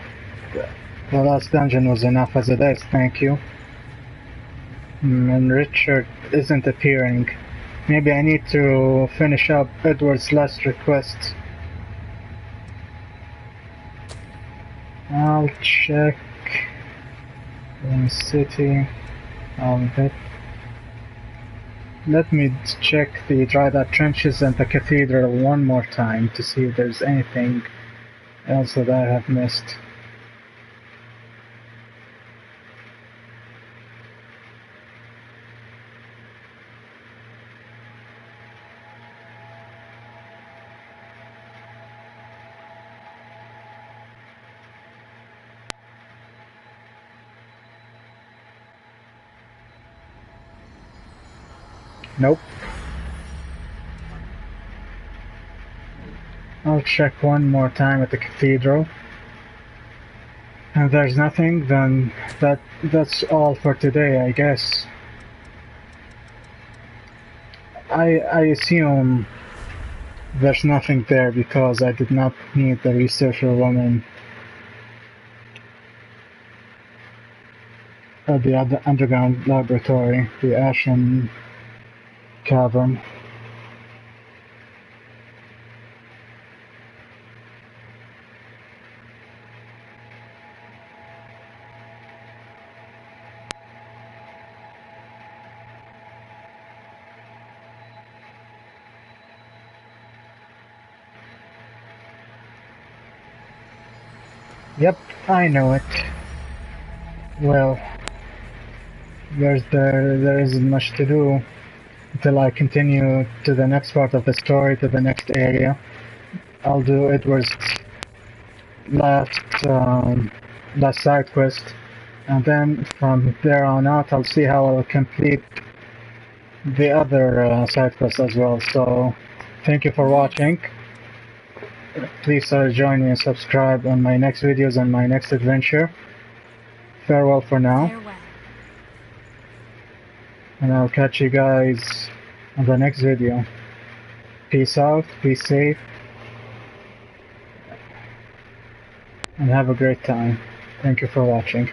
the last dungeon was enough as it is, thank you. And Richard isn't appearing. Maybe I need to finish up Edward's last request. I'll check in city. Let me check the dried up trenches and the cathedral one more time to see if there's anything else that I have missed. Nope. I'll check one more time at the cathedral. And if there's nothing, then that's all for today, I guess. I assume there's nothing there because I did not meet the researcher woman at the underground laboratory, the Ashen Cavern. Yep, I know it. Well, there isn't much to do until I continue to the next part of the story, to the next area. I'll do Edward's last side quest, and then from there on out I'll see how I'll complete the other side quests as well. So, thank you for watching. Please join me and subscribe on my next videos and my next adventure. Farewell for now. Farewell. And I'll catch you guys on the next video. Peace out, be safe, and have a great time. Thank you for watching.